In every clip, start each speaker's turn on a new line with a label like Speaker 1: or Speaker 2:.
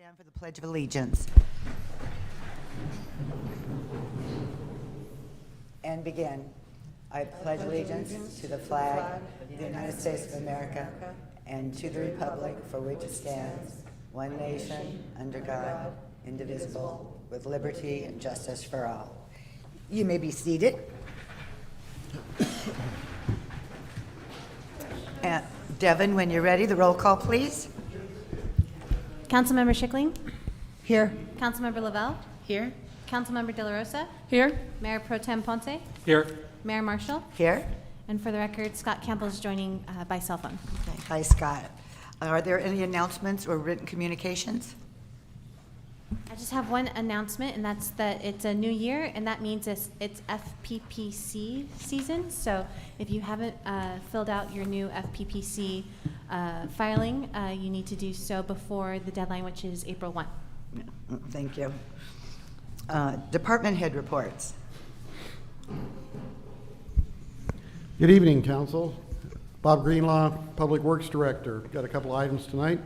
Speaker 1: stand for the Pledge of Allegiance. And begin. I pledge allegiance to the flag of the United States of America and to the republic for which it stands, one nation, under God, indivisible, with liberty and justice for all. You may be seated. And Devin, when you're ready, the roll call, please.
Speaker 2: Councilmember Schickling?
Speaker 1: Here.
Speaker 2: Councilmember Lavelle?
Speaker 3: Here.
Speaker 2: Councilmember De La Rosa?
Speaker 3: Here.
Speaker 2: Mayor Pro Tem Ponce?
Speaker 4: Here.
Speaker 2: Mayor Marshall?
Speaker 1: Here.
Speaker 2: And for the record, Scott Campbell is joining by cell phone.
Speaker 1: Okay. Hi, Scott. Are there any announcements or written communications?
Speaker 2: I just have one announcement, and that's that it's a new year, and that means it's FPPC season. So if you haven't filled out your new FPPC filing, you need to do so before the deadline, which is April 1.
Speaker 1: Thank you. Department head reports.
Speaker 5: Good evening, Council. Bob Greenlaw, Public Works Director. Got a couple items tonight.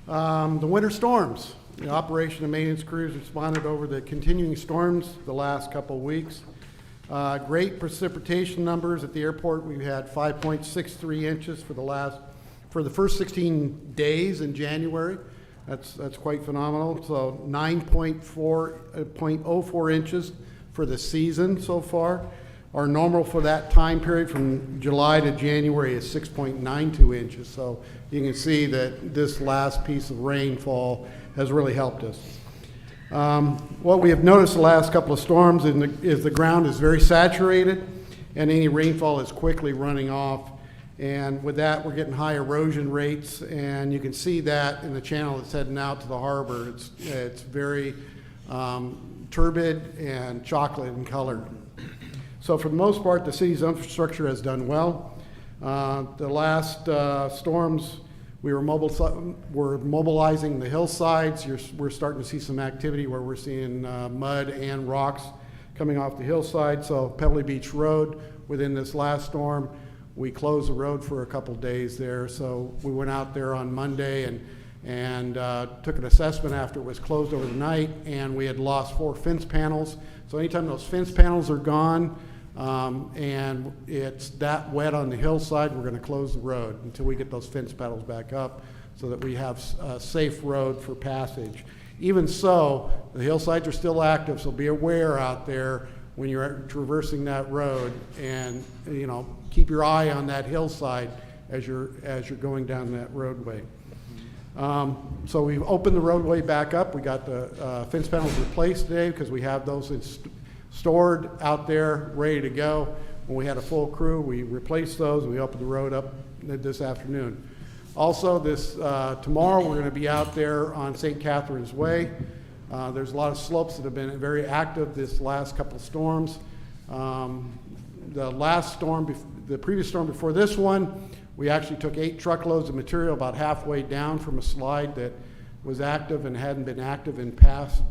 Speaker 5: The winter storms. The operation and maintenance crews responded over the continuing storms the last couple of weeks. Great precipitation numbers at the airport. We've had 5.63 inches for the first 16 days in January. That's quite phenomenal. So 9.04 inches for the season so far. Our normal for that time period from July to January is 6.92 inches. So you can see that this last piece of rainfall has really helped us. What we have noticed the last couple of storms is the ground is very saturated and any rainfall is quickly running off. And with that, we're getting high erosion rates, and you can see that in the channel that's heading out to the harbor. It's very turbid and chocolate in color. So for the most part, the city's infrastructure has done well. The last storms, we're mobilizing the hillsides. We're starting to see some activity where we're seeing mud and rocks coming off the hillside. So Pebbly Beach Road, within this last storm, we closed the road for a couple days there. So we went out there on Monday and took an assessment after it was closed over the night, and we had lost 4 fence panels. So anytime those fence panels are gone, and it's that wet on the hillside, we're going to close the road until we get those fence panels back up so that we have a safe road for passage. Even so, the hillsides are still active, so be aware out there when you're traversing that road, and keep your eye on that hillside as you're going down that roadway. So we've opened the roadway back up. We got the fence panels replaced today because we have those stored out there, ready to go. When we had a full crew, we replaced those, and we opened the road up this afternoon. Also, tomorrow we're going to be out there on St. Catherine's Way. There's a lot of slopes that have been very active this last couple of storms. The previous storm before this one, we actually took 8 truckloads of material about halfway down from a slide that was active and hadn't been active in past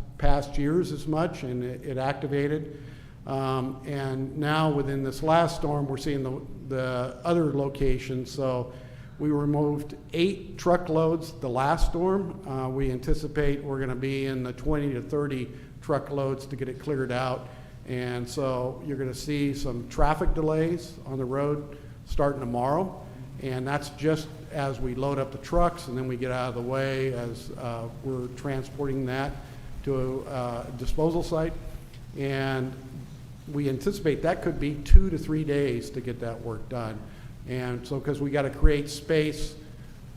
Speaker 5: years as much, and it activated. And now within this last storm, we're seeing the other locations. So we removed 8 truckloads the last storm. We anticipate we're going to be in the 20 to 30 truckloads to get it cleared out. And so you're going to see some traffic delays on the road starting tomorrow. And that's just as we load up the trucks and then we get out of the way as we're transporting that to a disposal site. And we anticipate that could be 2 to 3 days to get that work done. And so because we got to create space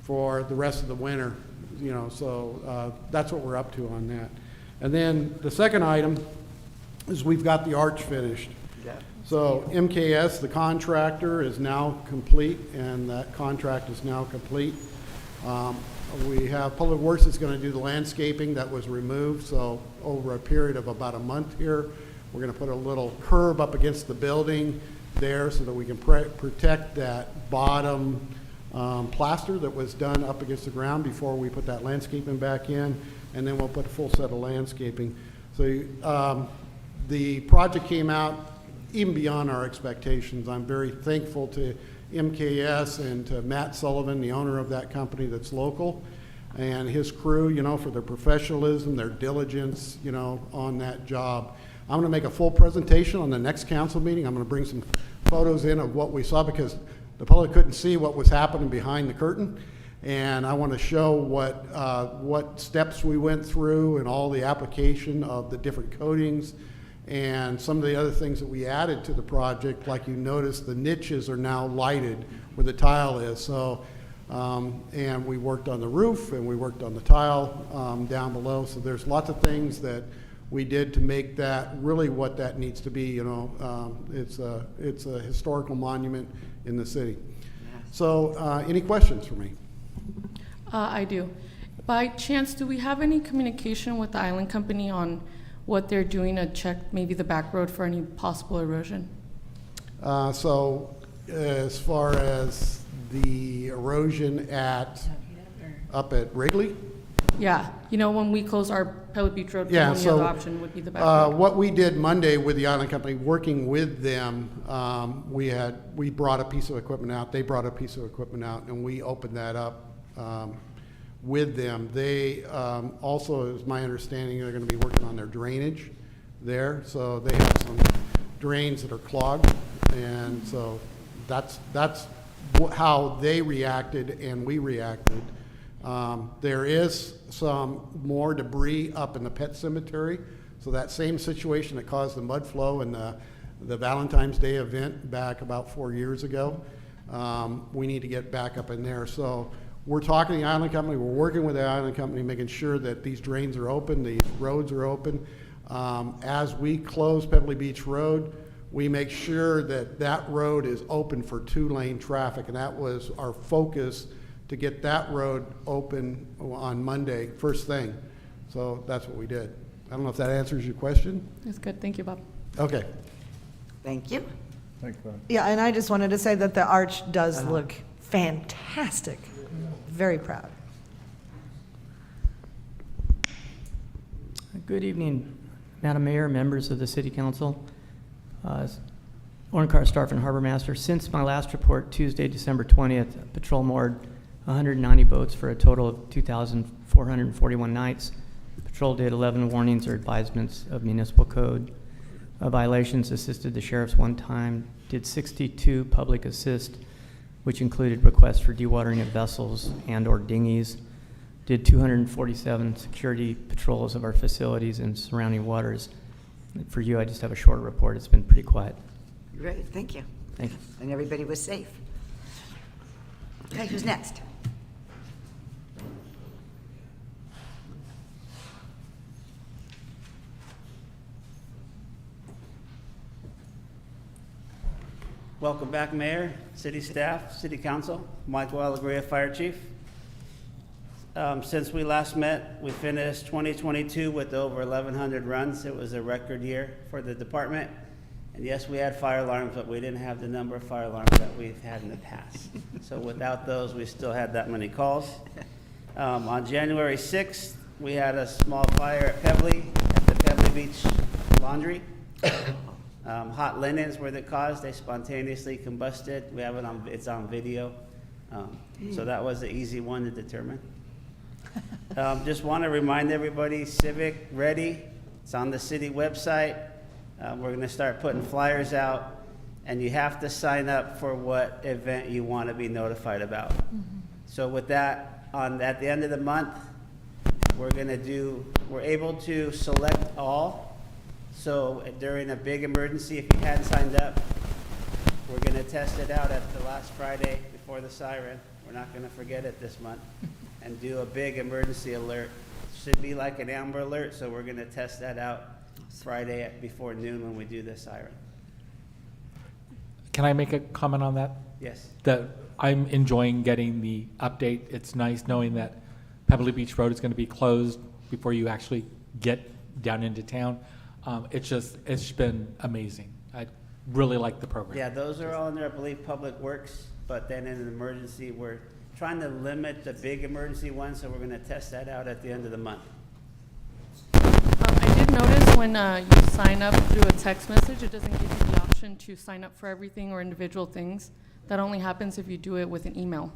Speaker 5: for the rest of the winter, so that's what we're up to on that. And then the second item is we've got the arch finished. Yeah. So MKS, the contractor, is now complete, and that contract is now complete. We have Public Works that's going to do the landscaping that was removed. So over a period of about a month here, we're going to put a little curb up against the building there so that we can protect that bottom plaster that was done up against the ground before we put that landscaping back in, and then we'll put a full set of landscaping. So the project came out even beyond our expectations. I'm very thankful to MKS and to Matt Sullivan, the owner of that company that's local. and his crew, you know, for their professionalism, their diligence, you know, on that job. I'm going to make a full presentation on the next council meeting. I'm going to bring some photos in of what we saw because the public couldn't see what was happening behind the curtain. And I want to show what steps we went through and all the application of the different coatings and some of the other things that we added to the project. Like you notice, the niches are now lighted where the tile is. So, and we worked on the roof and we worked on the tile down below. So there's lots of things that we did to make that really what that needs to be. You know, it's a historical monument in the city. So, any questions for me?
Speaker 3: I do. By chance, do we have any communication with the island company on what they're doing to check maybe the back road for any possible erosion?
Speaker 5: So, as far as the erosion up at Wrigley,
Speaker 3: Yeah, you know, when we close our Pebble Beach Road, the
Speaker 5: Yeah,
Speaker 3: only
Speaker 5: so,
Speaker 3: other option would be the back road.
Speaker 5: what we did Monday with the island company, working with them, we brought a piece of equipment out, they brought a piece of equipment out, and we opened that up with them. They also, it was my understanding, they're going to be working on their drainage there. So they have some drains that are clogged, and so that's how they reacted and we reacted. There is some more debris up in the pet cemetery. So that same situation that caused the mud flow and the Valentine's Day event back about 4 years ago, we need to get back up in there. So we're talking to the island company, we're working with the island company, making sure that these drains are open, these roads are open. As we close Pebble Beach Road, we make sure that that road is open for 2-lane traffic, and that was our focus, to get that road open on Monday, first thing. So that's what we did. I don't know if that answers your question.
Speaker 3: That's good. Thank you, Bob.
Speaker 5: Okay.
Speaker 1: Thank you.
Speaker 4: Thanks, Bob.
Speaker 6: Yeah, and I just wanted to say that the arch does look fantastic. Very proud.
Speaker 7: Good evening, Madam Mayor, members of the City Council. Orncar Starfin Harbor Master. Since my last report, Tuesday, December 20th, Patrol moored 190 boats for a total of 2,441 nights. Patrol did 11 warnings or advisements of municipal code violations, assisted the sheriffs one time, did 62 public assist, which included requests for dewatering of vessels and or dinghies, did 247 security patrols of our facilities and surrounding waters. For you, I just have a short report. It's been pretty quiet.
Speaker 1: Great, thank you.
Speaker 7: Thank you.
Speaker 1: And everybody was safe. Okay, who's next?
Speaker 8: Welcome back, Mayor, City staff, City Council. Mike Alegria, Fire Chief. Since we last met, we finished 2022 with over 1,100 runs. It was a record year for the department. And yes, we had fire alarms, but we didn't have the number of fire alarms that we've had in the past. So without those, we still had that many calls. On January 6th, we had a small fire at Pebbly, at the Pebbly Beach Laundry. Hot linens were the cause. They spontaneously combusted. We have it on, it's on video. So that was the easy one to determine. Just want to remind everybody, Civic Ready, it's on the city website. We're going to start putting flyers out, and you have to sign up for what event you want to be notified about. So with that, at the end of the month, we're able to select all. So during a big emergency, if you hadn't signed up, we're going to test it out at the last Friday before the siren. We're not going to forget it this month, and do a big emergency alert. Should be like an Amber Alert, so we're going to test that out Friday before noon when we do the siren.
Speaker 4: Can I make a comment on that?
Speaker 8: Yes.
Speaker 4: That I'm enjoying getting the update. It's nice knowing that Pebble Beach Road is going to be closed before you actually get down into town. It's been amazing. I really like the program.
Speaker 8: Yeah, those are all under, I believe, Public Works, but then in an emergency, we're trying to limit the big emergency ones, so we're going to test that out at the end of the month.
Speaker 3: I did notice when you sign up through a text message, it doesn't give you the option to sign up for everything or individual things. That only happens if you do it with an email.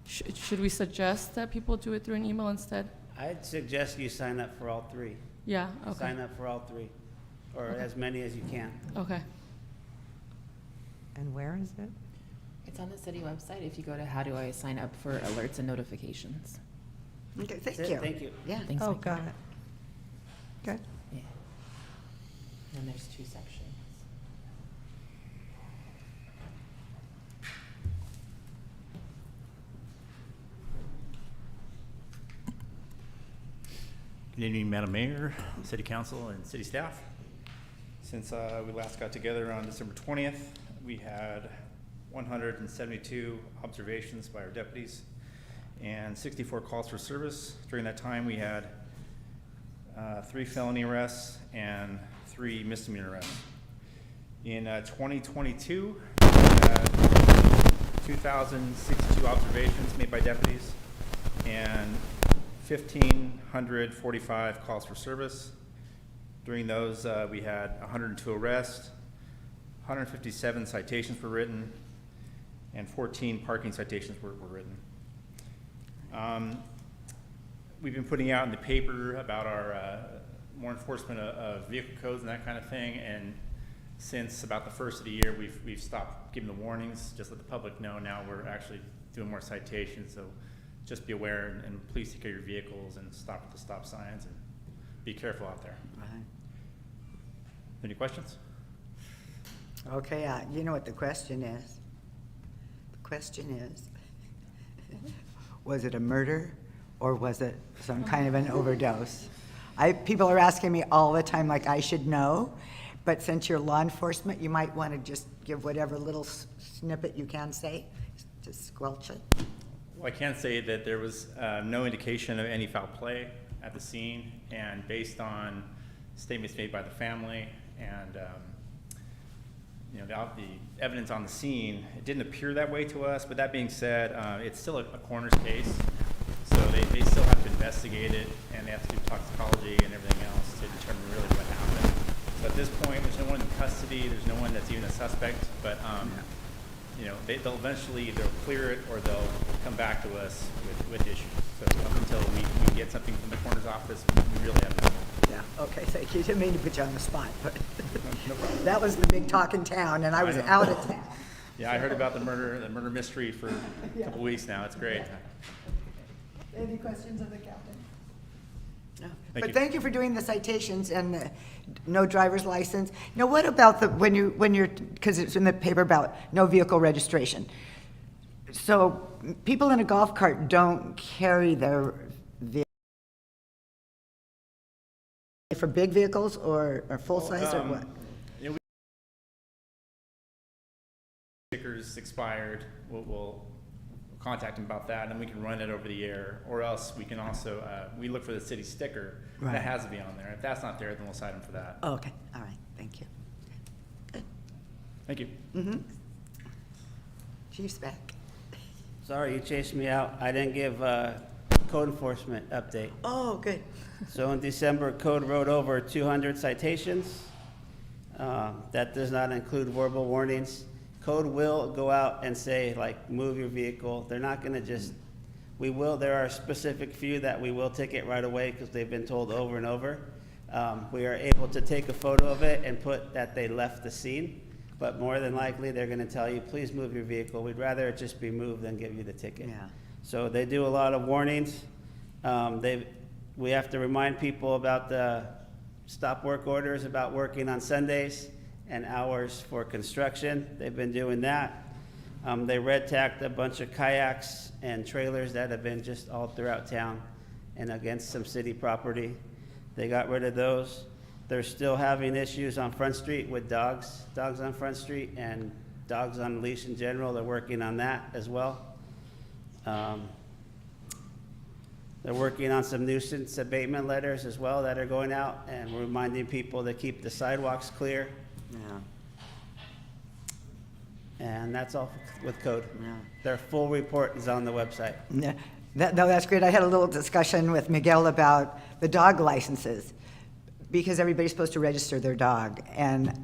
Speaker 3: Should we suggest that people do it through an email instead?
Speaker 8: I'd suggest you sign up for all three.
Speaker 3: Yeah, okay.
Speaker 8: Sign up for all three, or as many as you can.
Speaker 3: Okay.
Speaker 6: And where is it?
Speaker 9: It's on the city website if you go to how do I sign up for alerts and notifications.
Speaker 1: Okay, thank
Speaker 8: That's it.
Speaker 1: you.
Speaker 8: Thank you.
Speaker 1: Yeah.
Speaker 9: Thanks,
Speaker 6: Oh,
Speaker 9: Mike.
Speaker 6: got it. Good.
Speaker 9: Yeah. And there's 2 sections.
Speaker 10: Good evening, Madam Mayor, City Council, and City staff. Since we last got together on December 20th, we had 172 observations by our deputies and 64 calls for service. During that time, we had 3 felony arrests and 3 misdemeanor arrests. In 2022, we had 2,062 observations made by deputies and 1,545 calls for service. During those, we had 102 arrests, 157 citations were written, and 14 parking citations were written. We've been putting out in the paper about our more enforcement of vehicle codes and that kind of thing, and since about the first of the year, we've stopped giving the warnings, just let the public know. Now we're actually doing more citations, so just be aware and please take care of your vehicles and stop at the stop signs and be careful out there.
Speaker 1: Right.
Speaker 10: Any questions?
Speaker 1: Okay, you know what the question is? The question is, was it a murder or was it some kind of an overdose? People are asking me all the time, like I should know, but since you're law enforcement, you might want to just give whatever little snippet you can say to squelch it.
Speaker 10: Well, I can say that there was no indication of any foul play at the scene, and based on statements made by the family and you know, the evidence on the scene, it didn't appear that way to us. But that being said, it's still a coroner's case, so they still have to investigate it, and they have to do toxicology and everything else to determine really what happened. So at this point, there's no one in custody. There's no one that's even a suspect, but you know, they'll eventually either clear it or they'll come back to us with issues. So up until we get something from the coroner's office, we really have nothing.
Speaker 1: Yeah, okay, thank you. Didn't mean to put you on the spot, but
Speaker 10: No problem.
Speaker 1: that was the big talk in town, and I was
Speaker 10: know.
Speaker 1: out of town.
Speaker 10: Yeah, I heard about the murder mystery for a couple weeks now. It's great.
Speaker 1: Any questions of the captain? No.
Speaker 10: Thank
Speaker 1: But
Speaker 10: you.
Speaker 1: thank you for doing the citations and the no driver's license. Now, what about when you're, because it's in the paper about no vehicle registration. So people in a golf cart don't carry their vehicle for big vehicles or full size or what?
Speaker 10: You know, stickers expired. We'll contact them about that, and then we can run it over the air. Or else we can also we look for the city sticker
Speaker 1: Right.
Speaker 10: that has to be on there. If that's not there, then we'll cite them for that.
Speaker 1: Oh, okay, all right, thank you.
Speaker 10: Thank you.
Speaker 1: Mm-hmm. Chief's back.
Speaker 8: Sorry, you chased me out. I didn't give code enforcement update.
Speaker 1: Oh, good.
Speaker 8: So in December, code wrote over 200 citations. That does not include verbal warnings. Code will go out and say, like, move your vehicle. They're not gonna just, there are a specific few that we will ticket right away because they've been told over and over. We are able to take a photo of it and put that they left the scene, but more than likely, they're gonna tell you, please move your vehicle. We'd rather it just be moved than give you the ticket.
Speaker 1: Yeah.
Speaker 8: So they do a lot of warnings. We have to remind people about the stop work orders, about working on Sundays and hours for construction. They've been doing that. They red tagged a bunch of kayaks and trailers that have been just all throughout town and against some city property. They got rid of those. They're still having issues on Front Street with dogs on Front Street and dogs on leash in general. They're working on that as well. They're working on some nuisance abatement letters as well that are going out and reminding people to keep the sidewalks clear.
Speaker 1: Yeah,
Speaker 8: And that's all with code.
Speaker 1: yeah.
Speaker 8: Their full report is on the website.
Speaker 1: No, that's great. I had a little discussion with Miguel about the dog licenses, because everybody's supposed to register their dog. And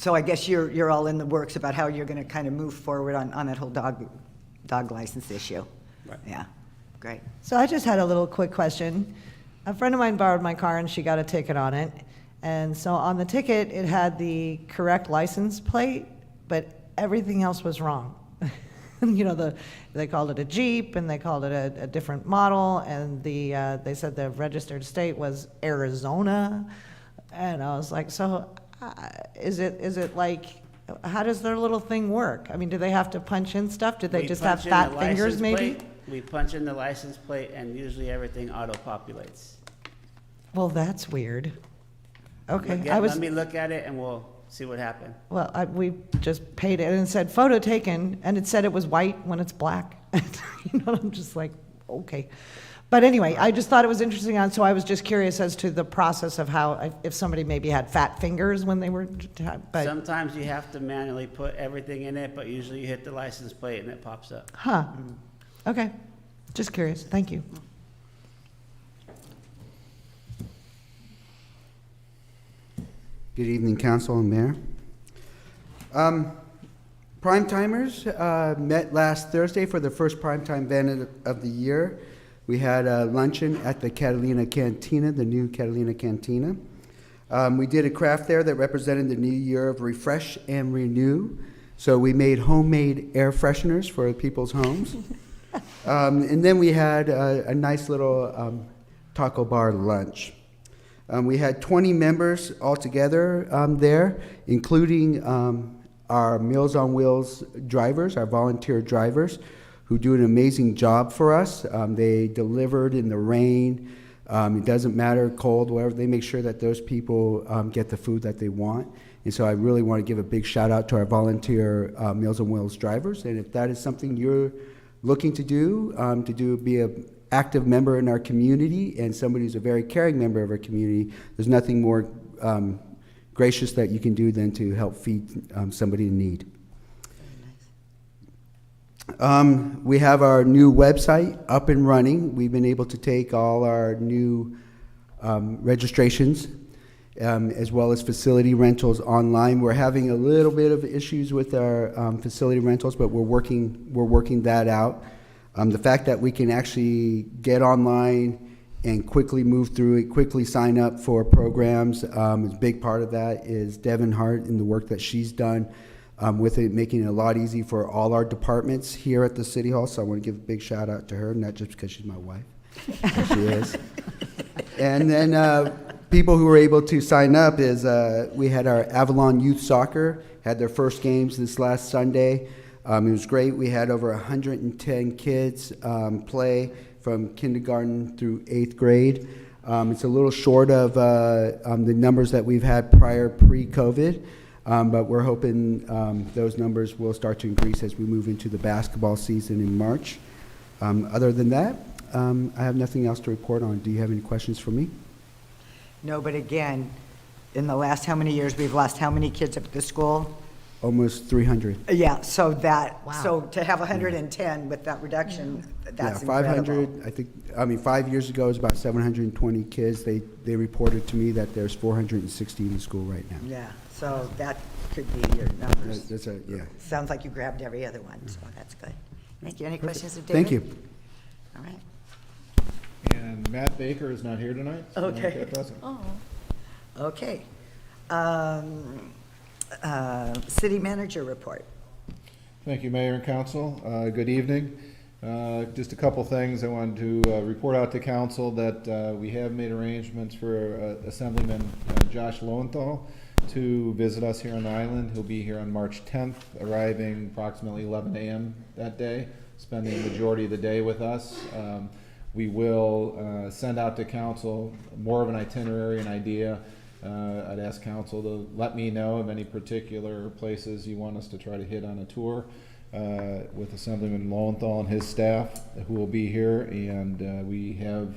Speaker 1: So I guess you're all in the works about how you're going to kind of move forward on that whole dog license issue.
Speaker 8: Right.
Speaker 1: Yeah, great.
Speaker 6: So I just had a little quick question. A friend of mine borrowed my car and she got a ticket on it. And so on the ticket, it had the correct license plate, but everything else was wrong. You know, they called it a Jeep and they called it a different model, and they said the registered state was Arizona. And I was like, so is it like, how does their little thing work? I mean, do they have to punch in stuff? Do they
Speaker 8: We
Speaker 6: just have
Speaker 8: punch in
Speaker 6: fat
Speaker 8: the
Speaker 6: fingers
Speaker 8: license
Speaker 6: maybe?
Speaker 8: plate, we punch in the license plate, and usually everything auto-populates.
Speaker 6: Well, that's weird. Okay,
Speaker 8: Let me look at it and we'll see what happened.
Speaker 6: Well, we just paid it, and it said photo taken, and it said it was white when it's black. You know, I'm just like, okay. But anyway, I just thought it was interesting, so I was just curious as to the process of how, if somebody maybe had fat fingers when they were, but,
Speaker 8: Sometimes you have to manually put everything in it, but usually you hit the license plate and it pops up.
Speaker 6: huh. Okay, just curious, thank you.
Speaker 11: Good evening, Council and Mayor. Prime Timers met last Thursday for the first primetime event of the year. We had a luncheon at the Catalina Cantina, the new Catalina Cantina. We did a craft there that represented the new year of refresh and renew. So we made homemade air fresheners for people's homes. And then we had a nice little taco bar lunch. We had 20 members altogether there, including our Meals on Wheels drivers, our volunteer drivers, who do an amazing job for us. They delivered in the rain. It doesn't matter, cold, whatever. They make sure that those people get the food that they want. And so I really want to give a big shout out to our volunteer Meals on Wheels drivers. And if that is something you're looking to do, be an active member in our community and somebody who's a very caring member of our community, there's nothing more gracious that you can do than to help feed somebody in need. We have our new website up and running. We've been able to take all our new registrations as well as facility rentals online. We're having a little bit of issues with our facility rentals, but we're working that out. The fact that we can actually get online and quickly move through it, quickly sign up for programs, a big part of that is Devin Hart and the work that she's done with it, making it a lot easier for all our departments here at the City Hall. So I want to give a big shout out to her, not just because she's my wife, but she is. And then people who were able to sign up is we had our Avalon Youth Soccer, had their first games this last Sunday. It was great. We had over 110 kids play from kindergarten through 8th grade. It's a little short of the numbers that we've had pre-COVID, but we're hoping those numbers will start to increase as we move into the basketball season in March. Other than that, I have nothing else to report on. Do you have any questions for me?
Speaker 1: No, but again, in the last how many years, we've lost how many kids at the school?
Speaker 11: Almost 300.
Speaker 1: Yeah, so that,
Speaker 6: Wow.
Speaker 1: so to have 110 with that reduction, that's
Speaker 11: Yeah, 500,
Speaker 1: incredible.
Speaker 11: 5 years ago, it was about 720 kids. They reported to me that there's 460 in the school right now.
Speaker 1: Yeah, so that could be your numbers.
Speaker 11: Yeah.
Speaker 1: Sounds like you grabbed every other one, so that's good. Thank you. Any questions of David?
Speaker 11: Thank you.
Speaker 1: All right.
Speaker 12: And Matt Baker is not here tonight. So
Speaker 1: Okay.
Speaker 12: not present.
Speaker 1: Okay. City manager report.
Speaker 12: Thank you, Mayor and Council. Good evening. Just a couple things I wanted to report out to Council that we have made arrangements for Assemblyman Josh Lowenthal to visit us here on the island. He'll be here on March 10th, arriving approximately 11 a.m. that day, spending the majority of the day with us. We will send out to Council more of an itinerary and idea. I'd ask Council to let me know of any particular places you want us to try to hit on a tour with Assemblyman Lowenthal and his staff who will be here, and we have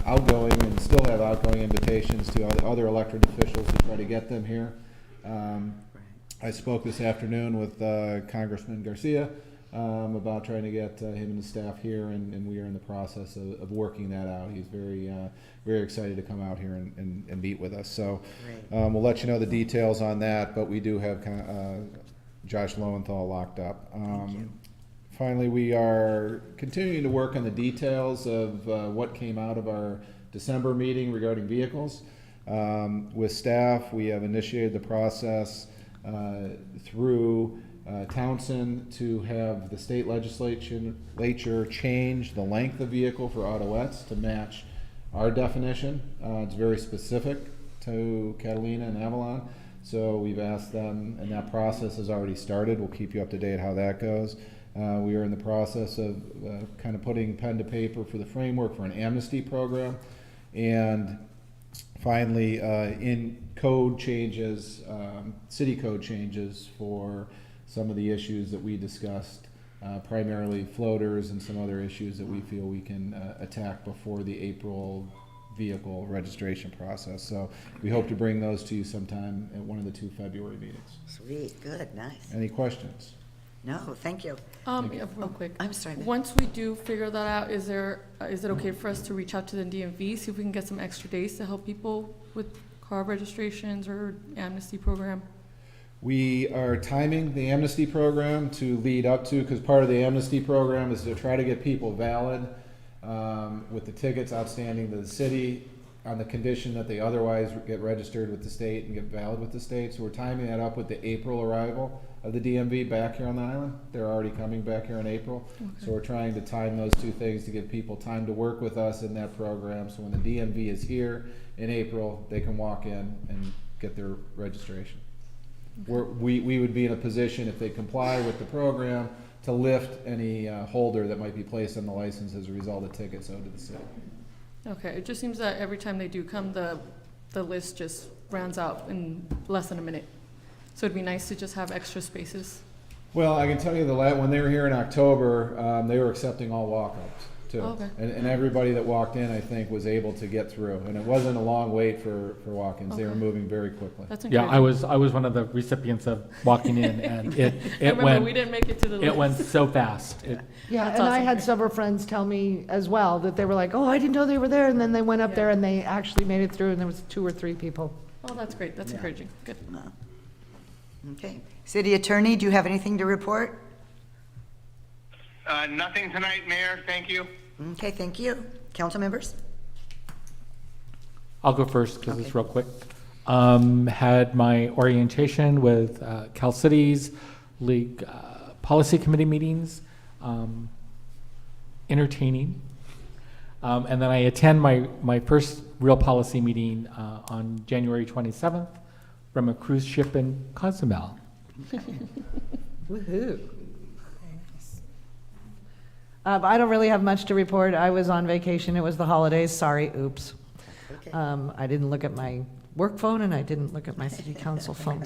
Speaker 12: outgoing and still have outgoing invitations to other elected officials to try to get them here. I spoke this afternoon with Congressman Garcia about trying to get him and the staff here, and we are in the process of working that out. He's very excited to come out here and meet with us. So we'll let you know the details on that, but we do have Josh Lowenthal locked up. Finally, we are continuing to work on the details of what came out of our December meeting regarding vehicles. With staff, we have initiated the process through Townsend to have the state legislature change the length of vehicle for autoettes to match our definition. It's very specific to Catalina and Avalon, so we've asked them, and that process has already started. We'll keep you up to date how that goes. We are in the process of kind of putting pen to paper for the framework for an amnesty program. And finally, in code changes, city code changes for some of the issues that we discussed, primarily floaters and some other issues that we feel we can attack before the April vehicle registration process. So we hope to bring those to you sometime at one of the 2 February meetings.
Speaker 1: Sweet, good, nice.
Speaker 12: Any questions?
Speaker 1: No, thank you.
Speaker 3: Yeah, real quick.
Speaker 1: I'm sorry.
Speaker 3: Once we do figure that out, is it okay for us to reach out to the DMV, see if we can get some extra days to help people with car registrations or amnesty program?
Speaker 12: We are timing the amnesty program to lead up to, because part of the amnesty program is to try to get people valid with the tickets outstanding to the city on the condition that they otherwise get registered with the state and get valid with the state. So we're timing that up with the April arrival of the DMV back here on the island. They're already coming back here in April.
Speaker 3: Okay.
Speaker 12: So we're trying to time those two things to give people time to work with us in that program. So when the DMV is here in April, they can walk in and get their registration. We would be in a position, if they comply with the program, to lift any holder that might be placed on the license as a result of tickets owed to the city.
Speaker 3: Okay, it just seems that every time they do come, the list just rounds out in less than a minute. So it'd be nice to just have extra spaces.
Speaker 12: Well, I can tell you when they were here in October, they were accepting all walk-ups too.
Speaker 3: Oh, okay.
Speaker 12: And everybody that walked in, I think, was able to get through. And it wasn't a long wait for walk-ins. They were
Speaker 3: Okay.
Speaker 12: moving very quickly.
Speaker 3: That's
Speaker 4: Yeah,
Speaker 3: encouraging.
Speaker 4: I was one of the recipients of walking in, and
Speaker 3: I remember
Speaker 4: went,
Speaker 3: we didn't make it to the list.
Speaker 4: it went so fast.
Speaker 6: Yeah,
Speaker 3: That's
Speaker 6: and I
Speaker 3: awesome.
Speaker 6: had several friends tell me as well that they were like, oh, I didn't know they were there, and then they went up there and they actually made it through, and there was 2 or 3 people.
Speaker 3: Oh, that's great. That's encouraging. Good.
Speaker 1: Okay. City Attorney, do you have anything to report?
Speaker 13: Nothing tonight, Mayor. Thank you.
Speaker 1: Okay, thank you. Council members?
Speaker 4: I'll go first because it's real quick. Had my orientation with Cal Cities League Policy Committee meetings, entertaining. And then I attend my first real policy meeting on January 27th from a cruise ship in Cozumel.
Speaker 6: Woohoo. I don't really have much to report. I was on vacation. It was the holidays. Sorry, oops.
Speaker 1: Okay.
Speaker 6: I didn't look at my work phone and I didn't look at my city council phone.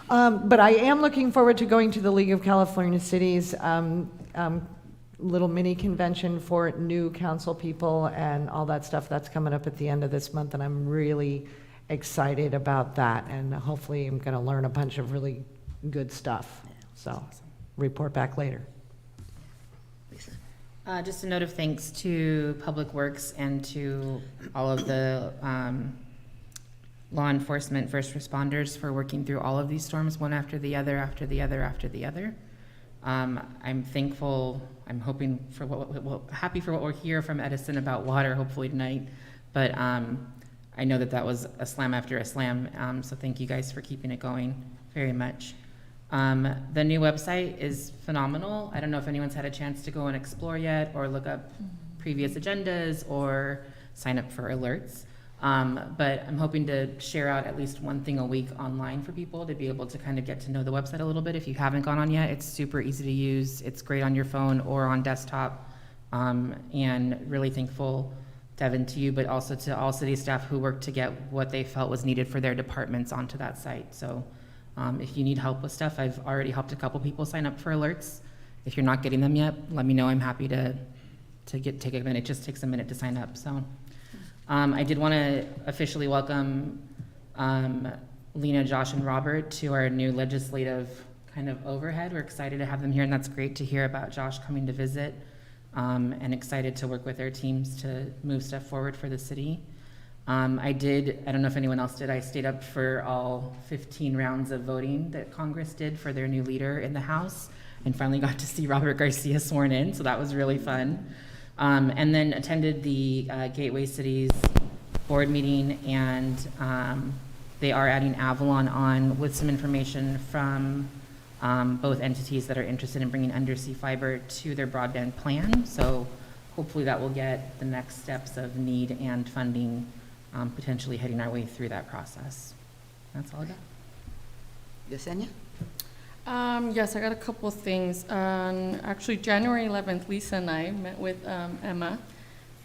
Speaker 6: But I am looking forward to going to the League of California Cities little mini convention for new council people and all that stuff. That's coming up at the end of this month, and I'm really excited about that. And hopefully I'm going to learn a bunch of really good stuff. So report back later.
Speaker 9: Just a note of thanks to Public Works and to all of the law enforcement first responders for working through all of these storms, one after the other, after the other, after the other. I'm thankful, I'm hoping for happy for what we'll hear from Edison about water, hopefully tonight. But I know that was a slam after a slam, so thank you guys for keeping it going very much. The new website is phenomenal. I don't know if anyone's had a chance to go and explore yet or look up previous agendas or sign up for alerts. But I'm hoping to share out at least one thing a week online for people to be able to kind of get to know the website a little bit. If you haven't gone on yet, it's super easy to use. It's great on your phone or on desktop. And really thankful, Devin, to you, but also to all city staff who worked to get what they felt was needed for their departments onto that site. So if you need help with stuff, I've already helped a couple people sign up for alerts. If you're not getting them yet, let me know. I'm happy to take a minute. It just takes a minute to sign up. So I did want to officially welcome Lena, Josh, and Robert to our new legislative kind of overhead. We're excited to have them here, and that's great to hear about Josh coming to visit, and excited to work with their teams to move stuff forward for the city. I don't know if anyone else did, I stayed up for all 15 rounds of voting that Congress did for their new leader in the House, and finally got to see Robert Garcia sworn in, so that was really fun. And then attended the Gateway Cities board meeting, and they are adding Avalon on with some information from both entities that are interested in bringing undersea fiber to their broadband plan. So hopefully that will get the next steps of need and funding potentially heading our way through that process. That's all I got.
Speaker 1: Yesenia?
Speaker 3: Yes, I got a couple of things. Actually, January 11th, Lisa and I met with Emma,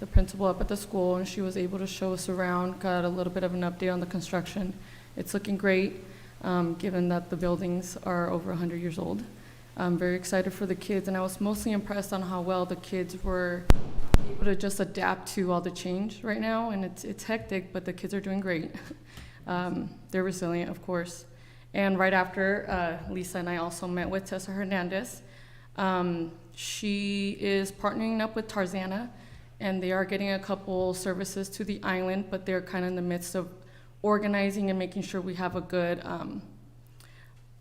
Speaker 3: the principal up at the school, and she was able to show us around, got a little bit of an update on the construction. It's looking great, given that the buildings are over 100 years old. I'm very excited for the kids, and I was mostly impressed on how well the kids were able to just adapt to all the change right now, and it's hectic, but the kids are doing great. They're resilient, of course. And right after, Lisa and I also met with Tessa Hernandez. She is partnering up with Tarzana, and they are getting a couple services to the island, but they're kind of in the midst of organizing and making sure we have a good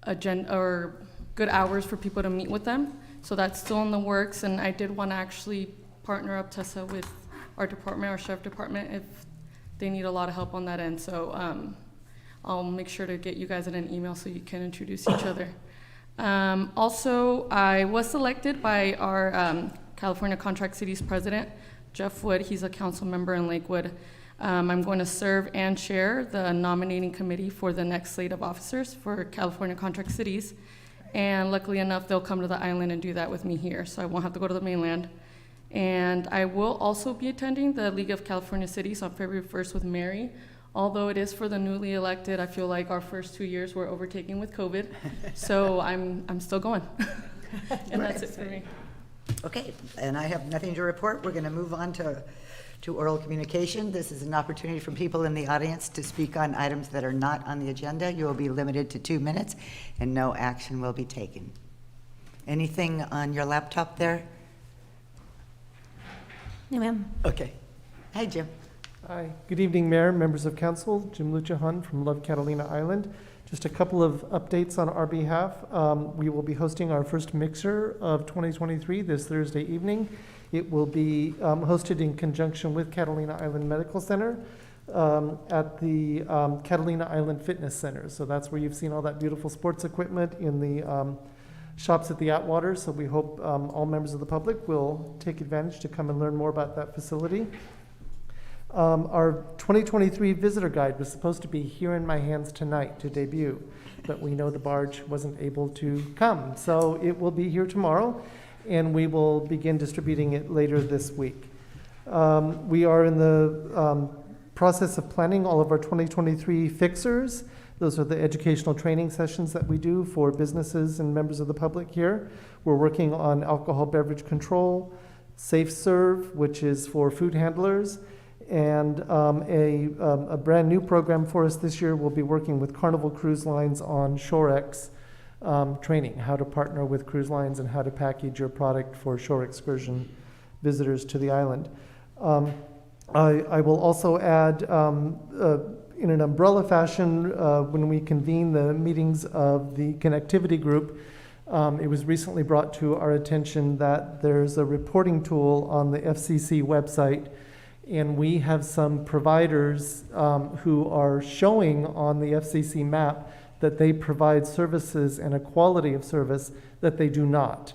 Speaker 3: agenda or good hours for people to meet with them. So that's still in the works, and I did want to actually partner up Tessa with our department, our sheriff department, if they need a lot of help on that end. So I'll make sure to get you guys in an email so you can introduce each other. Also, I was selected by our California Contract Cities president, Jeff Wood. He's a council member in Lakewood. I'm going to serve and chair the nominating committee for the next slate of officers for California Contract Cities. And luckily enough, they'll come to the island and do that with me here, so I won't have to go to the mainland. And I will also be attending the League of California Cities on February 1st with Mary. Although it is for the newly elected, I feel like our first 2 years were overtaken with COVID, so I'm still going. And that's it for me.
Speaker 1: Okay, and I have nothing to report. We're going to move on to oral communication. This is an opportunity for people in the audience to speak on items that are not on the agenda. You will be limited to 2 minutes, and no action will be taken. Anything on your laptop there?
Speaker 2: No, ma'am.
Speaker 1: Okay. Hi, Jim.
Speaker 14: Hi. Good evening, Mayor, members of council. Jim Luchahan from Love Catalina Island. Just a couple of updates on our behalf. We will be hosting our first mixer of 2023 this Thursday evening. It will be hosted in conjunction with Catalina Island Medical Center at the Catalina Island Fitness Center. So that's where you've seen all that beautiful sports equipment in the shops at the Atwater. So we hope all members of the public will take advantage to come and learn more about that facility. Our 2023 visitor guide was supposed to be here in my hands tonight to debut, but we know the barge wasn't able to come. So it will be here tomorrow, and we will begin distributing it later this week. We are in the process of planning all of our 2023 fixers. Those are the educational training sessions that we do for businesses and members of the public here. We're working on alcohol beverage control, Safe Serve, which is for food handlers, and a brand new program for us this year. We'll be working with Carnival Cruise Lines on ShoreX training, how to partner with cruise lines and how to package your product for shore excursion visitors to the island. I will also add, in an umbrella fashion, when we convene the meetings of the connectivity group, it was recently brought to our attention that there's a reporting tool on the FCC website, and we have some providers who are showing on the FCC map that they provide services and a quality of service that they do not.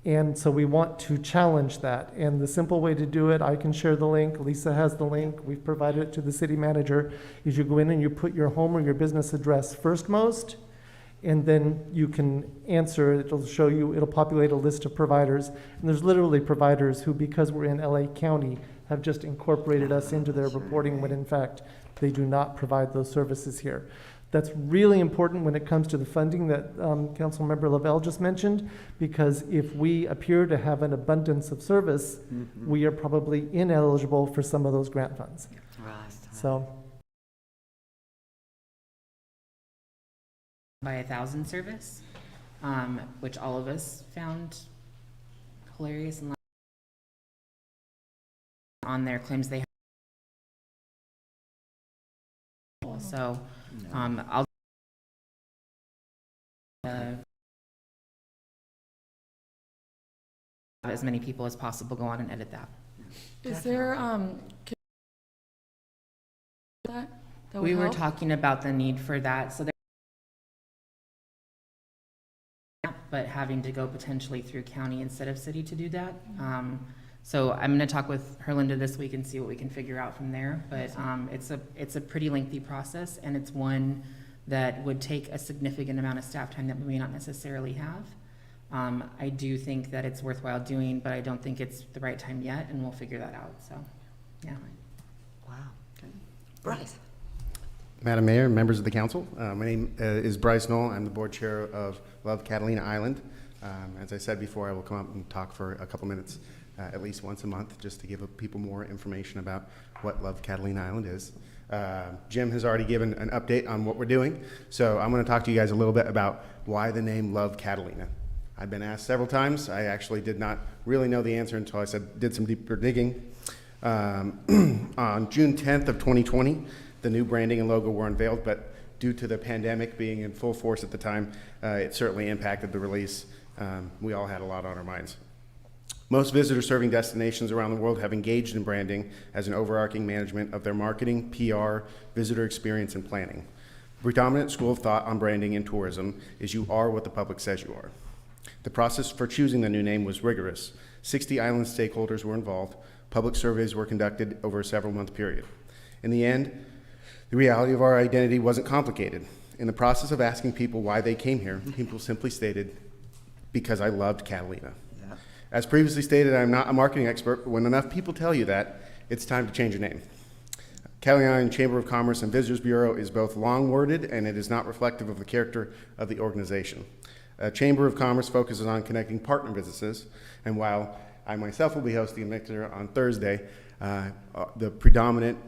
Speaker 14: And so we want to challenge that. And the simple way to do it, I can share the link. Lisa has the link. We've provided it to the city manager. Is you go in and you put your home or your business address firstmost, and then you can answer. It'll show you, it'll populate a list of providers. And there's literally providers who, because we're in LA County, have just incorporated us into their reporting when in fact they do not provide those services here. That's really important when it comes to the funding that Councilmember Lavelle just mentioned, because if we appear to have an abundance of service, we are probably ineligible for some of those grant funds.
Speaker 1: Right.
Speaker 14: So.
Speaker 9: By 1,000 service? which all of us found hilarious and on their claims they have. So I'll as many people as possible go on and edit that.
Speaker 3: Is there, that
Speaker 9: We
Speaker 3: would
Speaker 9: were
Speaker 3: help?
Speaker 9: talking about the need for that, so but having to go potentially through county instead of city to do that. So I'm gonna talk with Herlinda this week and see what we can figure out from there, but it's a pretty lengthy process, and it's one that would take a significant amount of staff time that we may not necessarily have. I do think that it's worthwhile doing, but I don't think it's the right time yet, and we'll figure that out, so, yeah.
Speaker 1: Wow. Bryce?
Speaker 15: Madam Mayor and members of the council, my name is Bryce Knoll. I'm the board chair of Love Catalina Island. As I said before, I will come up and talk for a couple minutes at least once a month, just to give people more information about what Love Catalina Island is. Jim has already given an update on what we're doing, so I'm going to talk to you guys a little bit about why the name Love Catalina. I've been asked several times. I actually did not really know the answer until I did some deeper digging. On June 10th of 2020, the new branding and logo were unveiled, but due to the pandemic being in full force at the time, it certainly impacted the release. We all had a lot on our minds. Most visitor-serving destinations around the world have engaged in branding as an overarching management of their marketing, PR, visitor experience, and planning. The predominant school of thought on branding in tourism is you are what the public says you are. The process for choosing the new name was rigorous. 60 island stakeholders were involved. Public surveys were conducted over a several-month period. In the end, the reality of our identity wasn't complicated. In the process of asking people why they came here, people simply stated, because I loved Catalina. As previously stated, I'm not a marketing expert, but when enough people tell you that, it's time to change your name. Catalina Island Chamber of Commerce and Visitors Bureau is both long-worded, and it is not reflective of the character of the organization. Chamber of Commerce focuses on connecting partner businesses, and while I myself will be hosting a mixer on Thursday, the predominant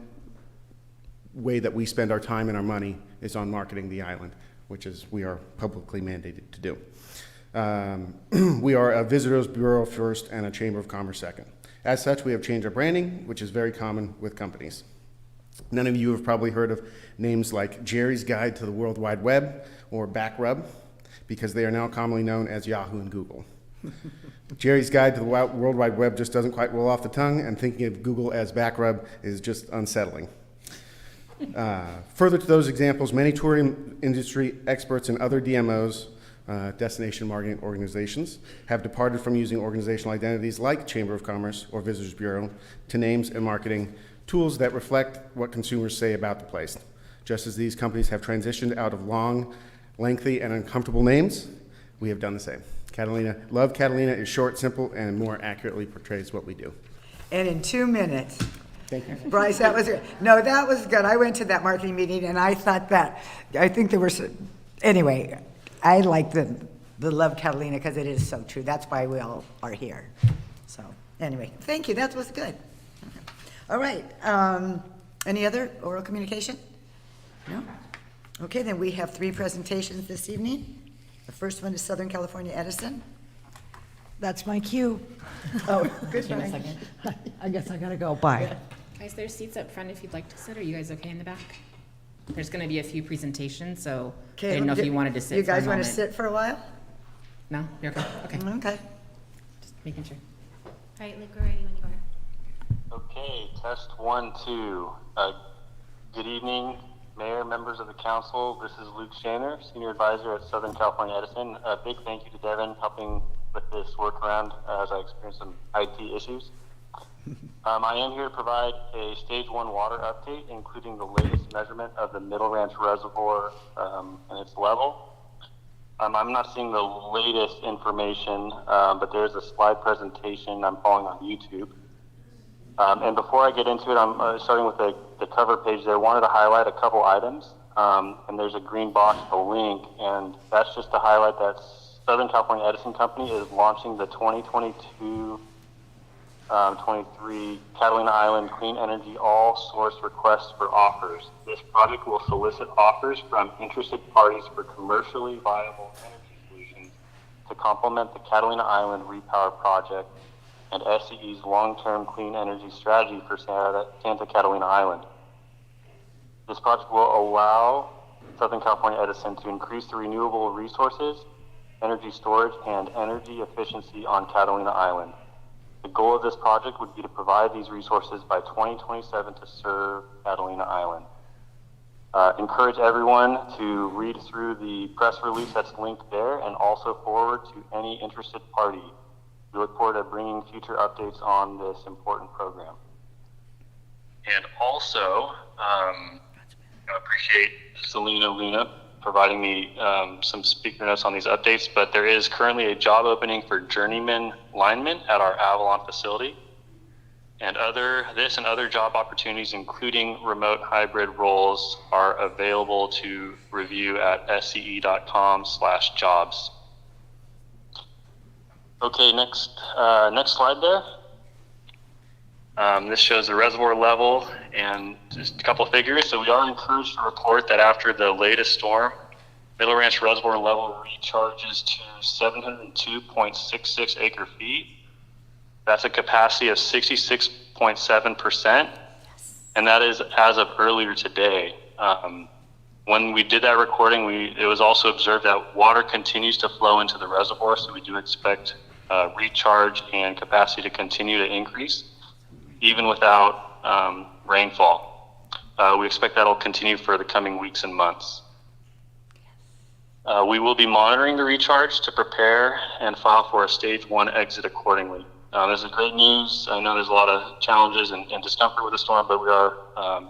Speaker 15: way that we spend our time and our money is on marketing the island, which is we are publicly mandated to do. We are a Visitors Bureau first and a Chamber of Commerce second. As such, we have changed our branding, which is very common with companies. None of you have probably heard of names like Jerry's Guide to the World Wide Web or Backrub, because they are now commonly known as Yahoo and Google. Jerry's Guide to the World Wide Web just doesn't quite roll off the tongue, and thinking of Google as Backrub is just unsettling. Further to those examples, many tourism industry experts and other DMOs, destination marketing organizations, have departed from using organizational identities like Chamber of Commerce or Visitors Bureau to names and marketing tools that reflect what consumers say about the place. Just as these companies have transitioned out of long, lengthy, and uncomfortable names, we have done the same. Love Catalina is short, simple, and more accurately portrays what we do.
Speaker 1: And in 2 minutes.
Speaker 15: Thank you.
Speaker 1: Bryce, that was good. No, that was good. I went to that marketing meeting and I thought I think there were, anyway, I like the Love Catalina because it is so true. That's why we all are here. So anyway, thank you. That was good. All right. Any other oral communication? No? Okay, then we have 3 presentations this evening. The first one is Southern California Edison.
Speaker 6: That's my cue.
Speaker 1: Oh, good.
Speaker 6: I guess I gotta go. Bye.
Speaker 9: Guys, there's seats up front if you'd like to sit. Are you guys okay in the back? There's gonna be a few presentations, so I didn't know if you wanted to sit
Speaker 1: You
Speaker 9: for a
Speaker 1: guys want to
Speaker 9: moment.
Speaker 1: sit for a while?
Speaker 9: No? You're okay? Okay,
Speaker 1: Okay.
Speaker 9: just making sure.
Speaker 2: All right, Luke, we're ready when you are.
Speaker 16: Okay, test 1, 2. Good evening, Mayor, members of the council. This is Luke Shanner, Senior Advisor at Southern California Edison. A big thank you to Devin helping with this workaround as I experienced some IT issues. I am here to provide a stage 1 water update, including the latest measurement of the Middle Ranch Reservoir and its level. I'm not seeing the latest information, but there's a slide presentation I'm following on YouTube. And before I get into it, I'm starting with the cover page there. I wanted to highlight a couple items, and there's a green box, a link, and that's just to highlight that Southern California Edison Company is launching the 2022-23 Catalina Island Clean Energy All-Source Requests for Offers. This project will solicit offers from interested parties for commercially viable energy solutions to complement the Catalina Island Repower Project and SCE's long-term clean energy strategy for Santa Catalina Island. This project will allow Southern California Edison to increase the renewable resources, energy storage, and energy efficiency on Catalina Island. The goal of this project would be to provide these resources by 2027 to serve Catalina Island. Encourage everyone to read through the press release that's linked there and also forward to any interested party. We look forward to bringing future updates on this important program. And also, I appreciate Selena Luna providing me some speaker notes on these updates, but there is currently a job opening for journeyman linemen at our Avalon facility. And this and other job opportunities, including remote hybrid roles, are available to review at sce.com/jobs. Okay, next slide there. This shows the reservoir level and just a couple of figures. So we are encouraged to report that after the latest storm, Middle Ranch Reservoir level recharges to 702.66 acre feet. That's a capacity of 66.7%, and that is as of earlier today. When we did that recording, it was also observed that water continues to flow into the reservoir, so we do expect recharge and capacity to continue to increase, even without rainfall. We expect that'll continue for the coming weeks and months. We will be monitoring the recharge to prepare and file for a stage 1 exit accordingly. This is great news. I know there's a lot of challenges and discomfort with the storm, but we are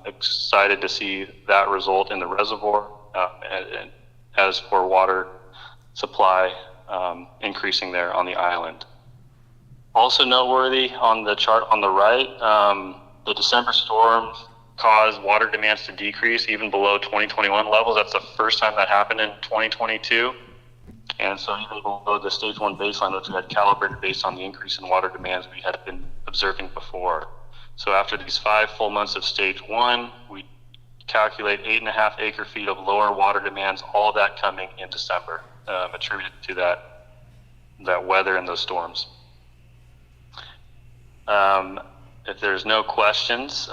Speaker 16: excited to see that result in the reservoir and as for water supply increasing there on the island. Also noteworthy on the chart on the right, the December storms caused water demands to decrease even below 2021 levels. That's the first time that happened in 2022. And so even below the stage 1 baseline, which we had calibrated based on the increase in water demands we had been observing before. So after these 5 full months of stage 1, we calculate 8.5 acre feet of lower water demands, all of that coming in December, attributed to that weather and those storms. If there's no questions,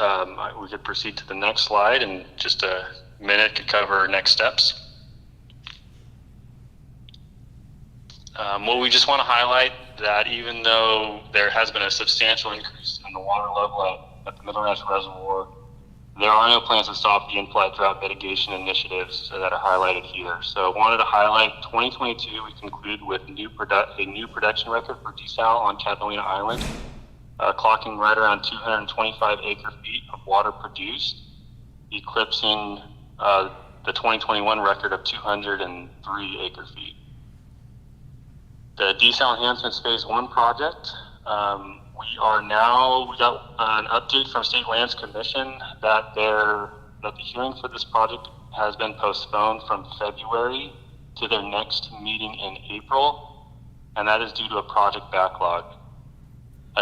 Speaker 16: we could proceed to the next slide, and just a minute could cover our next steps. Well, we just want to highlight that even though there has been a substantial increase in the water level at the Middle Ranch Reservoir, there are no plans to stop the in-flight drought mitigation initiatives that are highlighted here. So I wanted to highlight 2022, we concluded with a new production record for desal on Catalina Island, clocking right around 225 acre feet of water produced, eclipsing the 2021 record of 203 acre feet. The desal enhancements phase 1 project, we got an update from State Lands Commission that the hearing for this project has been postponed from February to their next meeting in April, and that is due to a project backlog.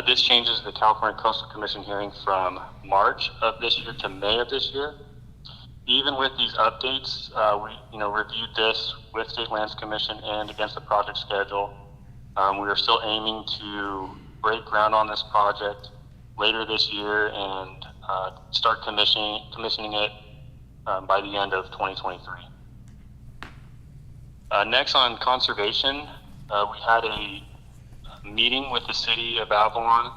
Speaker 16: This changes the California Coastal Commission hearing from March of this year to May of this year. Even with these updates, we reviewed this with State Lands Commission and against the project schedule. We are still aiming to break ground on this project later this year and start commissioning it by the end of 2023. Next on conservation, we had a meeting with the city of Avalon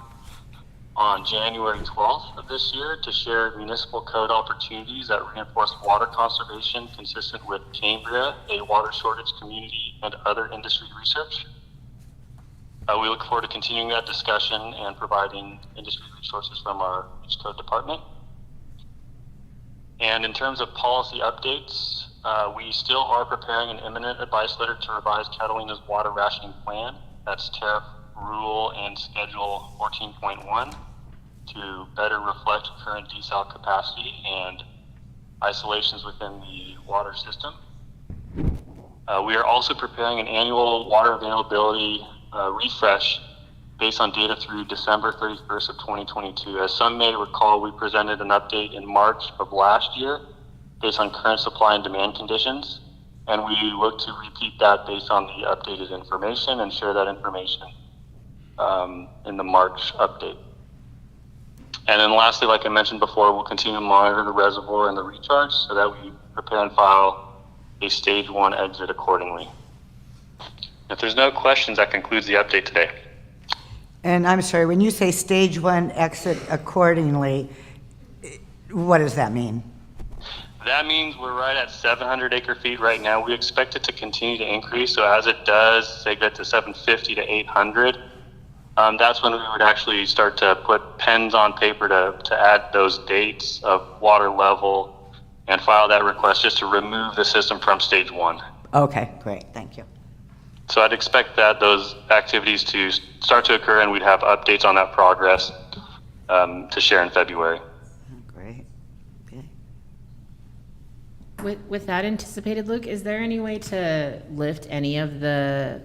Speaker 16: on January 12th of this year to share municipal code opportunities that reinforce water conservation consistent with Cambria, a water shortage community, and other industry research. We look forward to continuing that discussion and providing industry resources from our Beach Code department. And in terms of policy updates, we still are preparing an imminent advice letter to revise Catalina's water rationing plan. That's tariff rule and schedule 14.1 to better reflect current desal capacity and isolations within the water system. We are also preparing an annual water availability refresh based on data through December 31st of 2022. As some may recall, we presented an update in March of last year based on current supply and demand conditions. and we look to repeat that based on the updated information and share that information in the March update. And then lastly, like I mentioned before, we'll continue to monitor the reservoir and the recharge so that we prepare and file a stage 1 exit accordingly. If there's no questions, that concludes the update today.
Speaker 1: And I'm sorry, when you say stage 1 exit accordingly, what does that mean?
Speaker 16: That means we're right at 700 acre feet right now. We expect it to continue to increase. So as it does, say get to 750 to 800, that's when we would actually start to put pens on paper to add those dates of water level and file that request just to remove the system from stage 1.
Speaker 1: Okay, great, thank you.
Speaker 16: So I'd expect that those activities to start to occur, and we'd have updates on that progress to share in February.
Speaker 1: Great. Okay.
Speaker 9: With that anticipated, Luke, is there any way to lift any of the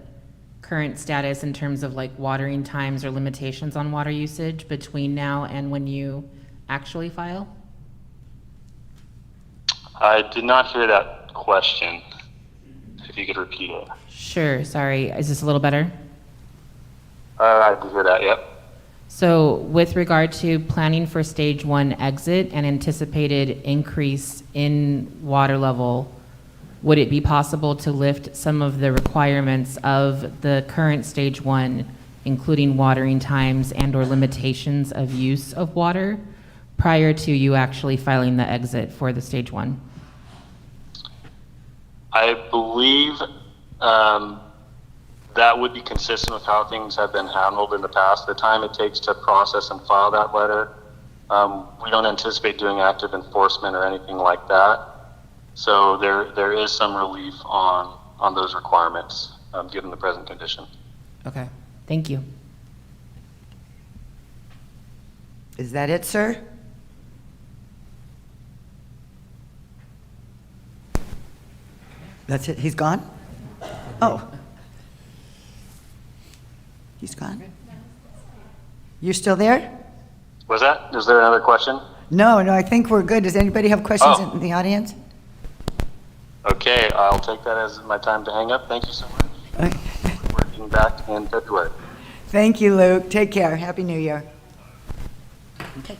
Speaker 9: current status in terms of like watering times or limitations on water usage between now and when you actually file?
Speaker 16: I did not hear that question. If you could repeat it.
Speaker 9: Sure, sorry. Is this a little better?
Speaker 16: I did hear that, yep.
Speaker 9: So with regard to planning for stage 1 exit and anticipated increase in water level, would it be possible to lift some of the requirements of the current stage 1, including watering times and or limitations of use of water, prior to you actually filing the exit for the stage 1?
Speaker 16: I believe that would be consistent with how things have been handled in the past. The time it takes to process and file that letter, we don't anticipate doing active enforcement or anything like that. So there is some relief on those requirements given the present condition.
Speaker 9: Okay, thank you.
Speaker 1: Is that it, sir? That's it, he's gone? Oh. He's gone? You're still there?
Speaker 16: Was that? Is there another question?
Speaker 1: No, I think we're good. Does anybody have questions
Speaker 16: Oh.
Speaker 1: in the audience?
Speaker 16: Okay, I'll take that as my time to hang up. Thank you so much.
Speaker 1: Okay.
Speaker 16: Working back in February.
Speaker 1: Thank you, Luke. Take care. Happy New Year. Okay.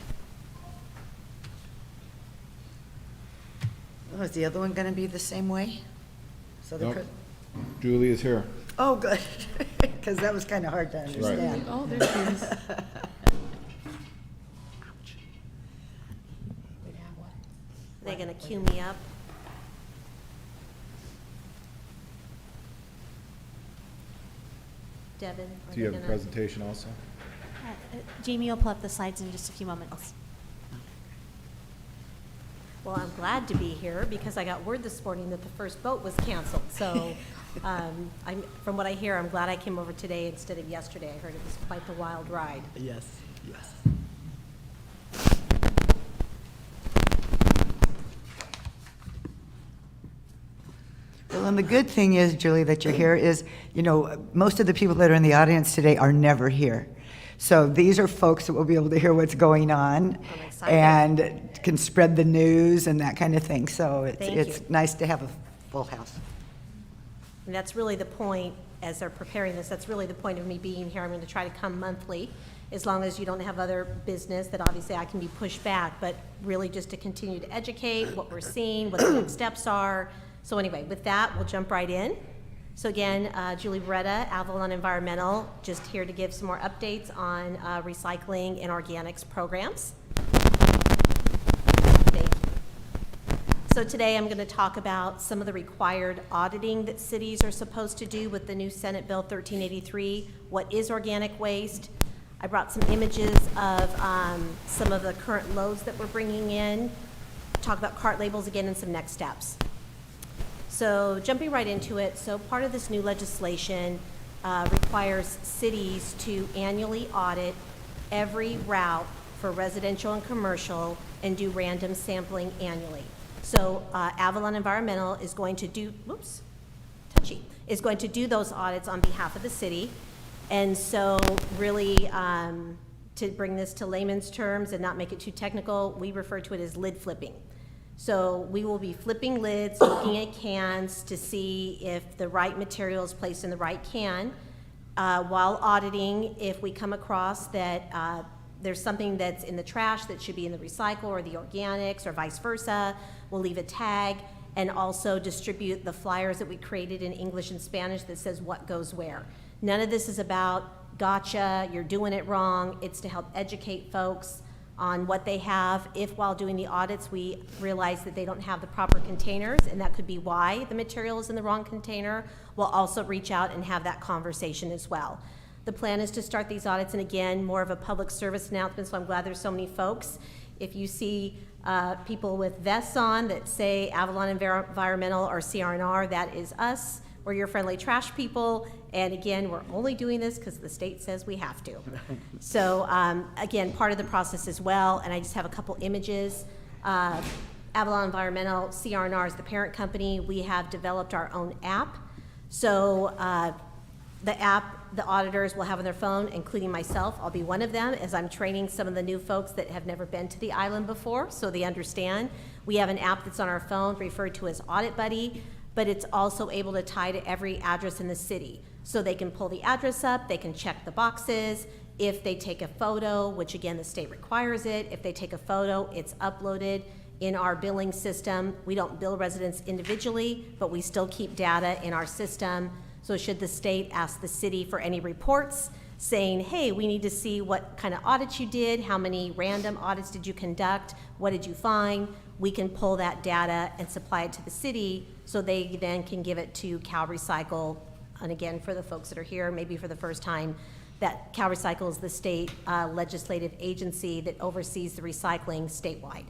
Speaker 1: Oh, is the other one going to be the same way? So the
Speaker 12: Nope. Julie is here.
Speaker 1: Oh, good, because that was kind of hard to understand.
Speaker 3: Oh, there she is.
Speaker 17: They're gonna cue me up. Devin? are
Speaker 12: Do you
Speaker 17: they
Speaker 12: have a
Speaker 17: gonna-
Speaker 12: presentation also?
Speaker 2: Jamie will pull up the slides in just a few moments.
Speaker 17: Well, I'm glad to be here because I got word this morning that the first boat was canceled. So from what I hear, I'm glad I came over today instead of yesterday. I heard it was quite the wild ride.
Speaker 1: Yes, yes. Well, and the good thing is, Julie, that you're here is, most of the people that are in the audience today are never here. So these are folks that will be able to hear what's going on
Speaker 17: I'm excited.
Speaker 1: and can spread the news and that kind of thing. So
Speaker 17: Thank
Speaker 1: it's
Speaker 17: you.
Speaker 1: nice to have a full house.
Speaker 17: And that's really the point, as they're preparing this, that's really the point of me being here. I'm going to try to come monthly, as long as you don't have other business that obviously I can be pushed back, but really just to continue to educate what we're seeing, what the next steps are. So anyway, with that, we'll jump right in. So again, Julie Beretta, Avalon Environmental, just here to give some more updates on recycling and organics programs. Thank you. So today I'm going to talk about some of the required auditing that cities are supposed to do with the new Senate Bill 1383. What is organic waste? I brought some images of some of the current loads that we're bringing in, talk about cart labels again and some next steps. So jumping right into it, so part of this new legislation requires cities to annually audit every route for residential and commercial and do random sampling annually. So Avalon Environmental is going to do, is going to do those audits on behalf of the city. And so really, to bring this to layman's terms and not make it too technical, we refer to it as lid flipping. So we will be flipping lids, looking at cans to see if the right material is placed in the right can. While auditing, if we come across that there's something that's in the trash that should be in the recycle or the organics or vice versa, we'll leave a tag and also distribute the flyers that we created in English and Spanish that says what goes where. None of this is about gotcha, you're doing it wrong. It's to help educate folks on what they have. If while doing the audits we realize that they don't have the proper containers, and that could be why the material is in the wrong container, we'll also reach out and have that conversation as well. The plan is to start these audits, and again, more of a public service announcement, so I'm glad there's so many folks. If you see people with vests on that say Avalon Environmental or CRNR, that is us. We're your friendly trash people, and again, we're only doing this because the state says we have to. So again, part of the process as well, and I just have a couple images. Avalon Environmental, CRNR is the parent company. We have developed our own app. So the app, the auditors will have on their phone, including myself. I'll be one of them as I'm training some of the new folks that have never been to the island before, so they understand. We have an app that's on our phone referred to as Audit Buddy, but it's also able to tie to every address in the city. So they can pull the address up, they can check the boxes. If they take a photo, which again, the state requires it, if they take a photo, it's uploaded in our billing system. We don't bill residents individually, but we still keep data in our system. So should the state ask the city for any reports saying, hey, we need to see what kind of audits you did, how many random audits did you conduct, what did you find, we can pull that data and supply it to the city so they then can give it to Cal Recycle. And again, for the folks that are here, maybe for the first time, that Cal Recycle is the state legislative agency that oversees the recycling statewide.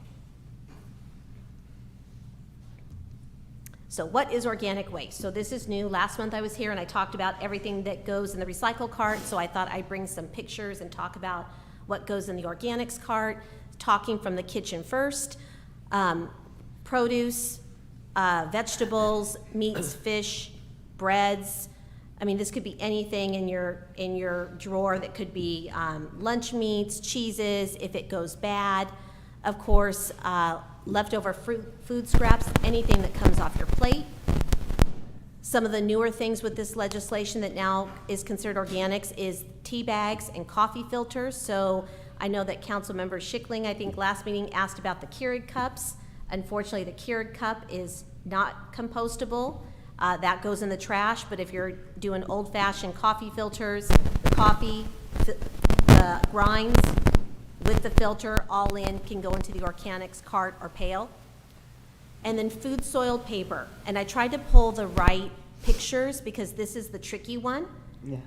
Speaker 17: So what is organic waste? So this is new. Last month I was here and I talked about everything that goes in the recycle cart, so I thought I'd bring some pictures and talk about what goes in the organics cart, talking from the kitchen first. Produce, vegetables, meats, fish, breads. I mean, this could be anything in your drawer that could be lunch meats, cheeses, if it goes bad. Of course, leftover food scraps, anything that comes off your plate. Some of the newer things with this legislation that now is considered organics is tea bags and coffee filters. So I know that Councilmember Schickling, I think last meeting, asked about the Keurig cups. Unfortunately, the Keurig cup is not compostable. That goes in the trash, but if you're doing old-fashioned coffee filters, the coffee, the grinds with the filter all in can go into the organics cart or pail. And then food soiled paper. And I tried to pull the right pictures because this is the tricky one.
Speaker 1: Yeah.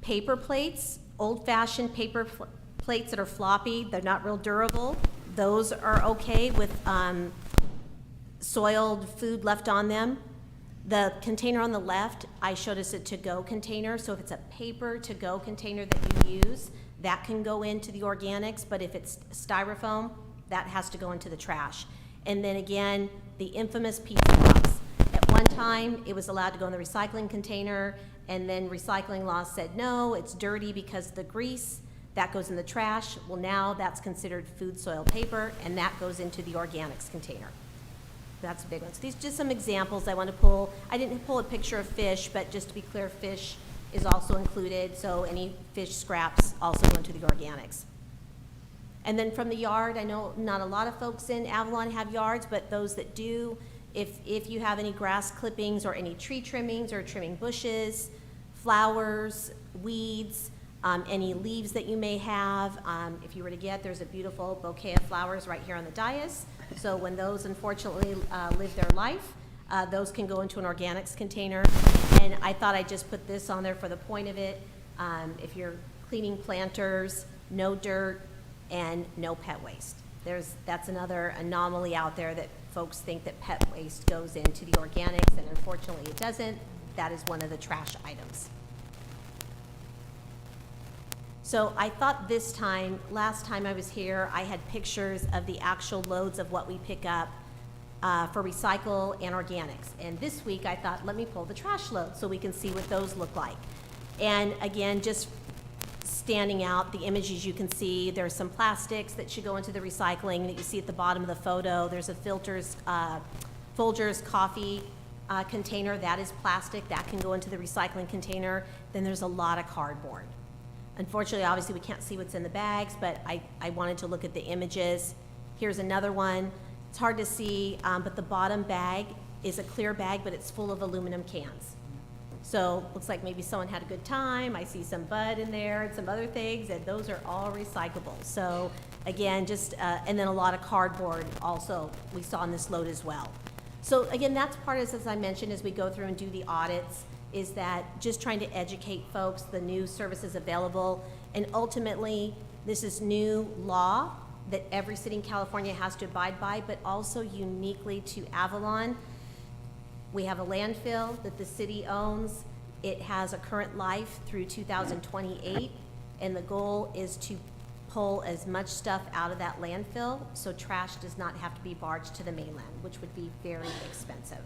Speaker 17: Paper plates, old-fashioned paper plates that are floppy, they're not real durable. Those are okay with soiled food left on them. The container on the left, I showed us a to-go container. So if it's a paper to-go container that you use, that can go into the organics, but if it's styrofoam, that has to go into the trash. And then again, the infamous pizza box. At one time, it was allowed to go in the recycling container, and then recycling law said, no, it's dirty because of the grease, that goes in the trash. Well, now that's considered food soil paper, and that goes into the organics container. That's a big one. So these are just some examples I want to pull. I didn't pull a picture of fish, but just to be clear, fish is also included, so any fish scraps also go into the organics. And then from the yard, I know not a lot of folks in Avalon have yards, but those that do, if you have any grass clippings or any tree trimmings or trimming bushes, flowers, weeds, any leaves that you may have, if you were to get, there's a beautiful bouquet of flowers right here on the dais. So when those unfortunately live their life, those can go into an organics container. And I thought I'd just put this on there for the point of it. If you're cleaning planters, no dirt, and no pet waste. That's another anomaly out there that folks think that pet waste goes into the organics, and unfortunately it doesn't. That is one of the trash items. So I thought this time, last time I was here, I had pictures of the actual loads of what we pick up for recycle and organics. And this week I thought, let me pull the trash load so we can see what those look like. And again, just standing out. The images you can see, there's some plastics that should go into the recycling that you see at the bottom of the photo. There's a Folgers coffee container, that is plastic, that can go into the recycling container. Then there's a lot of cardboard. Unfortunately, obviously, we can't see what's in the bags, but I wanted to look at the images. Here's another one. It's hard to see, but the bottom bag is a clear bag, but it's full of aluminum cans. So looks like maybe someone had a good time. I see some Bud in there and some other things, and those are all recyclable. So again, just, and then a lot of cardboard also we saw in this load as well. So again, that's part of, as I mentioned, as we go through and do the audits, is that just trying to educate folks, the new services available, and ultimately, this is new law that every city in California has to abide by, but also uniquely to Avalon. We have a landfill that the city owns. It has a current life through 2028, and the goal is to pull as much stuff out of that landfill so trash does not have to be barged to the mainland, which would be very expensive.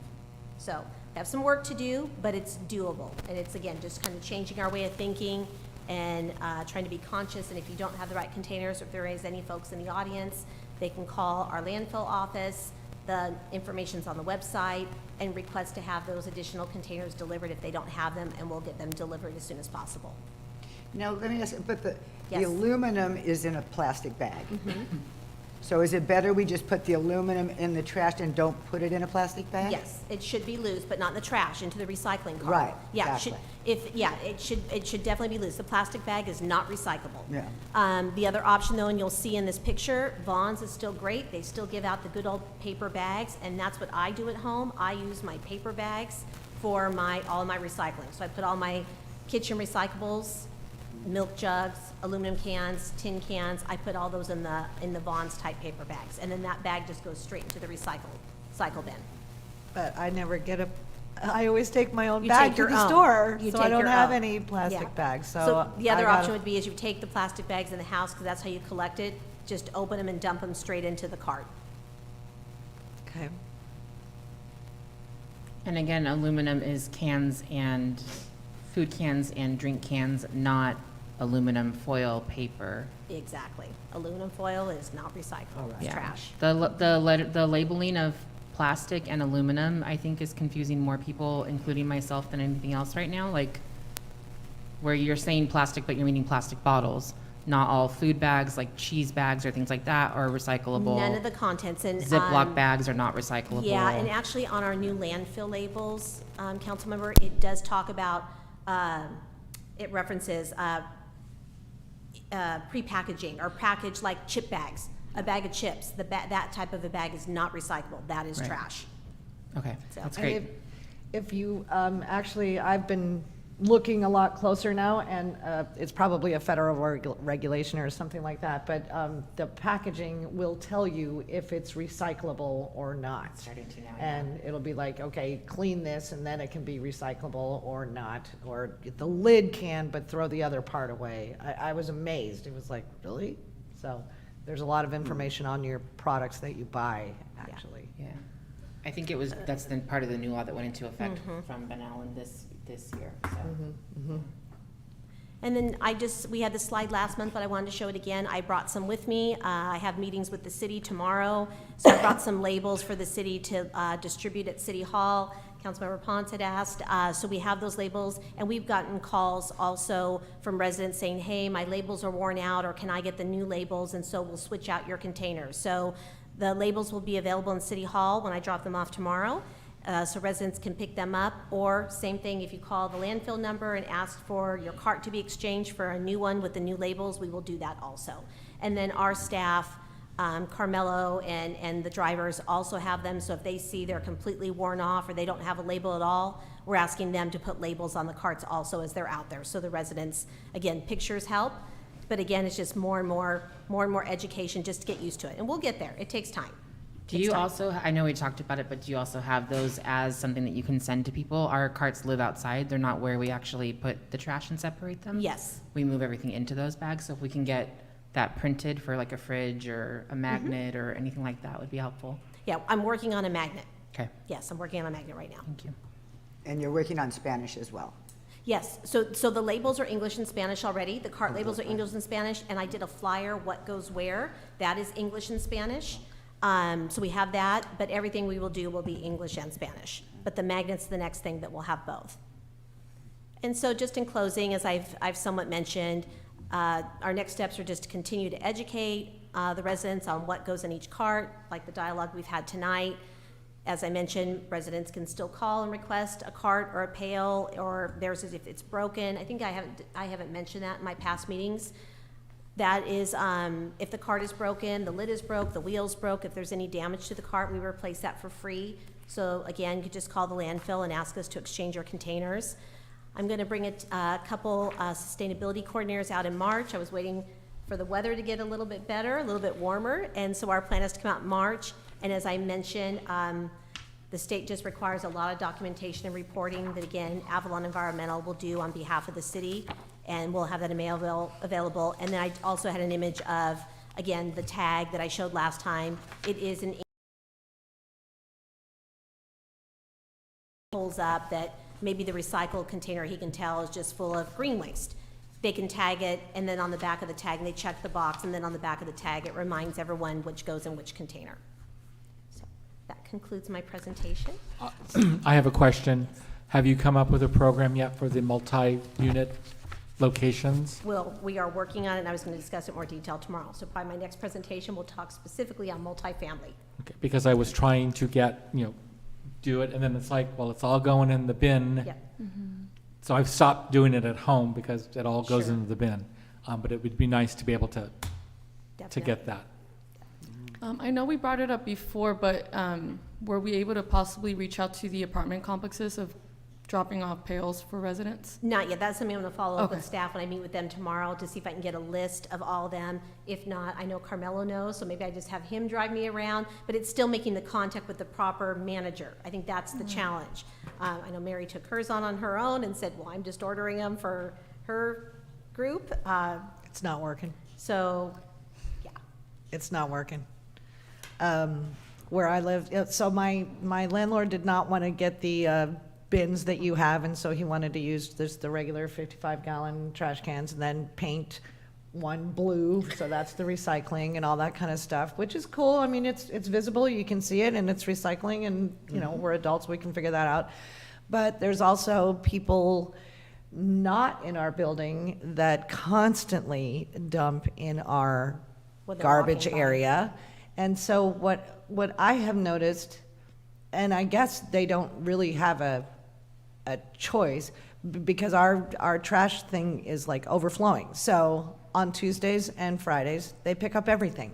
Speaker 17: So we have some work to do, but it's doable. And it's, again, just kind of changing our way of thinking and trying to be conscious. And if you don't have the right containers, or if there is any folks in the audience, they can call our landfill office. The information's on the website, and request to have those additional containers delivered if they don't have them, and we'll get them delivered as soon as possible.
Speaker 1: Now, let me ask, but the
Speaker 17: Yes.
Speaker 1: aluminum is in a plastic bag. So is it better we just put the aluminum in the trash and don't put it in a plastic bag?
Speaker 17: Yes, it should be loose, but not in the trash, into the recycling cart.
Speaker 1: Right,
Speaker 17: Yeah,
Speaker 1: exactly.
Speaker 17: it should definitely be loose. The plastic bag is not recyclable.
Speaker 1: Yeah.
Speaker 17: The other option though, and you'll see in this picture, Vaughn's is still great. They still give out the good old paper bags, and that's what I do at home. I use my paper bags for all of my recycling. So I put all my kitchen recyclables, milk jugs, aluminum cans, tin cans, I put all those in the Vaughn's type paper bags. And then that bag just goes straight into the cycle bin.
Speaker 6: But I never get I always take my own
Speaker 17: You
Speaker 6: bag
Speaker 17: take
Speaker 6: to
Speaker 17: your
Speaker 6: the
Speaker 17: own.
Speaker 6: store,
Speaker 17: You
Speaker 6: so
Speaker 17: take
Speaker 6: I don't
Speaker 17: your
Speaker 6: have
Speaker 17: own.
Speaker 6: any plastic
Speaker 17: Yeah.
Speaker 6: bags,
Speaker 17: So the
Speaker 6: I
Speaker 17: other
Speaker 6: gotta-
Speaker 17: option would be is you take the plastic bags in the house, because that's how you collect it, just open them and dump them straight into the cart.
Speaker 6: Okay.
Speaker 9: And again, aluminum is cans and food cans and drink cans, not aluminum foil paper.
Speaker 17: Exactly. Aluminum foil is not recyclable, it's
Speaker 9: Yeah.
Speaker 17: trash.
Speaker 9: The labeling of plastic and aluminum, I think, is confusing more people, including myself, than anything else right now. Like, where you're saying plastic, but you're meaning plastic bottles. Not all food bags, like cheese bags or things like that, are recyclable.
Speaker 17: None of the contents, and
Speaker 9: Ziploc bags are not recyclable.
Speaker 17: yeah, and actually on our new landfill labels, Councilmember, it does talk about, it references prepackaging or package like chip bags, a bag of chips. That type of a bag is not recyclable. That is
Speaker 9: Right.
Speaker 17: trash.
Speaker 9: Okay,
Speaker 17: So-
Speaker 9: that's
Speaker 6: And
Speaker 9: great.
Speaker 6: if you, actually, I've been looking a lot closer now, and it's probably a federal regulation or something like that, but the packaging will tell you if it's recyclable or not.
Speaker 9: Starting to now,
Speaker 6: And it'll be like, okay, clean this, and then it can be recyclable or not, or the lid can, but throw the other part away. I was amazed. It was like, really? So there's a lot of information on your products that you buy, actually.
Speaker 9: Yeah. I think that's then part of the new law that went into effect from Ben Allen this year, so.
Speaker 17: And then we had this slide last month, but I wanted to show it again. I brought some with me. I have meetings with the city tomorrow, so I brought some labels for the city to distribute at City Hall. Councilmember Ponce had asked, so we have those labels, and we've gotten calls also from residents saying, hey, my labels are worn out, or can I get the new labels, and so we'll switch out your containers. So the labels will be available in City Hall when I drop them off tomorrow. So residents can pick them up, or same thing, if you call the landfill number and ask for your cart to be exchanged for a new one with the new labels, we will do that also. And then our staff, Carmelo and the drivers also have them, so if they see they're completely worn off or they don't have a label at all, we're asking them to put labels on the carts also as they're out there. So the residents, again, pictures help, but again, it's just more and more education just to get used to it. And we'll get there, it takes time.
Speaker 9: Do you also, I know we talked about it, but do you also have those as something that you can send to people? Our carts live outside. They're not where we actually put the trash and separate them.
Speaker 17: Yes.
Speaker 9: We move everything into those bags. So if we can get that printed for like a fridge or a magnet or anything like that would be helpful.
Speaker 17: Yeah, I'm working on a magnet.
Speaker 9: Okay.
Speaker 17: Yes, I'm working on a magnet right now.
Speaker 9: Thank you.
Speaker 1: And you're working on Spanish as well.
Speaker 17: Yes, so the labels are English and Spanish already. The cart labels are English and Spanish, and I did a flyer, what goes where. That is English and Spanish. So we have that, but everything we will do will be English and Spanish. But the magnet's the next thing that will have both. And so just in closing, as I've somewhat mentioned, our next steps are just to continue to educate the residents on what goes in each cart, like the dialogue we've had tonight. As I mentioned, residents can still call and request a cart or a pail, or theirs is if it's broken. I think I haven't mentioned that in my past meetings. That is, if the cart is broken, the lid is broke, the wheel's broke, if there's any damage to the cart, we replace that for free. So again, you could just call the landfill and ask us to exchange your containers. I'm gonna bring a couple sustainability coordinators out in March. I was waiting for the weather to get a little bit better, a little bit warmer, and so our plan is to come out in March. And as I mentioned, the state just requires a lot of documentation and reporting that, again, Avalon Environmental will do on behalf of the city, and we'll have that available. And then I also had an image of, again, the tag that I showed last time. It is an pulls up that maybe the recycled container, he can tell, is just full of green waste. They can tag it, and then on the back of the tag, and they check the box, and then on the back of the tag, it reminds everyone which goes in which container. That concludes my presentation.
Speaker 4: I have a question. Have you come up with a program yet for the multi-unit locations?
Speaker 17: Well, we are working on it, and I was going to discuss it in more detail tomorrow. So by my next presentation, we'll talk specifically on multifamily.
Speaker 4: Okay, because I was trying to get, do it, and then it's like, well, it's all going in the bin.
Speaker 17: Yeah.
Speaker 4: So I've stopped doing it at home because it all goes
Speaker 17: Sure.
Speaker 4: into the bin. But it would be nice to be able to get that.
Speaker 3: I know we brought it up before, but were we able to possibly reach out to the apartment complexes of dropping off pails for residents?
Speaker 17: Not yet. That's something I'm going to follow up
Speaker 3: Okay.
Speaker 17: with staff when I meet with them tomorrow to see if I can get a list of all of them. If not, I know Carmelo knows, so maybe I just have him drive me around. But it's still making the contact with the proper manager. I think that's the challenge. I know Mary took hers on her own and said, well, I'm just ordering them for her group.
Speaker 6: It's not working.
Speaker 17: So, yeah.
Speaker 6: It's not working. Where I live, so my landlord did not want to get the bins that you have, and so he wanted to use the regular 55-gallon trash cans and then paint one blue, so that's the recycling and all that kind of stuff, which is cool. I mean, it's visible, you can see it, and it's recycling, and we're adults, we can figure that out. But there's also people not in our building that constantly dump in our
Speaker 17: When they're
Speaker 6: garbage
Speaker 17: walking by.
Speaker 6: area. And so what I have noticed, and I guess they don't really have a choice, because our trash thing is like overflowing. So on Tuesdays and Fridays, they pick up everything.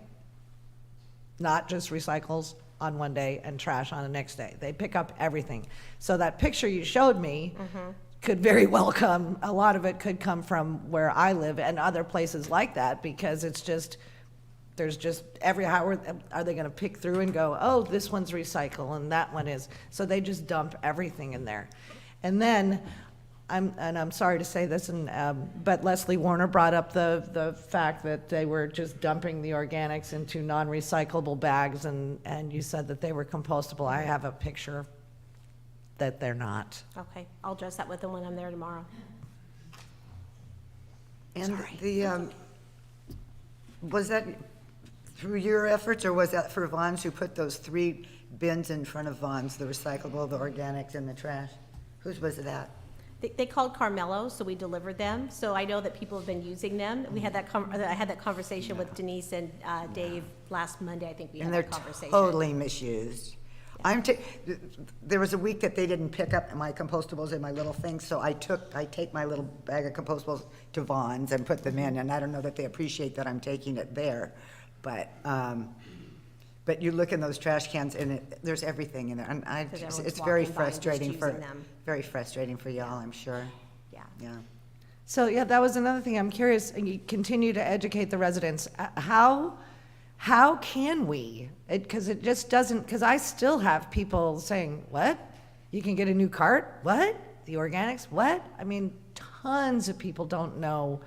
Speaker 6: Not just recycles on one day and trash on the next day. They pick up everything. So that picture you showed me could very well come, a lot of it could come from where I live and other places like that, because it's just, there's just how are they going to pick through and go, oh, this one's recycle and that one is. So they just dump everything in there. And then, I'm sorry to say this, but Leslie Warner brought up the fact that they were just dumping the organics into non-recyclable bags, and you said that they were compostable. I have a picture that they're not.
Speaker 17: Okay, I'll address that with them when I'm there tomorrow.
Speaker 1: And was that through your efforts, or was that for Vaughn's, who put those 3 bins in front of Vaughn's, the recyclable, the organics, and the trash? Whose was it at?
Speaker 17: They called Carmelo, so we delivered them. So I know that people have been using them. We had I had that conversation with Denise and Dave last Monday. I think we had
Speaker 1: And
Speaker 17: that
Speaker 1: they're
Speaker 17: conversation.
Speaker 1: totally misused. There was a week that they didn't pick up my compostables in my little thing, so I take my little bag of compostables to Vaughn's and put them in, and I don't know that they appreciate that I'm taking it there, but you look in those trash cans and there's everything in there, and
Speaker 17: everyone's
Speaker 1: it's very
Speaker 17: walking by and just
Speaker 1: frustrating
Speaker 17: using them.
Speaker 1: very frustrating for y'all, I'm sure.
Speaker 17: Yeah.
Speaker 1: Yeah.
Speaker 6: So, yeah, that was another thing. I'm curious, and you continue to educate the residents. How can we? Because it just doesn't, because I still have people saying, what? You can get a new cart? What? The organics? What? I mean, tons of people don't know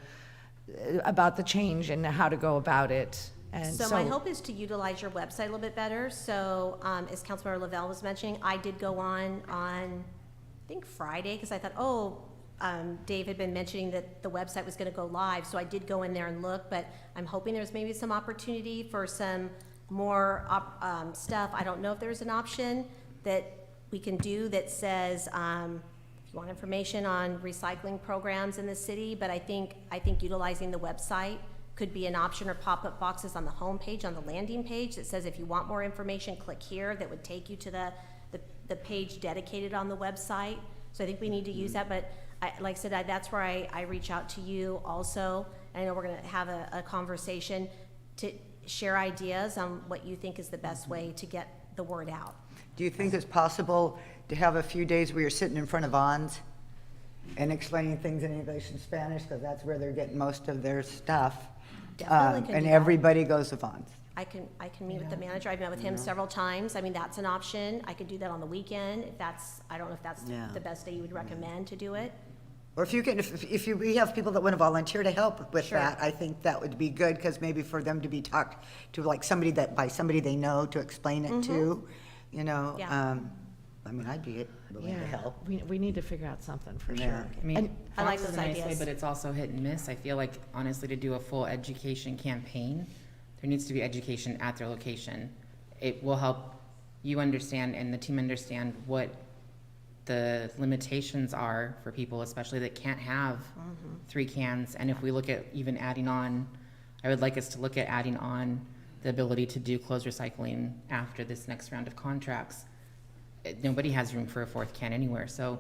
Speaker 6: about the change and how to go about it. And
Speaker 17: So my hope is to utilize your website a little bit better. So as Councilmember Lavelle was mentioning, I did go on I think Friday, because I thought, oh, Dave had been mentioning that the website was going to go live, so I did go in there and look, but I'm hoping there's maybe some opportunity for some more stuff. I don't know if there's an option that we can do that says, if you want information on recycling programs in the city, but I think utilizing the website could be an option, or pop-up boxes on the homepage, on the landing page that says if you want more information, click here, that would take you to the page dedicated on the website. So I think we need to use that, but like I said, that's where I reach out to you also. I know we're gonna have a conversation to share ideas on what you think is the best way to get the word out.
Speaker 1: Do you think it's possible to have a few days where you're sitting in front of Vons and explaining things in English and Spanish, because that's where they're getting most of their stuff?
Speaker 17: Definitely can do
Speaker 1: and
Speaker 17: that.
Speaker 1: Everybody goes to Vons.
Speaker 17: I can meet with the manager. I've met with him several times. I mean, that's an option. I could do that on the weekend if that's, I don't know if that's the best day you would recommend to do it.
Speaker 1: Or if you can, we have people that want to volunteer to help with
Speaker 17: Sure.
Speaker 1: that, I think that would be good, because maybe for them to be talked to, like somebody they know to explain it to, you know.
Speaker 17: Yeah.
Speaker 1: I mean, I'd be willing to help.
Speaker 6: We need to figure out something for
Speaker 1: Yeah.
Speaker 6: sure.
Speaker 9: I mean,
Speaker 17: And I like
Speaker 9: Fox is
Speaker 17: those
Speaker 9: a nice way,
Speaker 17: ideas.
Speaker 9: but it's also hit and miss. I feel like, honestly, to do a full education campaign, there needs to be education at their location. It will help you understand and the team understand what the limitations are for people, especially that can't have 3 cans. And if we look at even adding on, I would like us to look at adding on the ability to do closed recycling after this next round of contracts. Nobody has room for a 4th can anywhere, so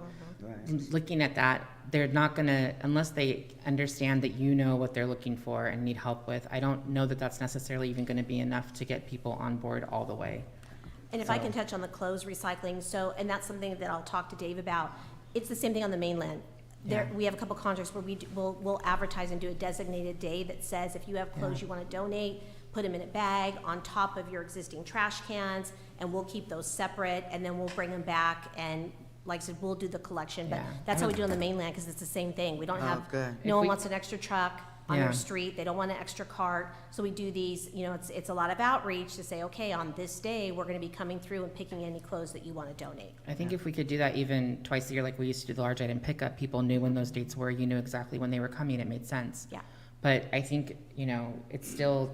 Speaker 9: looking at that, they're not gonna, unless they understand that you know what they're looking for and need help with, I don't know that that's necessarily even gonna be enough to get people on board all the way.
Speaker 17: And if I can touch on the closed recycling, so, and that's something that I'll talk to Dave about. It's the same thing on the mainland. There, we have a couple contracts where we'll advertise and do a designated day that says if you have clothes you want to donate, put them in a bag on top of your existing trash cans, and we'll keep those separate, and then we'll bring them back, and like I said, we'll do the collection. But
Speaker 9: Yeah.
Speaker 17: that's how we do it on the mainland, because it's the same thing. We don't have,
Speaker 1: good.
Speaker 17: no one wants an extra truck on
Speaker 9: Yeah.
Speaker 17: their street. They don't want an extra cart. So we do these, you know, it's a lot of outreach to say, okay, on this day, we're going to be coming through and picking any clothes that you want to donate.
Speaker 9: I think if we could do that even twice a year, like we used to do the large item pickup, people knew when those dates were, you knew exactly when they were coming, it made sense.
Speaker 17: Yeah.
Speaker 9: But I think, you know, it's still,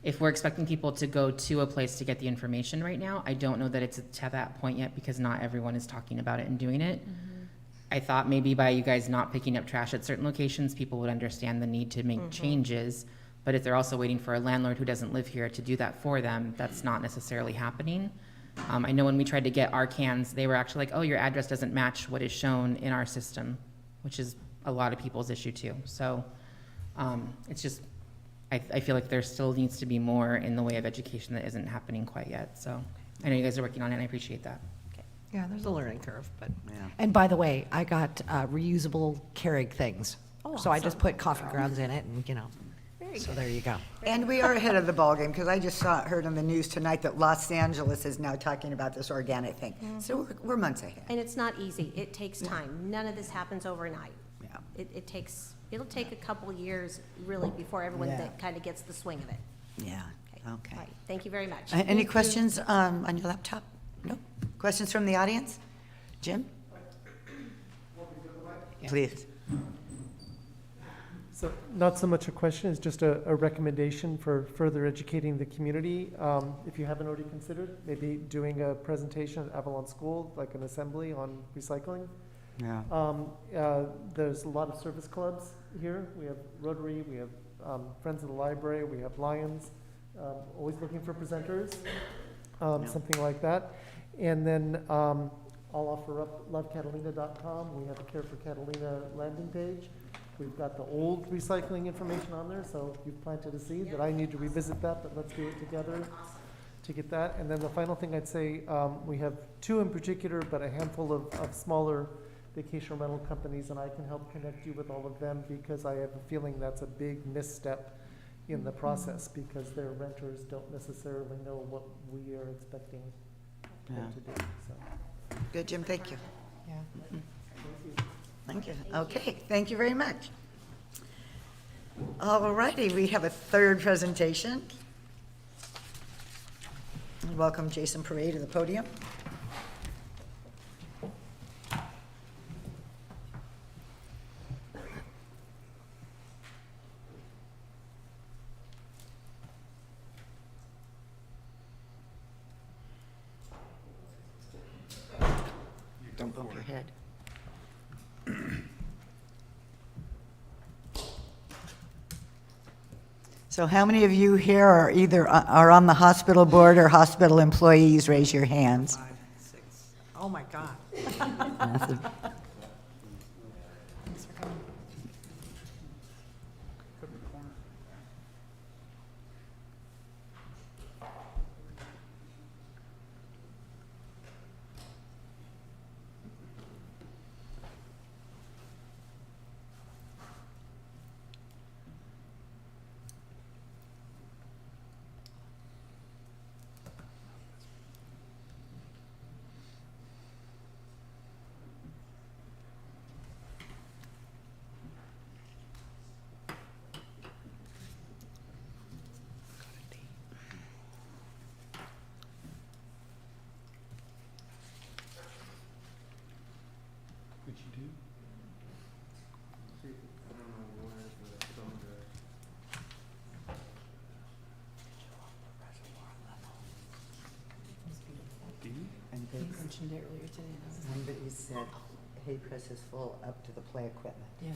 Speaker 9: if we're expecting people to go to a place to get the information right now, I don't know that it's to that point yet, because not everyone is talking about it and doing it. I thought maybe by you guys not picking up trash at certain locations, people would understand the need to make changes. But if they're also waiting for a landlord who doesn't live here to do that for them, that's not necessarily happening. I know when we tried to get our cans, they were actually like, oh, your address doesn't match what is shown in our system, which is a lot of people's issue too. So it's just, I feel like there still needs to be more in the way of education that isn't happening quite yet. So I know you guys are working on it, and I appreciate that.
Speaker 6: Yeah, there's a learning curve, but,
Speaker 1: Yeah.
Speaker 6: and by the way, I got reusable Keurig things.
Speaker 17: Oh,
Speaker 6: So I just
Speaker 17: awesome.
Speaker 6: put coffee grounds in it and, you know, so there you go.
Speaker 1: And we are ahead of the ballgame, because I just heard on the news tonight that Los Angeles is now talking about this organic thing. So we're months ahead.
Speaker 17: And it's not easy. It takes time. None of this happens overnight.
Speaker 1: Yeah.
Speaker 17: It'll take a couple years, really, before everyone
Speaker 1: Yeah.
Speaker 17: that kind of gets the swing of it.
Speaker 1: Yeah,
Speaker 17: All
Speaker 1: okay.
Speaker 17: right, thank you very much.
Speaker 1: Any questions on your laptop? No? Questions from the audience? Jim? Please.
Speaker 14: So not so much a question, it's just a recommendation for further educating the community. If you haven't already considered, maybe doing a presentation at Avalon School, like an assembly on recycling.
Speaker 1: Yeah.
Speaker 14: There's a lot of service clubs here. We have Rotary, we have Friends of the Library, we have Lions, always looking for presenters, something like that. And then I'll offer up lovecatalina.com. We have a Care for Catalina landing page. We've got the old recycling information on there, so you've planted a seed that I need to revisit that, but let's do it together to get that. And then the final thing I'd say, we have 2 in particular, but a handful of smaller vacation rental companies, and I can help connect you with all of them, because I have a feeling that's a big misstep in the process, because their renters don't necessarily know what we are expecting them to do, so.
Speaker 1: Good, Jim, thank you.
Speaker 6: Yeah.
Speaker 1: Thank you. Okay, thank you very much. All righty, we have a third presentation. Welcome Jason Paré to the podium. Don't bump your head. So how many of you here are either are on the hospital board or hospital employees? Raise your hands.
Speaker 6: 5, 6. Oh, my God.
Speaker 9: Mentioned it earlier today.
Speaker 1: Somebody said hay press is full up to the play equipment.
Speaker 9: Yeah.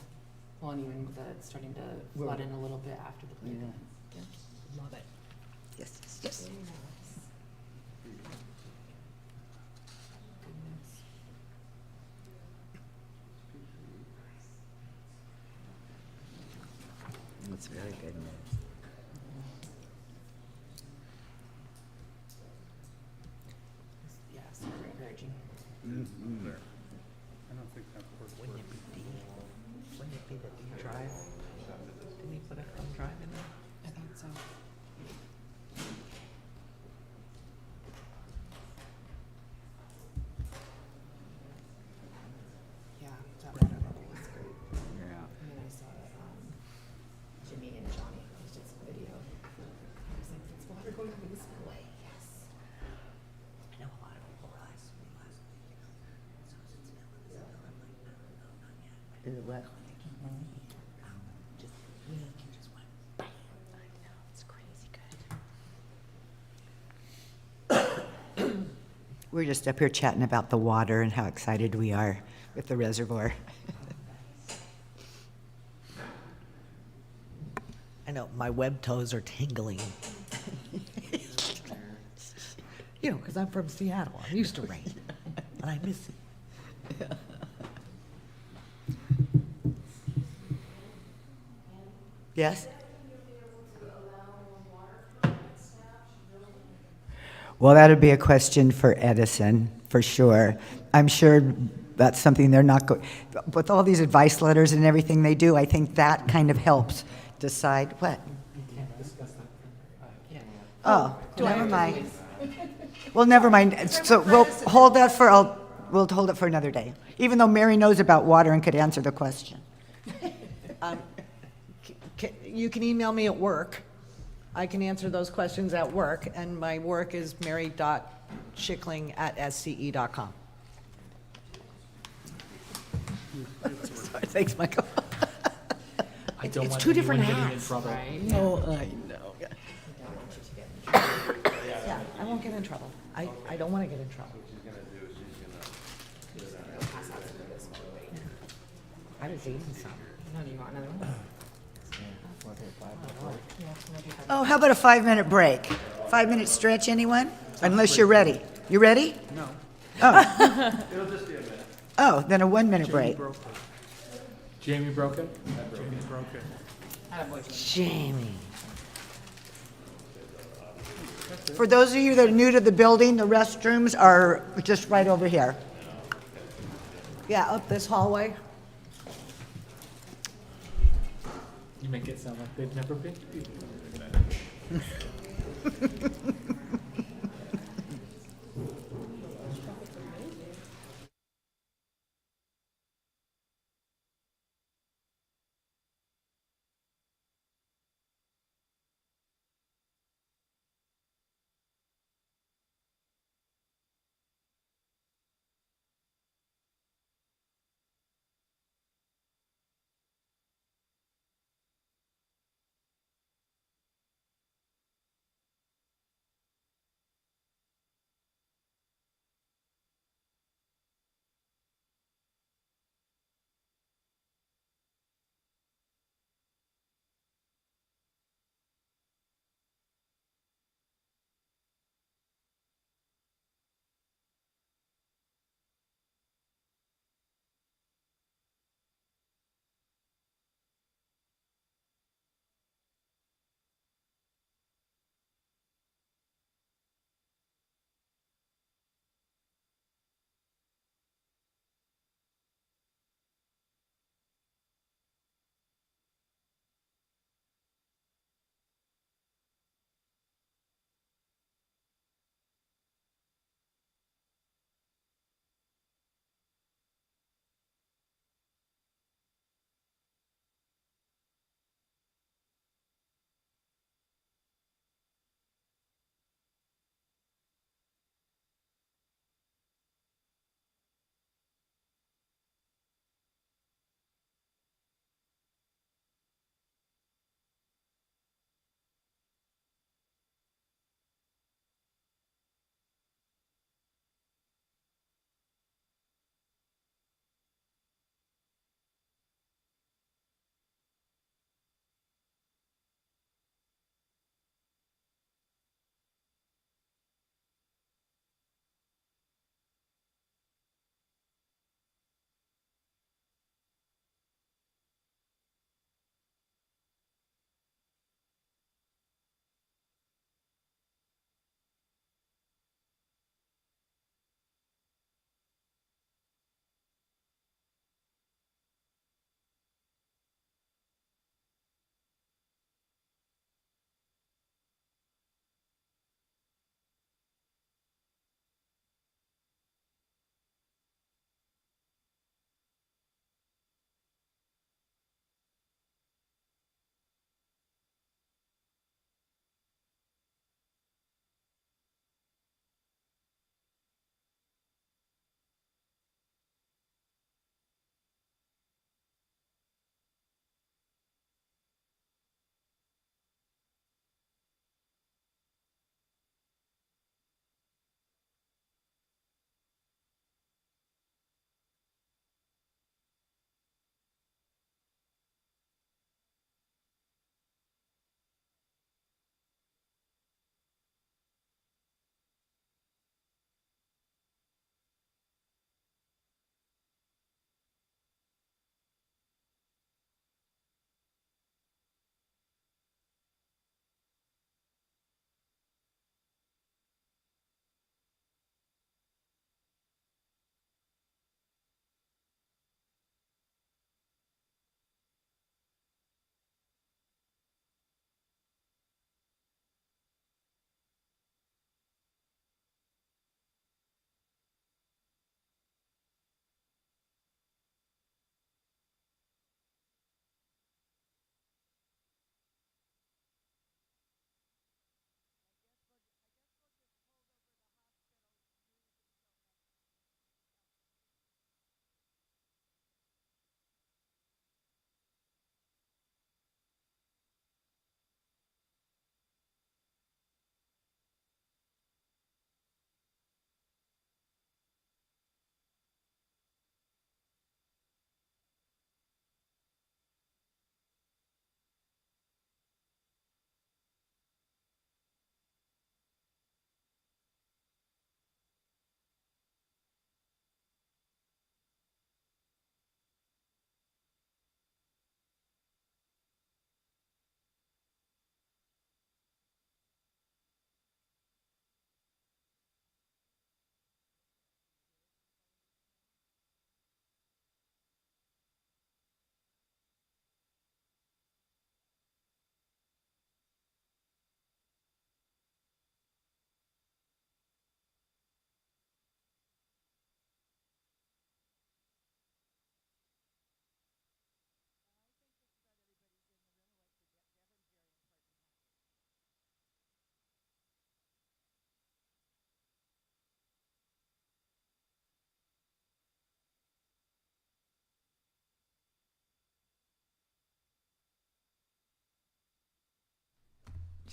Speaker 9: Well, and even with that, it's starting to flood in a little bit after the play.
Speaker 1: Yeah.
Speaker 9: Love it.
Speaker 1: Yes, yes, yes. That's very good news.
Speaker 9: Yeah, super encouraging.
Speaker 1: I don't think that works. Wouldn't it be D? Wouldn't it be the D drive? Didn't he put a thumb drive in there?
Speaker 9: I think so. Yeah, that water level was great.
Speaker 1: Yeah.
Speaker 9: And then I saw Jimmy and Johnny posted some video. I was like, "It's water going over this way." Yes.
Speaker 1: I know a lot of people realize so is it still in the zone? I'm like, no, not yet. Is it what? Just, you just went bam. I know, it's crazy good. We're just up here chatting about the water and how excited we are with the reservoir.
Speaker 6: I know, my web toes are tingling. You know, because I'm from Seattle. I'm used to rain, and I miss it.
Speaker 1: Yes? Well, that would be a question for Edison, for sure. I'm sure that's something they're not going, with all these advice letters and everything they do, I think that kind of helps decide what? Oh, never mind. Well, never mind. So we'll hold that for, we'll hold it for another day, even though Mary knows about water and could answer the question.
Speaker 6: You can email me at work. I can answer those questions at work, and my work is mary.schickling@sce.com.
Speaker 1: Thanks, Michael.
Speaker 4: I don't
Speaker 6: It's
Speaker 4: want
Speaker 6: two different
Speaker 4: anyone getting in
Speaker 6: hats.
Speaker 4: trouble.
Speaker 1: No, I know.
Speaker 6: Yeah, I won't get in trouble. I don't want to get in trouble. I was eating some.
Speaker 9: No, you want another one?
Speaker 1: Oh, how about a 5-minute break? 5-minute stretch, anyone? Unless you're ready. You ready?
Speaker 14: No.
Speaker 1: Oh.
Speaker 14: It'll just be a minute.
Speaker 1: Oh, then a 1-minute break.
Speaker 4: Jamie broke it?
Speaker 14: Jamie broke it.
Speaker 1: Jamie. For those of you that are new to the building, the restrooms are just right over here.
Speaker 6: Yeah, up this hallway.
Speaker 4: You make it sound like they've never been to you.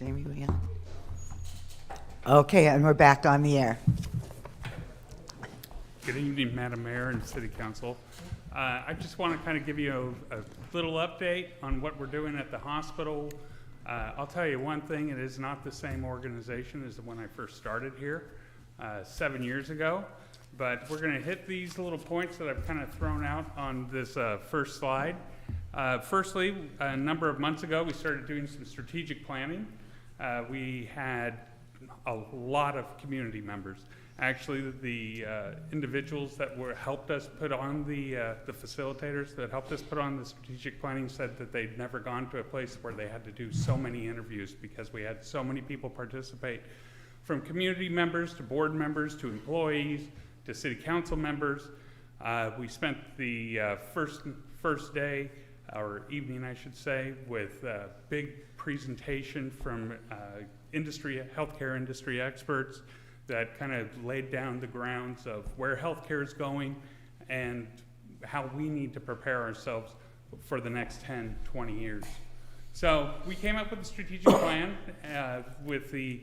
Speaker 1: Jamie, we on? Okay, and we're back on the air.
Speaker 18: Good evening, Madam Mayor and City Council. I just want to kind of give you a little update on what we're doing at the hospital. I'll tell you one thing, it is not the same organization as when I first started here 7 years ago, but we're going to hit these little points that I've kind of thrown out on this first slide. Firstly, a number of months ago, we started doing some strategic planning. We had a lot of community members. Actually, the individuals that helped us put on the facilitators that helped us put on the strategic planning said that they'd never gone to a place where they had to do so many interviews because we had so many people participate, from community members to board members to employees to city council members. We spent the first day, or evening I should say, with a big presentation from healthcare industry experts that kind of laid down the grounds of where healthcare is going and how we need to prepare ourselves for the next 10, 20 years. So we came up with a strategic plan with the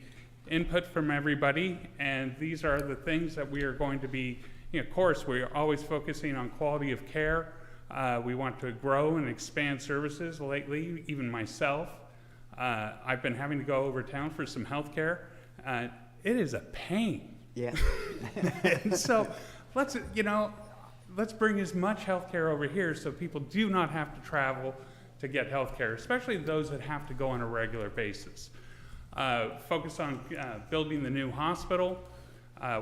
Speaker 18: input from everybody, and these are the things that we are going to be, of course, we're always focusing on quality of care. We want to grow and expand services. Lately, even myself, I've been having to go over town for some health care. It is a pain.
Speaker 1: Yeah.
Speaker 18: And so let's bring as much health care over here so people do not have to travel to get health care, especially those that have to go on a regular basis. Focus on building the new hospital.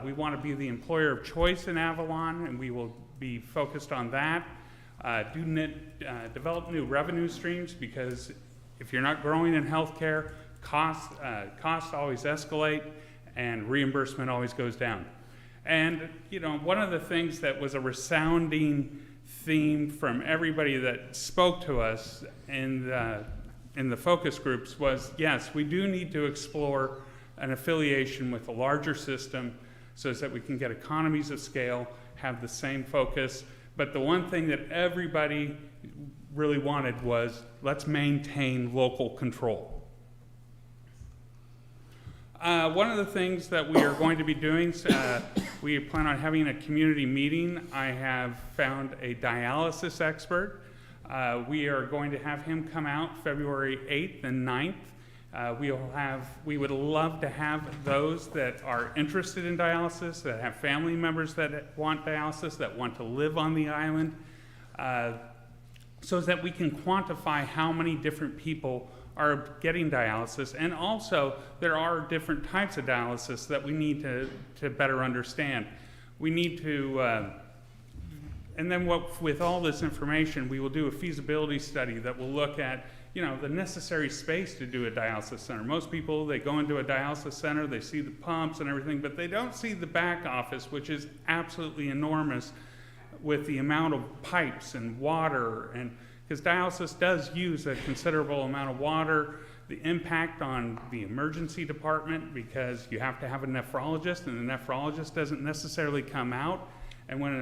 Speaker 18: We want to be the employer of choice in Avalon, and we will be focused on that. Develop new revenue streams, because if you're not growing in healthcare, costs always escalate and reimbursement always goes down. And one of the things that was a resounding theme from everybody that spoke to us in the focus groups was, yes, we do need to explore an affiliation with a larger system so that we can get economies of scale, have the same focus. But the one thing that everybody really wanted was, let's maintain local control. One of the things that we are going to be doing, we plan on having a community meeting. I have found a dialysis expert. We are going to have him come out February 8th and 9th. We would love to have those that are interested in dialysis, that have family members that want dialysis, that want to live on the island, so that we can quantify how many different people are getting dialysis. And also, there are different types of dialysis that we need to better understand. We need to, and then with all this information, we will do a feasibility study that will look at the necessary space to do a dialysis center. Most people, they go into a dialysis center, they see the pumps and everything, but they don't see the back office, which is absolutely enormous with the amount of pipes and water, and because dialysis does use a considerable amount of water, the impact on the emergency department, because you have to have a nephrologist, and the nephrologist doesn't necessarily come out. And when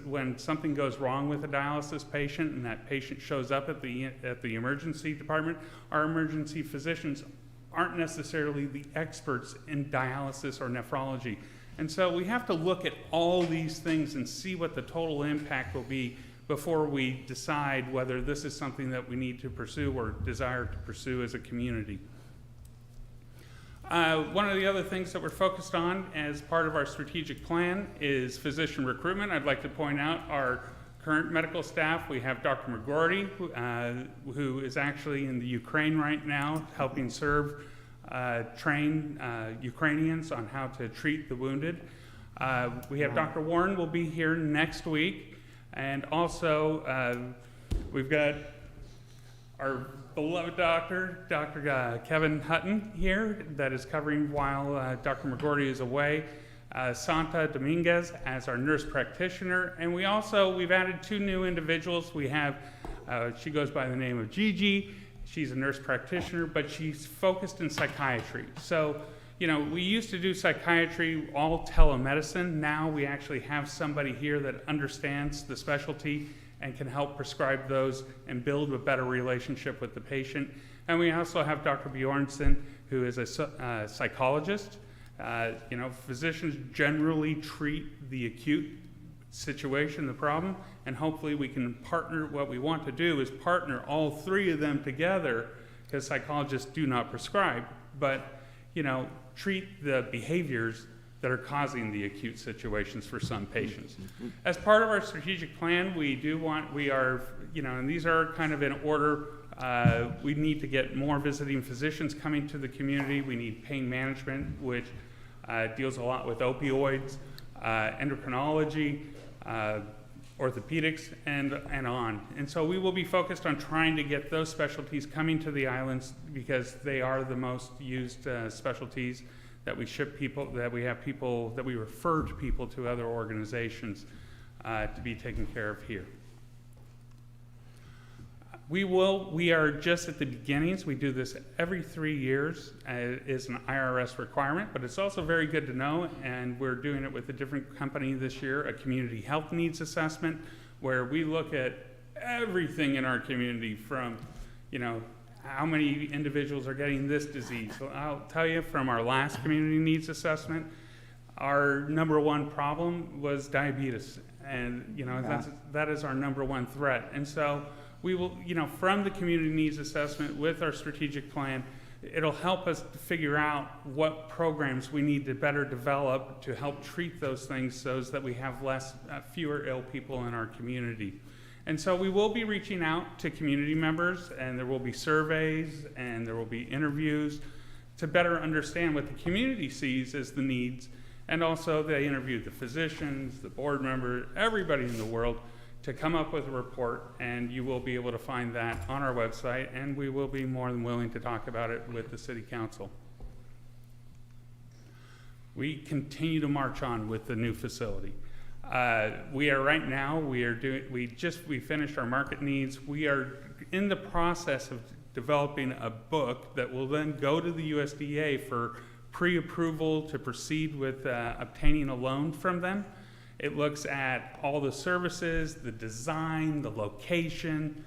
Speaker 18: when something goes wrong with a dialysis patient and that patient shows up at the emergency department, our emergency physicians aren't necessarily the experts in dialysis or nephrology. And so we have to look at all these things and see what the total impact will be before we decide whether this is something that we need to pursue or desire to pursue as a community. One of the other things that we're focused on as part of our strategic plan is physician recruitment. I'd like to point out our current medical staff. We have Dr. McGordy, who is actually in the Ukraine right now, helping train Ukrainians on how to treat the wounded. We have Dr. Warren will be here next week. And also, we've got our beloved doctor, Dr. Kevin Hutton here, that is covering while Dr. McGordy is away. Santa Dominguez as our nurse practitioner. And we've added 2 new individuals. We have, she goes by the name of Gigi. She's a nurse practitioner, but she's focused in psychiatry. So, we used to do psychiatry, all telemedicine. Now we actually have somebody here that understands the specialty and can help prescribe those and build a better relationship with the patient. And we also have Dr. Bjornson, who is a psychologist. Physicians generally treat the acute situation, the problem, and hopefully we can partner. What we want to do is partner all three of them together, because psychologists do not prescribe, but treat the behaviors that are causing the acute situations for some patients. As part of our strategic plan, and these are kind of in order. We need to get more visiting physicians coming to the community. We need pain management, which deals a lot with opioids, endocrinology, orthopedics, and on. And so we will be focused on trying to get those specialties coming to the islands, because they are the most used specialties that we ship people, that we refer to people to other organizations to be taken care of here. We are just at the beginnings. We do this every 3 years. It is an IRS requirement, but it's also very good to know, and we're doing it with a different company this year, a community health needs assessment, where we look at everything in our community from, how many individuals are getting this disease. So I'll tell you, from our last community needs assessment, our number one problem was diabetes, and that is our number one threat. And so we will, from the community needs assessment with our strategic plan, it'll help us to figure out what programs we need to better develop to help treat those things, so that we have fewer ill people in our community. And so we will be reaching out to community members, and there will be surveys and there will be interviews to better understand what the community sees as the needs. And also they interviewed the physicians, the board members, everybody in the world, to come up with a report, and you will be able to find that on our website, and we will be more than willing to talk about it with the City Council. We continue to march on with the new facility. We finished our market needs. We are in the process of developing a book that will then go to the USDA for pre-approval to proceed with obtaining a loan from them. It looks at all the services, the design, the location,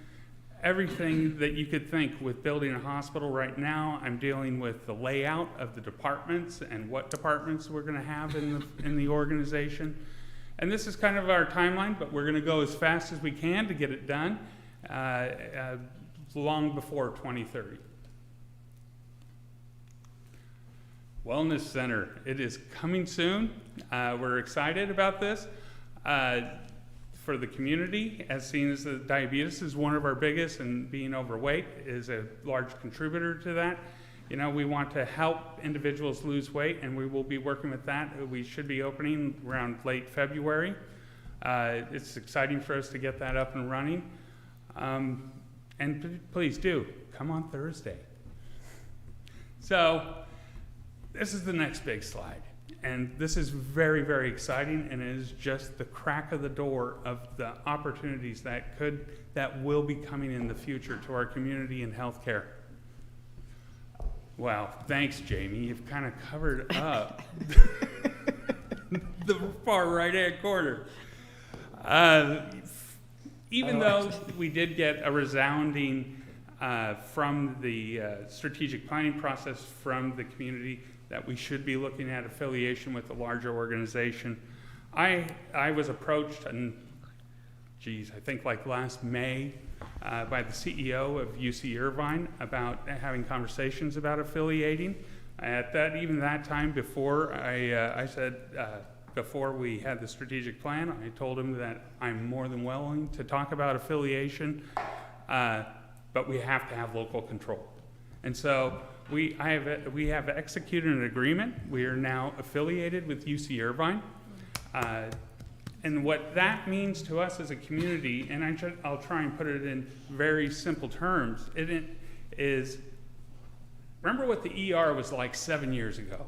Speaker 18: everything that you could think with building a hospital. Right now, I'm dealing with the layout of the departments and what departments we're going to have in the organization. And this is kind of our timeline, but we're going to go as fast as we can to get it done long before 2030. Wellness Center, it is coming soon. We're excited about this for the community, as seen as the diabetes is one of our biggest, and being overweight is a large contributor to that. We want to help individuals lose weight, and we will be working with that. We should be opening around late February. It's exciting for us to get that up and running. And please do, come on Thursday. So, this is the next big slide, and this is very, very exciting, and it is just the crack of the door of the opportunities that will be coming in the future to our community and healthcare. Wow, thanks, Jamie. You've kind of covered up the far right-hand corner. Even though we did get a resounding from the strategic planning process from the community that we should be looking at affiliation with a larger organization, I was approached, and I think like last May, by the CEO of UC Irvine about having conversations about affiliating. At that time, before I said, before we had the strategic plan, I told him that I'm more than willing to talk about affiliation, but we have to have local control. And so we have executed an agreement. We are now affiliated with UC Irvine. And what that means to us as a community, and I'll try and put it in very simple terms, it is, remember what the ER was like 7 years ago.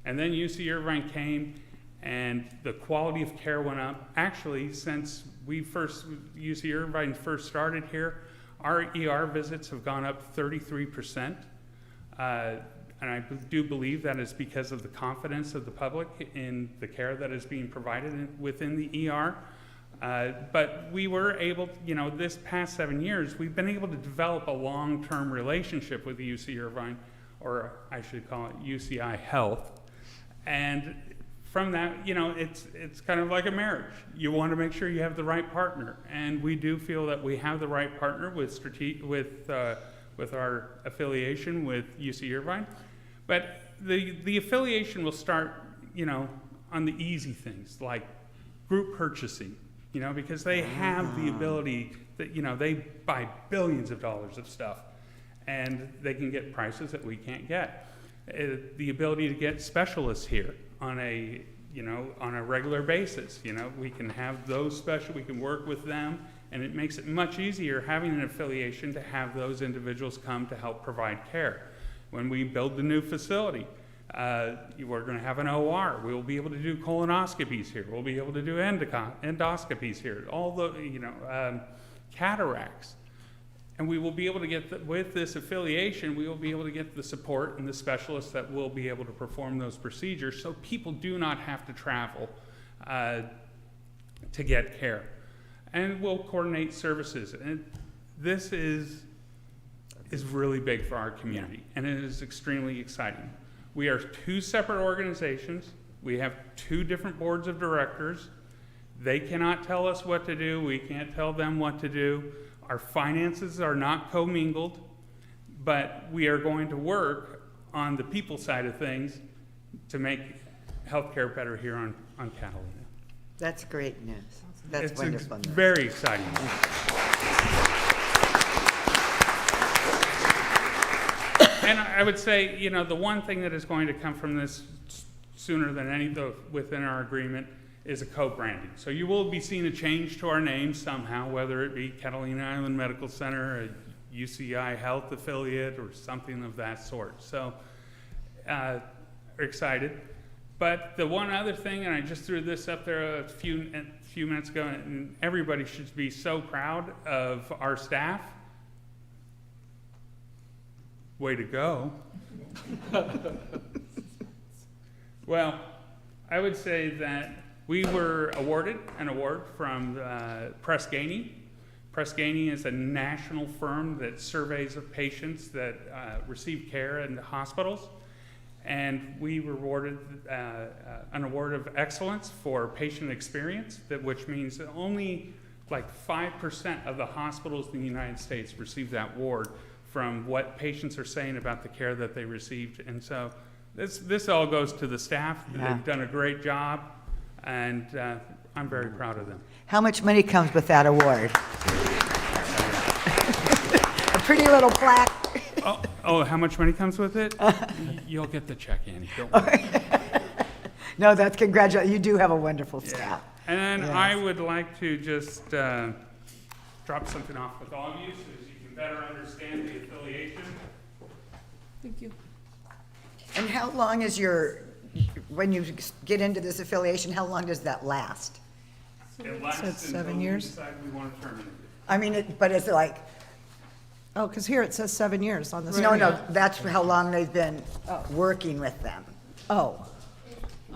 Speaker 18: And then UC Irvine came, and the quality of care went up. Actually, since UC Irvine first started here, our ER visits have gone up 33%. And I do believe that is because of the confidence of the public in the care that is being provided within the ER. But we were able, this past 7 years, we've been able to develop a long-term relationship with UC Irvine, or I should call it UCI Health. And from that, it's kind of like a marriage. You want to make sure you have the right partner, and we do feel that we have the right partner with our affiliation with UC Irvine. But the affiliation will start, on the easy things like group purchasing, because they have the ability that, they buy billions of dollars of stuff, and they can get prices that we can't get. The ability to get specialists here on a regular basis. We can have those we can work with them, and it makes it much easier having an affiliation to have those individuals come to help provide care. When we build the new facility, we're going to have an OR. We'll be able to do colonoscopies here. We'll be able to do endoscopies here. All the cataracts. And we will be able to get, with this affiliation, we will be able to get the support and the specialists that will be able to perform those procedures, so people do not have to travel to get care. And we'll coordinate services. And this is really big for our community, and it is extremely exciting. We are two separate organizations. We have two different boards of directors. They cannot tell us what to do. We can't tell them what to do. Our finances are not commingled, but we are going to work on the people side of things to make healthcare better here on Catalina.
Speaker 1: That's great news. That's wonderful news.
Speaker 18: Very exciting. And I would say, the one thing that is going to come from this sooner than within our agreement is a co-branding. So you will be seeing a change to our name somehow, whether it be Catalina Island Medical Center, a UCI Health affiliate, or something of that sort. So we're excited. But the one other thing, and I just threw this up there a few minutes ago, and everybody should be so proud of our staff. Way to go. Well, I would say that we were awarded an award from Press Ganey. Press Ganey is a national firm that surveys of patients that receive care in the hospitals. And we were awarded an award of excellence for patient experience, which means that only like 5% of the hospitals in the United States receive that award from what patients are saying about the care that they received. And so this all goes to the staff.
Speaker 1: Yeah.
Speaker 18: They've done a great job, and I'm very proud of them.
Speaker 1: How much money comes with that award? A pretty little plaque.
Speaker 18: Oh, how much money comes with it? You'll get the check, Annie. Don't worry.
Speaker 1: No, that's congratulations. You do have a wonderful staff.
Speaker 18: And then
Speaker 1: Yes.
Speaker 18: I would like to just drop something off with all of you so that you can better understand the affiliation.
Speaker 3: Thank you.
Speaker 1: And how long is when you get into this affiliation, how long does that last?
Speaker 18: It lasts
Speaker 6: So it's
Speaker 18: until
Speaker 6: 7
Speaker 18: we
Speaker 6: years?
Speaker 18: decide we want to terminate it.
Speaker 1: I mean, but is it like,
Speaker 6: Oh, because here it says 7 years on this.
Speaker 1: no, that's how long they've been working with them.
Speaker 6: Oh,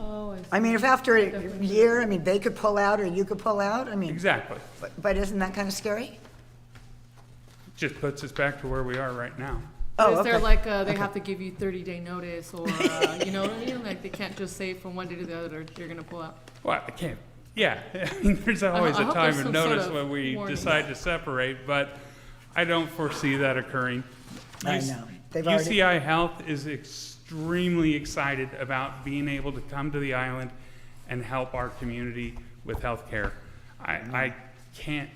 Speaker 3: Oh,
Speaker 1: I mean, if after a year, they could pull out or you could pull out,
Speaker 18: Exactly.
Speaker 1: but isn't that kind of scary?
Speaker 18: Just puts us back to where we are right now.
Speaker 1: Oh,
Speaker 3: Is there
Speaker 1: okay.
Speaker 3: like they have to give you 30-day notice, or you know what I mean? Like they can't just say from one day to the other they're gonna pull out.
Speaker 18: Well, I can't. Yeah, there's always
Speaker 3: I
Speaker 18: a
Speaker 3: hope
Speaker 18: time
Speaker 3: there's
Speaker 18: of
Speaker 3: some
Speaker 18: notice
Speaker 3: sort of
Speaker 18: when we
Speaker 3: warning.
Speaker 18: decide to separate, but I don't foresee that occurring.
Speaker 1: I know. They've already-
Speaker 18: UCI Health is extremely excited about being able to come to the island and help our community with healthcare. I can't,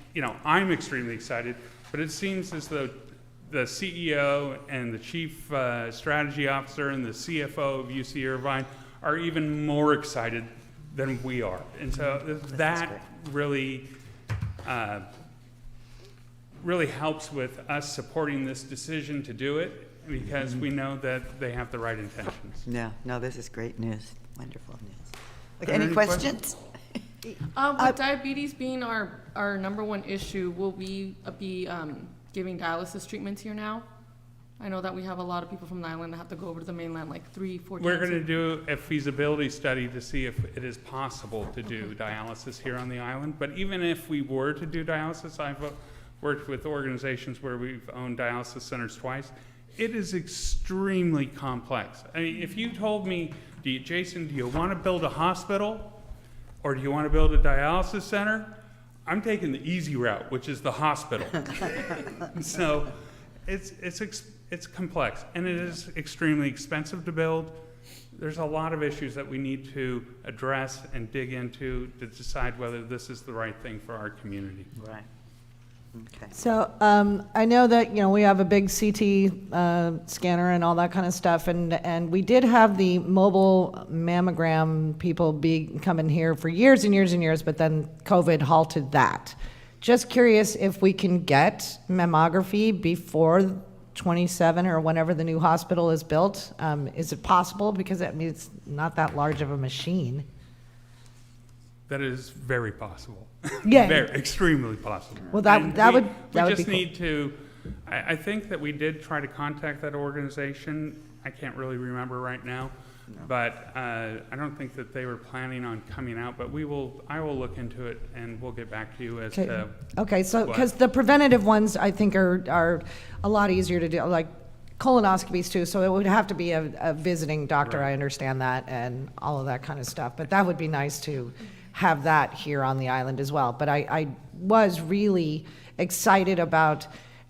Speaker 18: I'm extremely excited, but it seems as though the CEO and the Chief Strategy Officer and the CFO of UC Irvine are even more excited than we are. And so that really helps with us supporting this decision to do it, because we know that they have the right intentions.
Speaker 1: No, this is great news. Wonderful news.
Speaker 18: Are
Speaker 1: Okay,
Speaker 18: there
Speaker 1: any
Speaker 18: any
Speaker 1: questions?
Speaker 3: With diabetes being our number one issue, will we be giving dialysis treatments here now? I know that we have a lot of people from the island that have to go over to the mainland like 3-4 times.
Speaker 18: We're going to do a feasibility study to see if it is possible to do
Speaker 3: Okay.
Speaker 18: dialysis here on the island. But even if we were to do dialysis, I've worked with organizations where we've owned dialysis centers twice. It is extremely complex. I mean, if you told me, Jason, do you want to build a hospital or do you want to build a dialysis center? I'm taking the easy route, which is the hospital. So it's complex, and it is extremely expensive to build. There's a lot of issues that we need to address and dig into to decide whether this is the right thing for our community.
Speaker 1: Right. Okay.
Speaker 6: So I know that, we have a big CT scanner and all that kind of stuff, and we did have the mobile mammogram people be coming here for years and years and years, but then COVID halted that. Just curious if we can get mammography before 27 or whenever the new hospital is built. Is it possible? Because it's not that large of a machine.
Speaker 18: That is very possible.
Speaker 6: Yeah.
Speaker 18: Extremely possible.
Speaker 6: Well, that
Speaker 18: And
Speaker 6: would
Speaker 18: we
Speaker 6: be
Speaker 18: just
Speaker 6: cool.
Speaker 18: need to, I think that we did try to contact that organization. I can't really remember right now. But I don't think that they were planning on coming out, but I will look into it and we'll get back to you as to.
Speaker 6: Okay, so,
Speaker 18: what.
Speaker 6: because the preventative ones, I think, are a lot easier to do, like colonoscopies too, so it would have to be a visiting doctor,
Speaker 18: Right.
Speaker 6: I understand that, and all of that kind of stuff, but that would be nice to have that here on the island as well. But I was really excited about,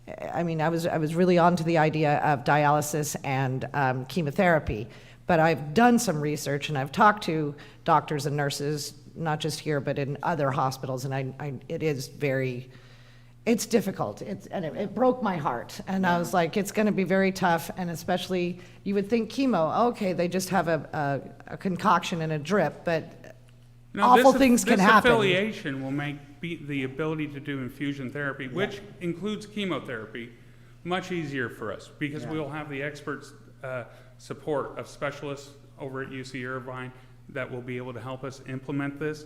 Speaker 6: I was really onto the idea of dialysis and chemotherapy. But I've done some research and I've talked to doctors and nurses, not just here, but in other hospitals, and it's difficult. It broke my heart. And I was like, it's gonna be very tough, and especially, you would think chemo, okay, they just have a concoction and a drip, but awful things can happen.
Speaker 18: This affiliation will make the ability to do infusion therapy, which includes chemotherapy, much easier for us, because we'll have the experts support of specialists over at UC Irvine that will be able to help us implement this.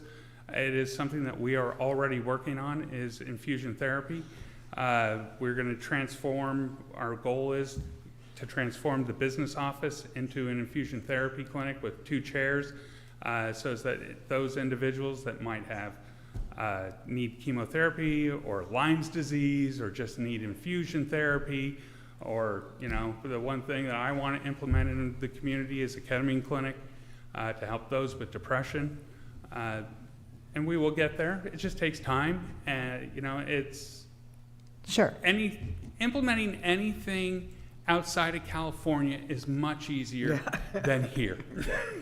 Speaker 18: It is something that we are already working on, is infusion therapy. We're going to transform, our goal is to transform the business office into an infusion therapy clinic with 2 chairs, so that those individuals that might have need chemotherapy or Lyme's disease or just need infusion therapy, or, the one thing that I want to implement in the community is a ketamine clinic to help those with depression. And we will get there. It just takes time. And, it's...
Speaker 6: Sure.
Speaker 18: Implementing anything outside of California is much easier than here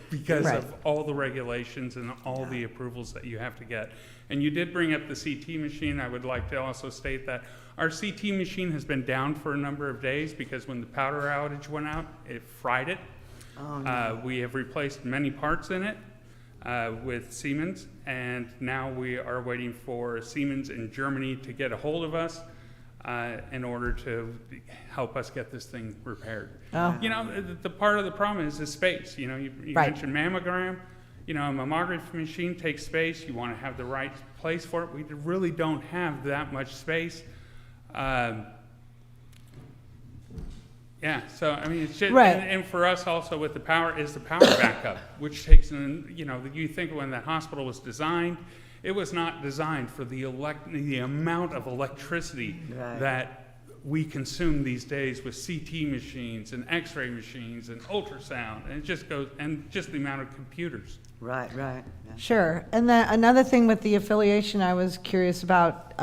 Speaker 18: because of all the regulations and all the approvals that you have to get. And you did bring up the CT machine. I would like to also state that our CT machine has been down for a number of days because when the powder outage went out, it fried it.
Speaker 1: Oh, no.
Speaker 18: We have replaced many parts in it with Siemens, and now we are waiting for Siemens in Germany to get a hold of us in order to help us get this thing repaired.
Speaker 6: Oh.
Speaker 18: The part of the problem is the space. You
Speaker 6: Right.
Speaker 18: mentioned mammogram. A mammography machine takes space. You want to have the right place for it. We really don't have that much space. So it's just,
Speaker 6: Right.
Speaker 18: and for us also with the power backup, which takes you think when that hospital was designed, it was not designed for the amount of electricity
Speaker 1: Right.
Speaker 18: that we consume these days with CT machines and X-ray machines and ultrasound, and it just goes, and just the amount of computers.
Speaker 1: Right. Yeah.
Speaker 6: Sure. And then another thing with the affiliation, I was curious about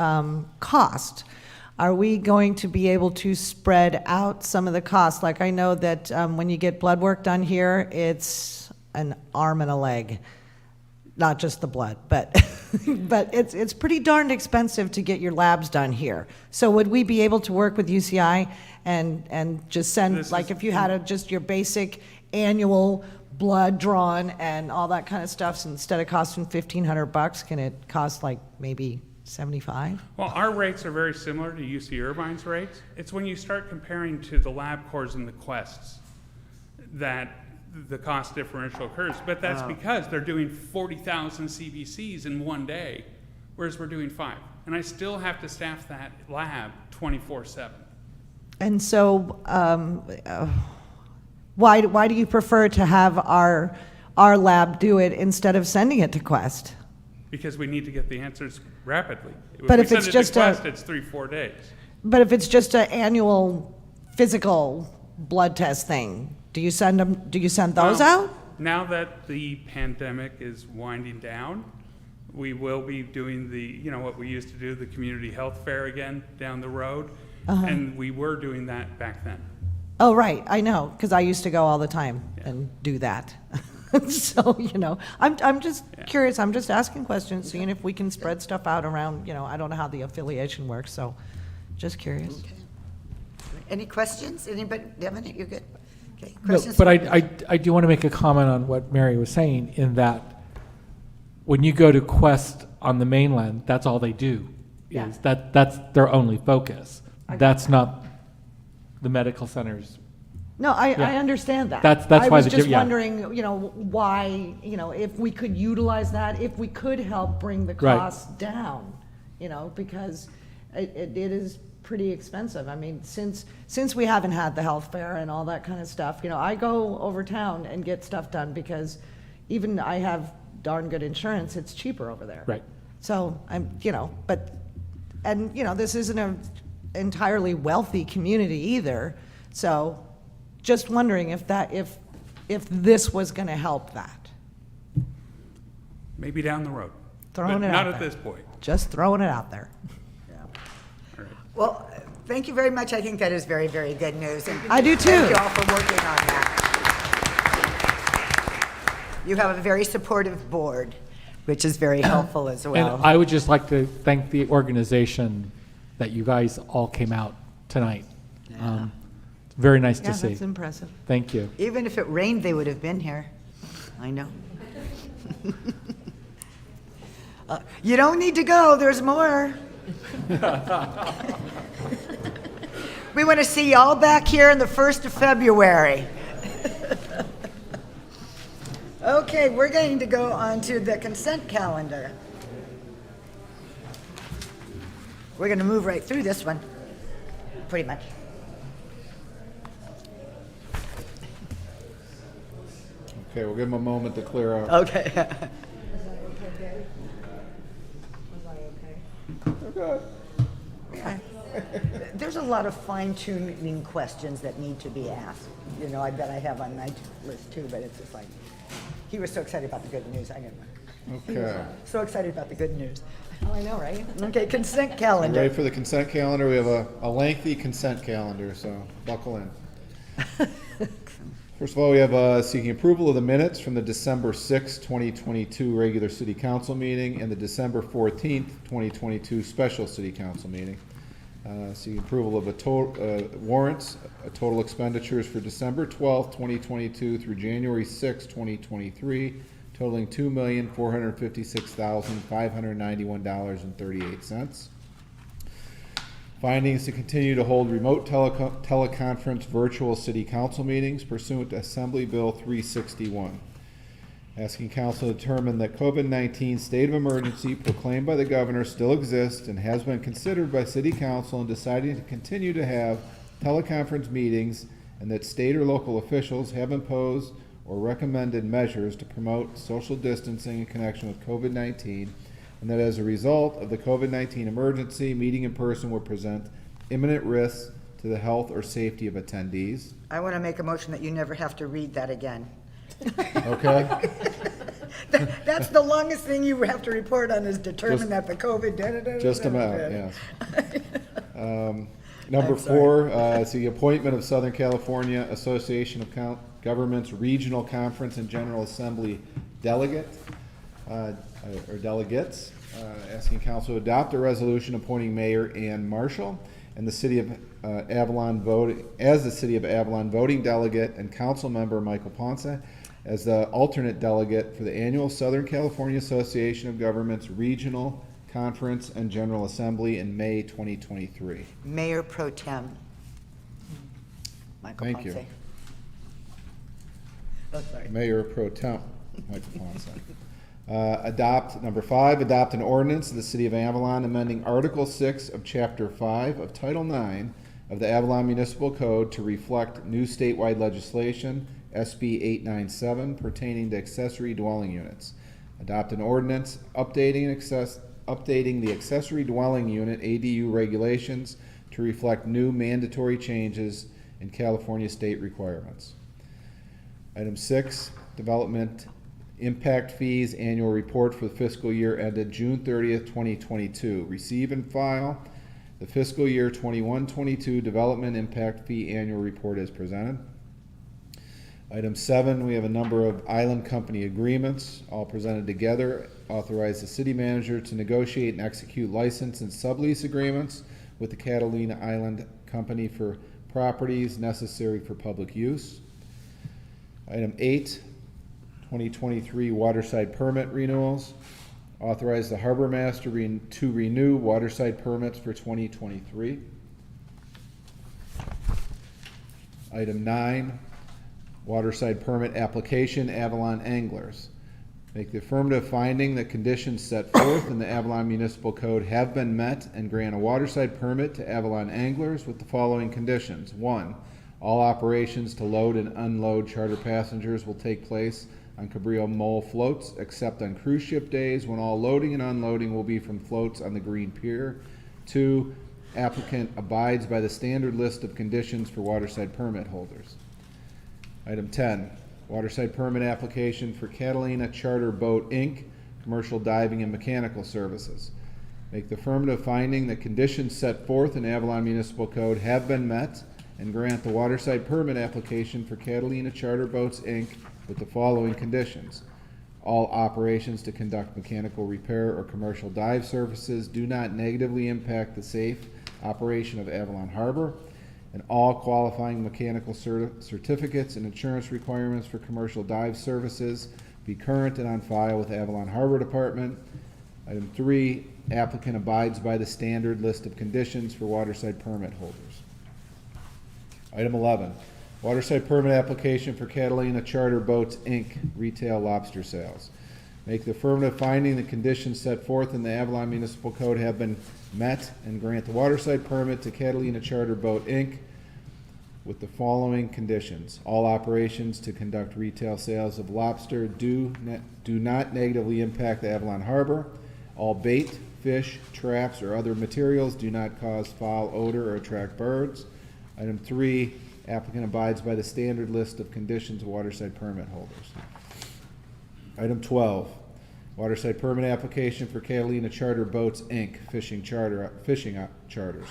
Speaker 6: cost. Are we going to be able to spread out some of the costs? Like, I know that when you get blood work done here, it's an arm and a leg, not just the blood, but but it's pretty darned expensive to get your labs done here. So would we be able to work with UCI and just send, if you had just your basic annual blood drawn and all that kind of stuff, so instead of costing $1,500, can it cost like maybe 75?
Speaker 18: Well, our rates are very similar to UC Irvine's rates. It's when you start comparing to the LabCorps and the Quests that the cost differential occurs. But that's because they're doing 40,000 CBCs in one day, whereas we're doing 5. And I still have to staff that lab 24/7.
Speaker 6: And so, why do you prefer to have our lab do it instead of sending it to Quest?
Speaker 18: Because we need to get the answers rapidly.
Speaker 6: But
Speaker 18: we
Speaker 6: if it's
Speaker 18: send it
Speaker 6: just
Speaker 18: to
Speaker 6: a-
Speaker 18: Quest, it's 3-4 days.
Speaker 6: But if it's just an annual physical blood test thing, do you send those
Speaker 18: Well,
Speaker 6: out?
Speaker 18: Now that the pandemic is winding down, we will be doing what we used to do, the community health fair again down the road.
Speaker 6: Uh-huh.
Speaker 18: And we were doing that back then.
Speaker 6: Oh, right, I know, because I used to go all the time and do that. So, I'm just curious, I'm just asking questions, seeing if we can spread stuff out around, I don't know how the affiliation works, so just curious.
Speaker 1: Any questions? Anybody? Devin, you're good? Okay.
Speaker 4: No,
Speaker 1: Questions?
Speaker 4: but I do want to make a comment on what Mary was saying, in that when you go to Quest on the mainland, that's all they do.
Speaker 6: Yeah.
Speaker 4: That's their only focus. That's not the medical centers.
Speaker 6: No, I
Speaker 4: Yeah. That's
Speaker 6: understand that.
Speaker 4: why
Speaker 6: I was
Speaker 4: the
Speaker 6: just
Speaker 4: div- yeah.
Speaker 6: wondering, why, if we could utilize that, if we could help bring the
Speaker 4: Right.
Speaker 6: costs down, because it is pretty expensive. I mean, since we haven't had the health fair and all that kind of stuff, I go over town and get stuff done because even I have darn good insurance, it's cheaper over there.
Speaker 4: Right.
Speaker 6: So this isn't an entirely wealthy community either. So just wondering if this was going to help that.
Speaker 18: Maybe down the road.
Speaker 6: Throwing
Speaker 18: But
Speaker 6: it
Speaker 18: not
Speaker 6: out
Speaker 18: at
Speaker 6: there.
Speaker 18: this point.
Speaker 6: Just throwing it out there.
Speaker 1: Well, thank you very much. I think that is very, very good news. And
Speaker 6: I do too.
Speaker 1: Thank you all for working on that. You have a very supportive board, which is very helpful as well.
Speaker 4: And I would just like to thank the organization that you guys all came out tonight. It's very nice
Speaker 6: Yeah,
Speaker 4: to see.
Speaker 6: that's impressive.
Speaker 4: Thank you.
Speaker 1: Even if it rained, they would have been here. I know. You don't need to go. There's more. We want to see you all back here on the 1st of February. Okay, we're going to go on to the consent calendar. We're going to move right through this one, pretty much.
Speaker 12: Okay, we'll give them a moment to clear out.
Speaker 1: Okay. Okay. There's a lot of fine-tuning questions that need to be asked. I bet I have on my list too, but it's just like, he was so excited about the good news, I didn't. He was
Speaker 12: Okay.
Speaker 1: so excited about the good news. Oh, I know, right? Okay, consent
Speaker 12: You
Speaker 1: calendar.
Speaker 12: ready for the consent calendar? We have a lengthy consent calendar, so buckle in. First of all, we have seeking approval of the minutes from the December 6, 2022 regular city council meeting and the December 14th, 2022 special city council meeting. Seeking approval of warrants, total expenditures for December 12th, 2022 through January 6, 2023, totaling $2,456,591.38. Findings to continue to hold remote teleconference virtual city council meetings pursuant to Assembly Bill 361. Asking council to determine that COVID-19 state of emergency proclaimed by the governor still exists and has been considered by city council in deciding to continue to have teleconference meetings, and that state or local officials have imposed or recommended measures to promote social distancing in connection with COVID-19, and that as a result of the COVID-19 emergency, meeting in person will present imminent risks to the health or safety of attendees.
Speaker 1: I want to make a motion that you never have to read that again.
Speaker 12: Okay?
Speaker 1: That's the longest thing you have to report on is determine
Speaker 12: Just-
Speaker 1: that the COVID, da-da-da-da-da-da.
Speaker 12: Just a minute, yes. Number
Speaker 1: I'm sorry.
Speaker 12: 4, it's the appointment of Southern California Association of Governments Regional Conference and General Assembly delegate, or delegates, asking council to adopt a resolution appointing Mayor Ann Marshall and the City of Avalon voting delegate and council member Michael Ponce as the alternate delegate for the annual Southern California Association of Governments Regional Conference and General Assembly in May 2023.
Speaker 1: Mayor Pro Tem. Michael
Speaker 12: Thank you.
Speaker 1: Ponce. Oh, sorry.
Speaker 12: Mayor Pro Tem Michael Ponce. Number 5, adopt an ordinance of the City of Avalon amending Article 6 of Chapter 5 of Title 9 of the Avalon Municipal Code to reflect new statewide legislation, SB 897, pertaining to accessory dwelling units. Adopt an ordinance updating the accessory dwelling unit ADU regulations to reflect new mandatory changes in California state requirements. Item 6, development impact fees annual report for the fiscal year ended June 30th, 2022. Receive and file the fiscal year 21-22 development impact fee annual report as presented. Item 7, we have a number of island company agreements, all presented together. Authorize the city manager to negotiate and execute license and sublease agreements with the Catalina Island Company for properties necessary for public use. Item 8, 2023 waterside permit renewals. Authorize the harbor master to renew waterside permits for 2023. Item 9, waterside permit application, Avalon Anglers. Make the affirmative finding that conditions set forth in the Avalon Municipal Code have been met and grant a waterside permit to Avalon Anglers with the following conditions. 1, all operations to load and unload charter passengers will take place on Cabrillo Mole floats, except on cruise ship days when all loading and unloading will be from floats on the Green Pier. 2, applicant abides by the standard list of conditions for waterside permit holders. Item 10, waterside permit application for Catalina Charter Boat, Inc., commercial diving and mechanical services. Make the affirmative finding that conditions set forth in Avalon Municipal Code have been met and grant the waterside permit application for Catalina Charter Boats, Inc., with the following conditions. All operations to conduct mechanical repair or commercial dive services do not negatively impact the safe operation of Avalon Harbor, and all qualifying mechanical certificates and insurance requirements for commercial dive services be current and on file with Avalon Harbor Department. Item 3, applicant abides by the standard list of conditions for waterside permit holders. Item 11, waterside permit application for Catalina Charter Boats, Inc., retail lobster sales. Make the affirmative finding the conditions set forth in the Avalon Municipal Code have been met and grant the waterside permit to Catalina Charter Boat, Inc., with the following conditions. All operations to conduct retail sales of lobster do not negatively impact the Avalon Harbor. All bait, fish, traps, or other materials do not cause foul odor or attract birds. Item 3, applicant abides by the standard list of conditions of waterside permit holders. Item 12, waterside permit application for Catalina Charter Boats, Inc., fishing charters.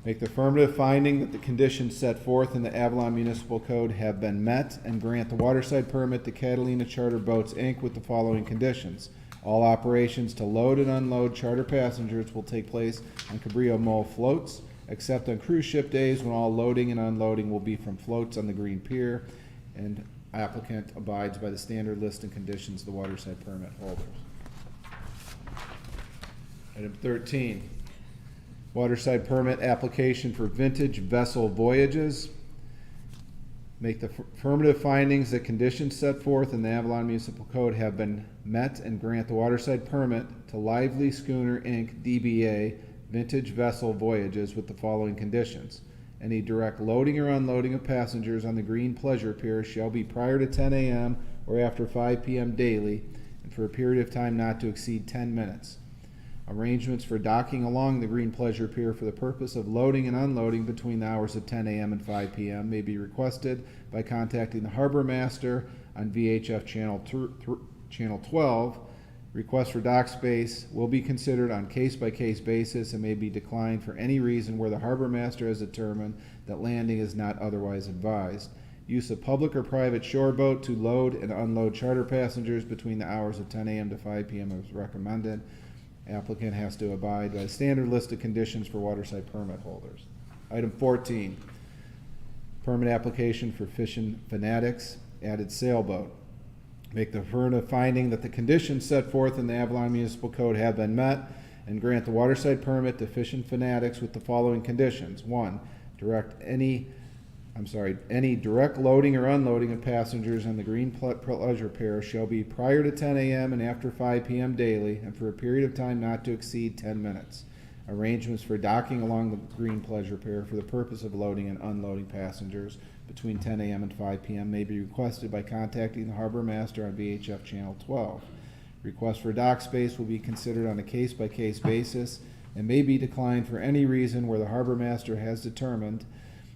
Speaker 12: Make the affirmative finding that the conditions set forth in the Avalon Municipal Code have been met and grant the waterside permit to Catalina Charter Boats, Inc. with the following conditions. All operations to load and unload charter passengers will take place on Cabrillo Mole floats, except on cruise ship days when all loading and unloading will be from floats on the Green Pier, and applicant abides by the standard list and conditions of the waterside permit holders. Item 13, waterside permit application for vintage vessel voyages. Make the affirmative findings that conditions set forth in the Avalon Municipal Code have been met and grant the waterside permit to Lively Schooner, Inc., DBA, vintage vessel voyages with the following conditions. Any direct loading or unloading of passengers on the Green Pleasure Pier shall be prior to 10 a.m. or after 5 p.m. daily and for a period of time not to exceed 10 minutes. Arrangements for docking along the Green Pleasure Pier for the purpose of loading and unloading between the hours of 10 a.m. and 5 p.m. may be requested by contacting the Harbor Master on VHF Channel 12. Requests for dock space will be considered on case-by-case basis and may be declined for any reason where the Harbor Master has determined that landing is not otherwise advised. Use of public or private shore boat to load and unload charter passengers between the hours of 10 a.m. to 5 p.m. is recommended. Applicant has to abide by the standard list of conditions for waterside permit holders. Item 14, permit application for Fishing Fanatics, added sailboat. Make the affirmative finding that the conditions set forth in the Avalon Municipal Code have been met and grant the waterside permit to Fishing Fanatics with the following conditions. 1, any direct loading or unloading of passengers on the Green Pleasure Pier shall be prior to 10 a.m. and after 5 p.m. daily and for a period of time not to exceed 10 minutes. Arrangements for docking along the Green Pleasure Pier for the purpose of loading and unloading passengers between 10 a.m. and 5 p.m. may be requested by contacting the Harbor Master on VHF Channel 12. Requests for dock space will be considered on a case-by-case basis and may be declined for any reason where the Harbor Master has determined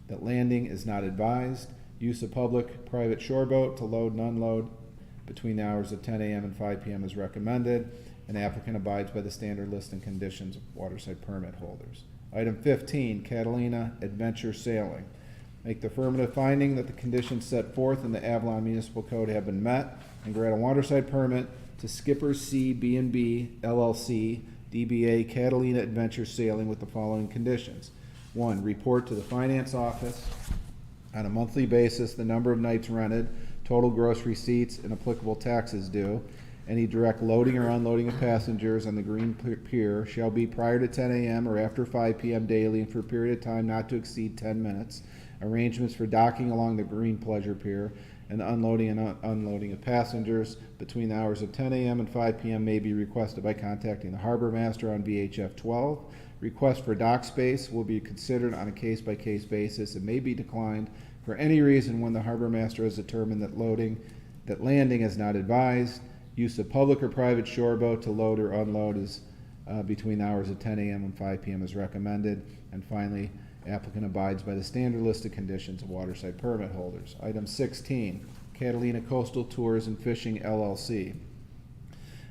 Speaker 12: that landing is not advised. Use of public-private shoreboat to load and unload between the hours of 10 a.m. and 5 p.m. is recommended. An applicant abides by the standard list and conditions of waterside permit holders. Item 15, Catalina Adventure Sailing. Make the affirmative finding that the conditions set forth in the Avalon Municipal Code have been met and grant a waterside permit to Skipper's Sea B&B LLC, DBA Catalina Adventure Sailing with the following conditions. 1, report to the finance office on a monthly basis the number of nights rented, total gross receipts, and applicable taxes due. Any direct loading or unloading of passengers on the Green Pier shall be prior to 10 a.m. or after 5 p.m. daily and for a period of time not to exceed 10 minutes. Arrangements for docking along the Green Pleasure Pier and the unloading and unloading of passengers between the hours of 10 a.m. and 5 p.m. may be requested by contacting the Harbor Master on VHF 12. Requests for dock space will be considered on a case-by-case basis and may be declined for any reason when the Harbor Master has determined that landing is not advised. Use of public or private shoreboat to load or unload is between the hours of 10 a.m. and 5 p.m. is recommended. And finally, applicant abides by the standard list of conditions of waterside permit holders. Item 16, Catalina Coastal Tours and Fishing LLC.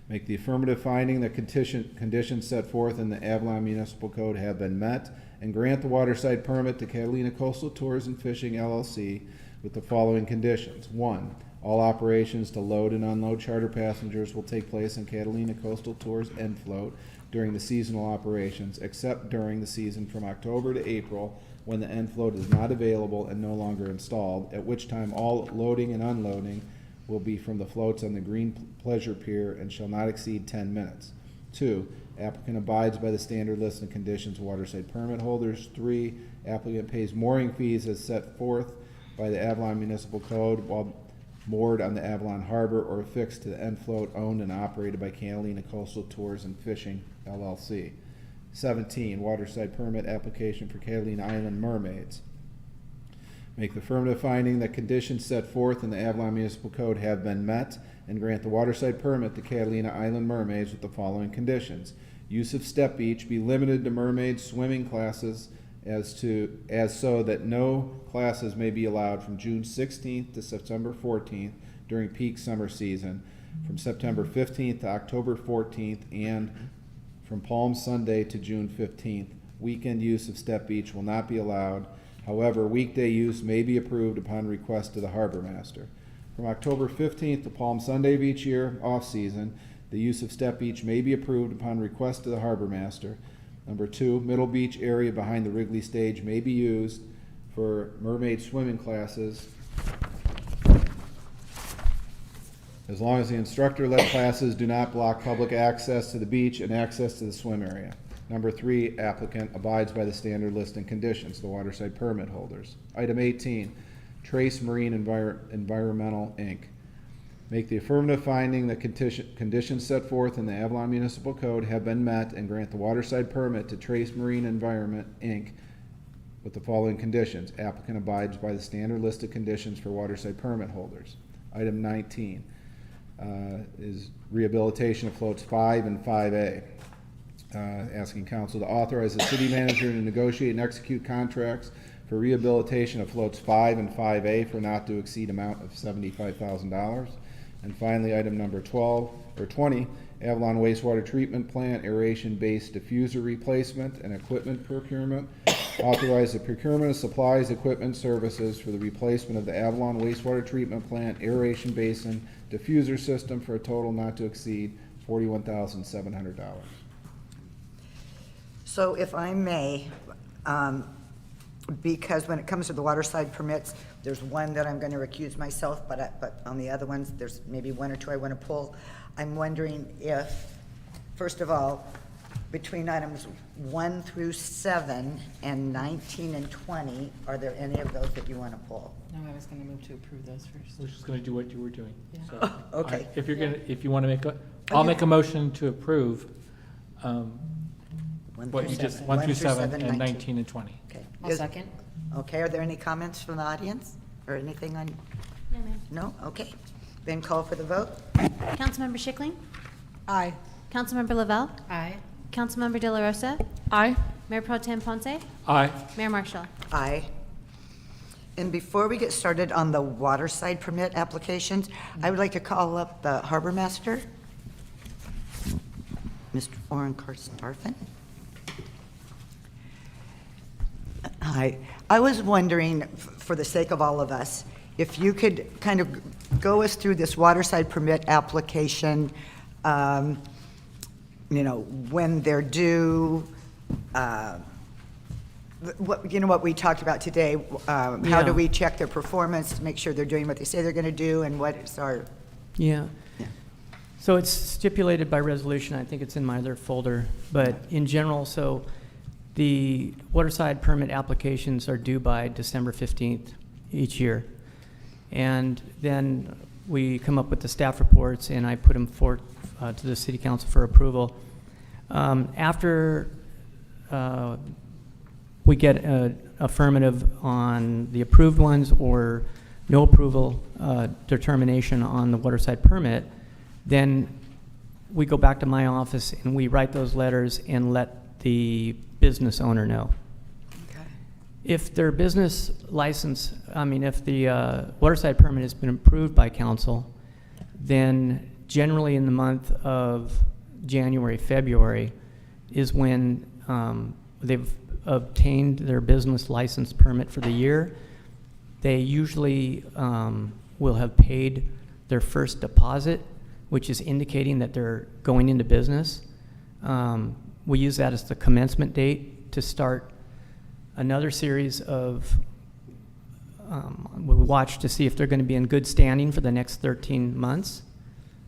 Speaker 12: Make the affirmative finding that conditions set forth in the Avalon Municipal Code have been met and grant the waterside permit to Catalina Coastal Tours and Fishing LLC with the following conditions. 1, all operations to load and unload charter passengers will take place in Catalina Coastal Tours end float during the seasonal operations, except during the season from October to April, when the end float is not available and no longer installed, at which time all loading and unloading will be from the floats on the Green Pleasure Pier and shall not exceed 10 minutes. 2, applicant abides by the standard list and conditions of waterside permit holders. 3, applicant pays mooring fees as set forth by the Avalon Municipal Code while moored on the Avalon Harbor or affixed to the end float owned and operated by Catalina Coastal Tours and Fishing LLC. 17, waterside permit application for Catalina Island Mermaids. Make the affirmative finding that conditions set forth in the Avalon Municipal Code have been met and grant the waterside permit to Catalina Island Mermaids with the following conditions. Use of Step Beach be limited to mermaid swimming classes as so that no classes may be allowed from June 16th to September 14th during peak summer season, from September 15th to October 14th, and from Palm Sunday to June 15th. Weekend use of Step Beach will not be allowed. However, weekday use may be approved upon request to the Harbor Master. From October 15th to Palm Sunday of each year, off-season, the use of Step Beach may be approved upon request to the Harbor Master. Number 2, Middle Beach area behind the Wrigley Stage may be used for mermaid swimming classes as long as the instructor-led classes do not block public access to the beach and access to the swim area. Number 3, applicant abides by the standard list and conditions, the waterside permit holders. Item 18, Trace Marine Environmental, Inc. Make the affirmative finding that conditions set forth in the Avalon Municipal Code have been met and grant the waterside permit to Trace Marine Environment, Inc. with the following conditions. Applicant abides by the standard list of conditions for waterside permit holders. Item 19 is rehabilitation of floats 5 and 5A. Asking council to authorize the city manager to negotiate and execute contracts for rehabilitation of floats 5 and 5A for not to exceed amount of $75,000. And finally, item number 20, Avalon Wastewater Treatment Plant aeration-based diffuser replacement and equipment procurement. Authorize the procurement of supplies, equipment, services for the replacement of the Avalon Wastewater Treatment Plant aeration basin diffuser system for a total not to exceed $41,700.
Speaker 1: So if I may, because when it comes to the waterside permits, there's one that I'm going to recuse myself, but on the other ones, there's maybe 1 or 2 I want to pull. I'm wondering if, first of all, between items 1 through 7 and 19 and 20, are there any of those that you want to pull?
Speaker 9: No, I was going to move to approve those first.
Speaker 4: We're just going to do what you were doing.
Speaker 9: Yeah.
Speaker 4: So,
Speaker 1: Okay.
Speaker 4: if you want to make I'll make a motion to approve What you just, 1 through 7 and 19 and 20.
Speaker 1: Okay.
Speaker 9: I'll second.
Speaker 1: Okay, are there any comments from the audience or anything on?
Speaker 2: No, ma'am.
Speaker 1: No? Okay. Then call for the vote.
Speaker 2: Councilmember Schickling?
Speaker 6: Aye.
Speaker 2: Councilmember Lavelle?
Speaker 9: Aye.
Speaker 2: Councilmember De La Rosa?
Speaker 3: Aye.
Speaker 2: Mayor Pro Tem Ponce?
Speaker 4: Aye.
Speaker 2: Mayor Marshall?
Speaker 1: Aye. And before we get started on the waterside permit applications, I would like to call up the harbor master, Mr. Oren Karstafen. Hi. I was wondering, for the sake of all of us, if you could kind of go us through this waterside permit application, when they're due, what we talked about today, how
Speaker 7: Yeah.
Speaker 1: do we check their performance to make sure they're doing what they say they're going to do, and what is our...
Speaker 7: Yeah.
Speaker 1: Yeah.
Speaker 7: So it's stipulated by resolution. I think it's in my other folder. But in general, so the waterside permit applications are due by December 15th each year. And then we come up with the staff reports, and I put them forward to the city council for approval. After we get an affirmative on the approved ones or no approval determination on the waterside permit, then we go back to my office and we write those letters and let the business owner know.
Speaker 1: Okay.
Speaker 7: If their business license, if the waterside permit has been approved by council, then generally in the month of January, February is when they've obtained their business license permit for the year. They usually will have paid their first deposit, which is indicating that they're going into business. We use that as the commencement date to start another series of, we watch to see if they're going to be in good standing for the next 13 months.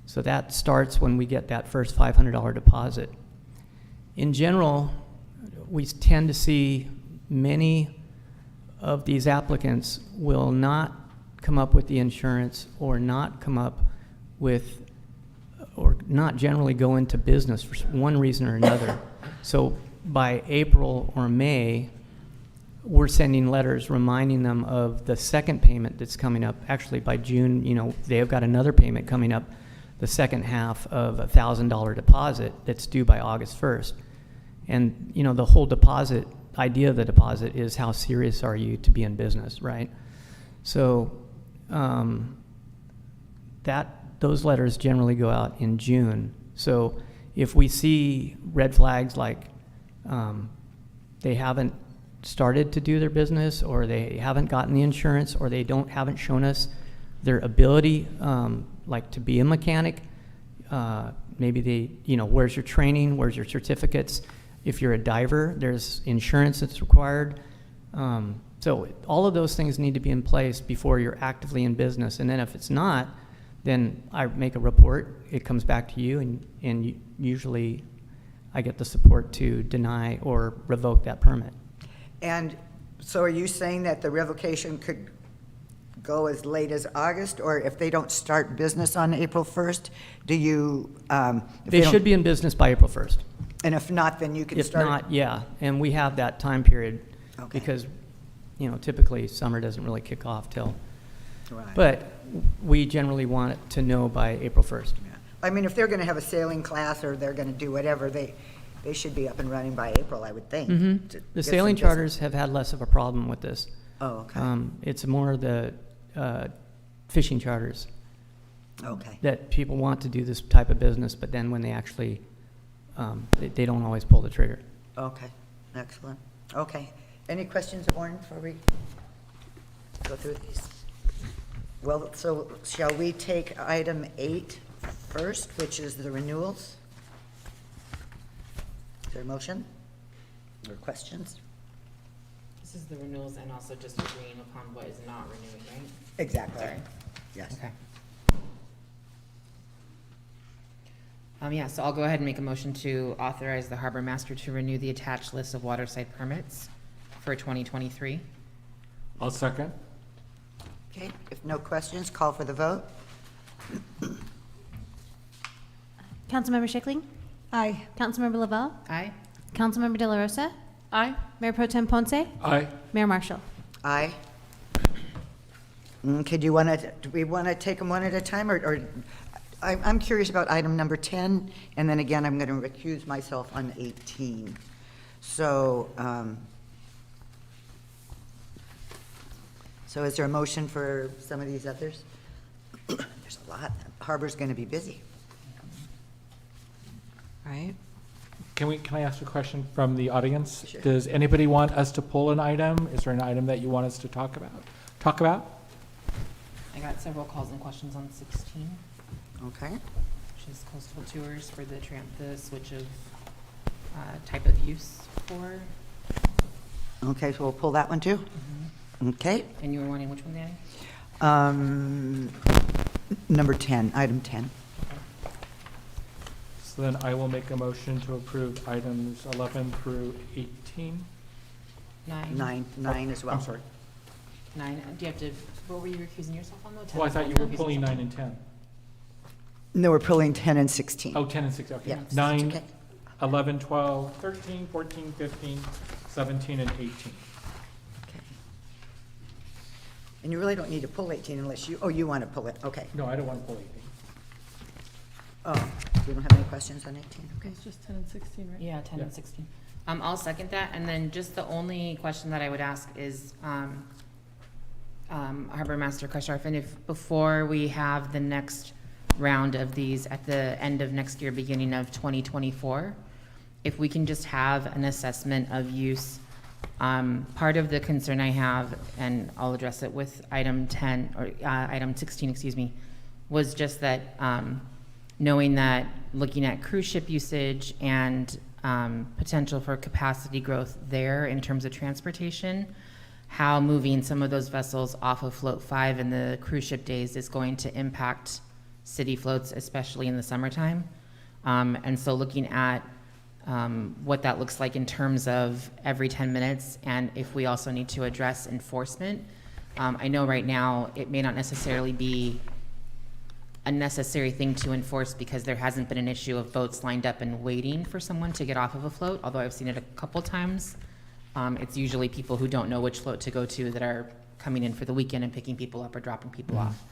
Speaker 7: So that starts when we get that first $500 deposit. In general, we tend to see many of these applicants will not come up with the insurance or not come up with, or not generally go into business for one reason or another. So by April or May, we're sending letters reminding them of the second payment that's coming up. Actually, by June, they have got another payment coming up, the second half of a $1,000 deposit that's due by August 1st. And, the whole deposit, idea of the deposit is how serious are you to be in business, right? So those letters generally go out in June. So if we see red flags like they haven't started to do their business, or they haven't gotten the insurance, or they haven't shown us their ability, like to be a mechanic, maybe they, where's your training, where's your certificates? If you're a diver, there's insurance that's required. So all of those things need to be in place before you're actively in business. And then if it's not, then I make a report, it comes back to you, and usually I get the support to deny or revoke that permit.
Speaker 1: And so are you saying that the revocation could go as late as August, or if they don't start business on April 1st, do you?
Speaker 7: They should be in business by April 1st.
Speaker 1: And if not, then you can start?
Speaker 7: If not, yeah, and we have that time period.
Speaker 1: Okay.
Speaker 7: Because, typically summer doesn't really kick off till.
Speaker 1: Right.
Speaker 7: But we generally want it to know by April 1st.
Speaker 1: Yeah. I mean, if they're going to have a sailing class or they're going to do whatever, they should be up and running by April, I would think.
Speaker 7: Mm-hmm.
Speaker 1: to
Speaker 7: The
Speaker 1: get
Speaker 7: sailing
Speaker 1: some business.
Speaker 7: charters have had less of a problem with this.
Speaker 1: Oh, okay.
Speaker 7: It's more the fishing charters
Speaker 1: Okay.
Speaker 7: that people want to do this type of business, but then when they actually, they don't always pull the trigger.
Speaker 1: Okay. Excellent. Okay. Any questions, Warren, before we go through these? Well, so shall we take item 8 first, which is the renewals? Is there a motion or questions?
Speaker 9: This is the renewals and also just agreeing upon what is not renewing, right?
Speaker 1: Exactly.
Speaker 9: Sorry.
Speaker 1: Yes.
Speaker 9: Okay. So I'll go ahead and make a motion to authorize the harbor master to renew the attached list of waterside permits for 2023.
Speaker 4: I'll second.
Speaker 1: Okay, if no questions, call for the vote.
Speaker 2: Councilmember Schickling?
Speaker 6: Aye.
Speaker 2: Councilmember Lavelle?
Speaker 9: Aye.
Speaker 2: Councilmember De La Rosa?
Speaker 3: Aye.
Speaker 2: Mayor Pro Tem Ponce?
Speaker 4: Aye.
Speaker 2: Mayor Marshall?
Speaker 1: Aye. Okay, do we want to take them one at a time, or I'm curious about item number 10, and then again, I'm going to recuse myself on 18. So, so is there a motion for some of these others? There's a lot. Harbor's going to be busy. Right?
Speaker 4: Can I ask a question from the audience?
Speaker 1: Sure.
Speaker 4: Does anybody want us to pull an item? Is there an item that you want us to talk about?
Speaker 9: I got several calls and questions on 16,
Speaker 1: Okay.
Speaker 9: which is coastal tours for the switch of type of use for.
Speaker 1: Okay, so we'll pull that one too? Okay.
Speaker 9: And you were wanting which one, Danny?
Speaker 1: Number 10, item 10.
Speaker 4: So then I will make a motion to approve items 11 through 18.
Speaker 1: 9 as well.
Speaker 4: I'm sorry.
Speaker 9: 9, do you have to, what were you recusing yourself on though? 10
Speaker 4: Well, I
Speaker 9: and
Speaker 4: thought you
Speaker 9: 11?
Speaker 4: were pulling 9 and 10.
Speaker 1: No, we're pulling 10 and 16.
Speaker 4: Oh, 10 and 16, okay.
Speaker 1: Yeah,
Speaker 4: 9,
Speaker 1: okay.
Speaker 4: 11, 12, 13, 14, 15, 17, and 18.
Speaker 1: Okay. And you really don't need to pull 18 unless you want to pull it, okay.
Speaker 4: No, I don't want to pull 18.
Speaker 1: Oh, you don't have any questions on 18, okay.
Speaker 3: It's just 10 and 16, right?
Speaker 9: Yeah, 10
Speaker 4: Yeah.
Speaker 9: and 16. I'll second that, and then just the only question that I would ask is, Harbor Master Kasharfin, if before we have the next round of these at the end of next year, beginning of 2024, if we can just have an assessment of use. Part of the concern I have, and I'll address it with item 10, or item 16, excuse me, was just that knowing that looking at cruise ship usage and potential for capacity growth there in terms of transportation, how moving some of those vessels off of Float 5 in the cruise ship days is going to impact city floats, especially in the summertime. And so looking at what that looks like in terms of every 10 minutes, and if we also need to address enforcement. I know right now it may not necessarily be a necessary thing to enforce because there hasn't been an issue of boats lined up and waiting for someone to get off of a float, although I've seen it a couple times. It's usually people who don't know which float to go to that are coming in for the weekend and picking people up or dropping people off.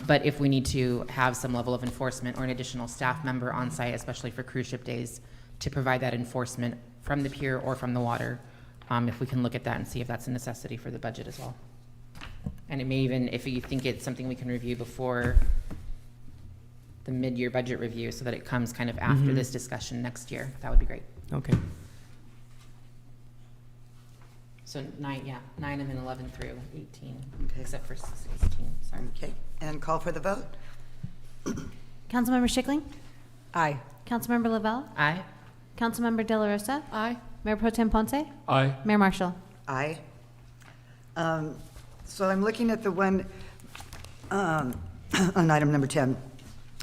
Speaker 9: But if we need to have some level of enforcement or an additional staff member on site, especially for cruise ship days, to provide that enforcement from the pier or from the water, if we can look at that and see if that's a necessity for the budget as well. And it may even, if you think it's something we can review before the mid-year budget review so that it comes kind of after this discussion next year, that would be great.
Speaker 7: Okay.
Speaker 9: So 9 and then 11 through 18,
Speaker 1: Okay.
Speaker 9: except for 16, sorry.
Speaker 1: Okay, and call for the vote?
Speaker 2: Councilmember Schickling?
Speaker 6: Aye.
Speaker 2: Councilmember Lavelle?
Speaker 9: Aye.
Speaker 2: Councilmember De La Rosa?
Speaker 3: Aye.
Speaker 2: Mayor Pro Tem Ponce?
Speaker 4: Aye.
Speaker 2: Mayor Marshall?
Speaker 1: Aye. So I'm looking at the one on item number 10.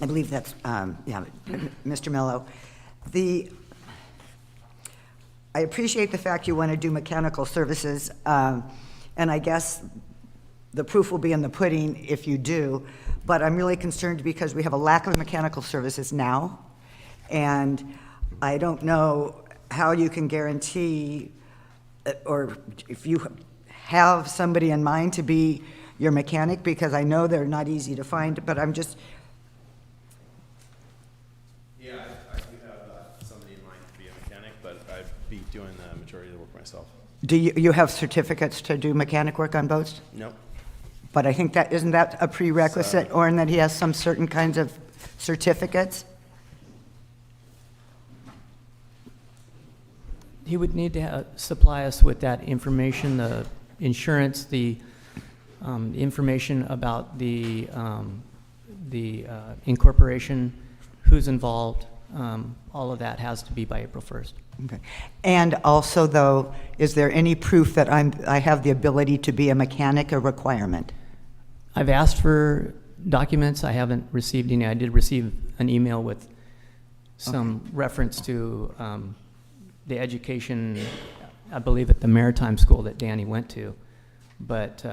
Speaker 1: I believe that's, Mr. Mello. I appreciate the fact you want to do mechanical services, and I guess the proof will be in the pudding if you do, but I'm really concerned because we have a lack of mechanical services now, and I don't know how you can guarantee, or if you have somebody in mind to be your mechanic, because I know they're not easy to find, but I'm just...
Speaker 19: Yeah, I do have somebody in mind to be a mechanic, but I'd be doing the majority of the work myself.
Speaker 1: Do you have certificates to do mechanic work on boats?
Speaker 19: Nope.
Speaker 1: But I think isn't that a prerequisite, or in that he has some certain kinds of certificates?
Speaker 7: He would need to supply us with that information, the insurance, the information about the incorporation, who's involved. All of that has to be by April 1st.
Speaker 1: Okay. And also, though, is there any proof that I have the ability to be a mechanic a requirement?
Speaker 7: I've asked for documents. I haven't received any. I did receive an email with some reference to the education, I believe, at the maritime school that Danny went to, but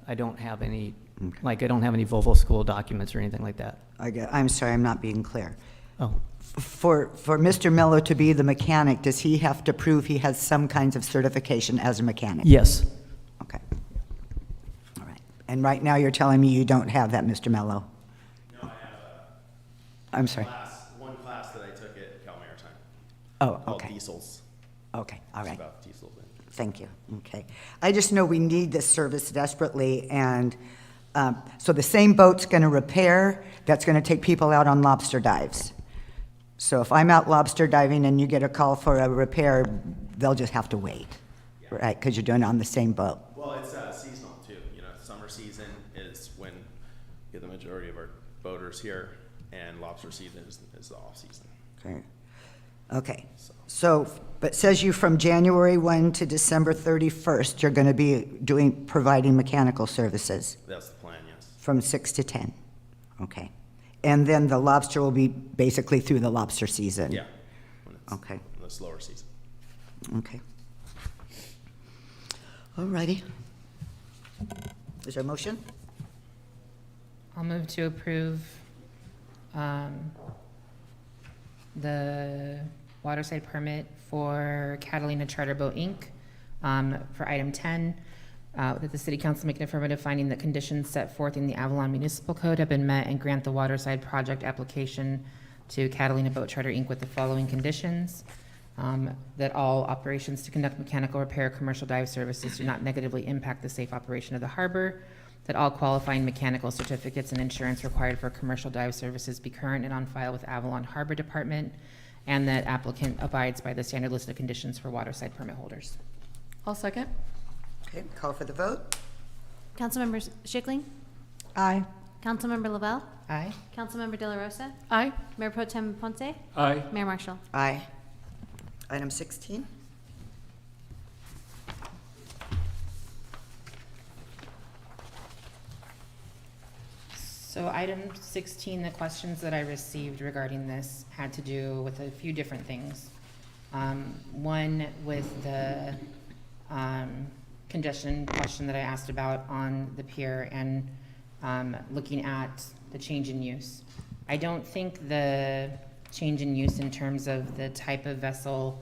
Speaker 7: I don't have any, I don't have any Volvo school documents or anything like that.
Speaker 1: I'm sorry, I'm not being clear.
Speaker 7: Oh,
Speaker 1: For Mr. Mello to be the mechanic, does he have to prove he has some kinds of certification as a mechanic?
Speaker 7: yes.
Speaker 1: Okay. All right. And right now you're telling me you don't have that, Mr. Mello?
Speaker 19: No, I have
Speaker 1: I'm sorry.
Speaker 19: one class that I took at Cal Maritime.
Speaker 1: Oh,
Speaker 19: Called
Speaker 1: okay.
Speaker 19: Diesels.
Speaker 1: Okay, all
Speaker 19: It's
Speaker 1: right.
Speaker 19: about diesels.
Speaker 1: Thank you. Okay. I just know we need this service desperately, and so the same boat's going to repair, that's going to take people out on lobster dives. So if I'm out lobster diving and you get a call for a repair, they'll just have to wait, right? Because you're doing it on the same boat.
Speaker 19: Well, it's seasonal too. You know, summer season is when we get the majority of our boaters here, and lobster season is the off season.
Speaker 1: Okay. Okay. So, but says you from January 1 to December 31st, you're going to be providing mechanical services
Speaker 19: That's the plan, yes.
Speaker 1: from 6 to 10. Okay. And then the lobster will be basically through the lobster season?
Speaker 19: Yeah. When it's
Speaker 1: Okay.
Speaker 19: the slower season.
Speaker 1: Okay. All righty. Is there a motion?
Speaker 9: I'll move to approve the waterside permit for Catalina Charter Boat, Inc. For item 10, that the city council make an affirmative finding that conditions set forth in the Avalon Municipal Code have been met and grant the waterside project application to Catalina Boat Charter, Inc. with the following conditions. That all operations to conduct mechanical repair, commercial dive services do not negatively impact the safe operation of the harbor. That all qualifying mechanical certificates and insurance required for commercial dive services be current and on file with Avalon Harbor Department, and that applicant abides by the standard list of conditions for waterside permit holders.
Speaker 3: I'll second.
Speaker 1: Okay, call for the vote.
Speaker 2: Councilmember Schickling?
Speaker 6: Aye.
Speaker 2: Councilmember Lavelle?
Speaker 9: Aye.
Speaker 2: Councilmember De La Rosa?
Speaker 3: Aye.
Speaker 2: Mayor Pro Tem Ponce?
Speaker 4: Aye.
Speaker 2: Mayor Marshall?
Speaker 1: Aye. Item 16.
Speaker 9: So item 16, the questions that I received regarding this had to do with a few different things. One with the congestion question that I asked about on the pier, and looking at the change in use. I don't think the change in use in terms of the type of vessel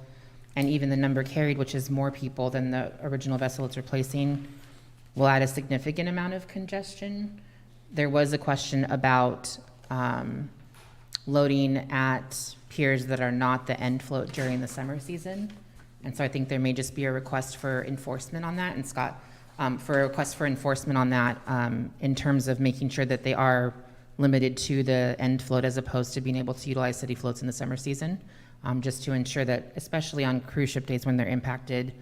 Speaker 9: and even the number carried, which is more people than the original vessel it's replacing, will add a significant amount of congestion. There was a question about loading at piers that are not the end float during the summer season. And so I think there may just be a request for enforcement on that. And Scott, for a request for enforcement on that in terms of making sure that they are limited to the end float as opposed to being able to utilize city floats in the summer season, just to ensure that, especially on cruise ship days when they're impacted,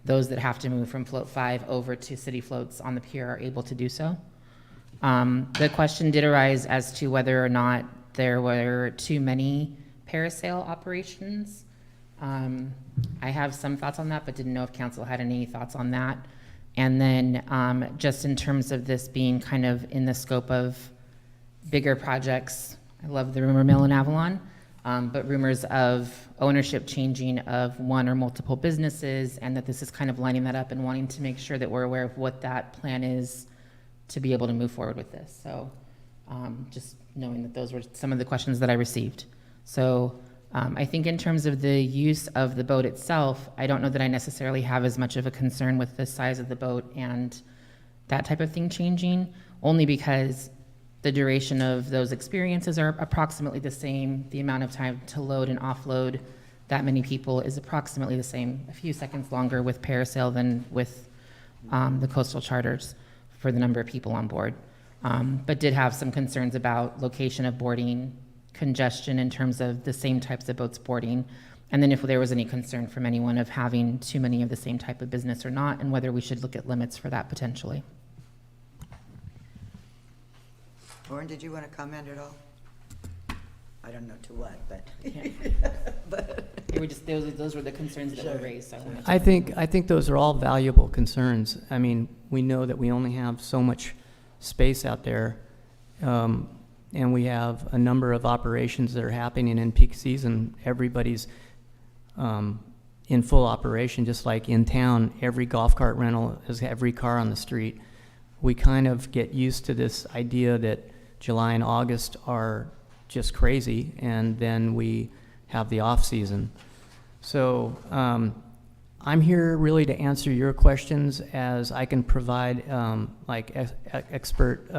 Speaker 9: those that have to move from float 5 over to city floats on the pier are able to do so. The question did arise as to whether or not there were too many parasail operations. I have some thoughts on that, but didn't know if council had any thoughts on that. And then just in terms of this being kind of in the scope of bigger projects, I love the rumor mill in Avalon, but rumors of ownership changing of one or multiple businesses, and that this is kind of lining that up and wanting to make sure that we're aware of what that plan is to be able to move forward with this. So just knowing that those were some of the questions that I received. So I think in terms of the use of the boat itself, I don't know that I necessarily have as much of a concern with the size of the boat and that type of thing changing, only because the duration of those experiences are approximately the same. The amount of time to load and offload that many people is approximately the same, a few seconds longer with parasail than with the coastal charters for the number of people on board. But did have some concerns about location of boarding, congestion in terms of the same types of boats boarding, and then if there was any concern from anyone of having too many of the same type of business or not, and whether we should look at limits for that potentially.
Speaker 1: Lauren, did you want to comment at all? I don't know to what, but.
Speaker 9: They were just, those were the concerns that were raised. So
Speaker 7: I think those are all valuable concerns. I mean, we know that we only have so much space out there, and we have a number of operations that are happening in peak season. Everybody's in full operation, just like in town, every golf cart rental is every car on the street. We kind of get used to this idea that July and August are just crazy, and then we have the off-season. So I'm here really to answer your questions, as I can provide expert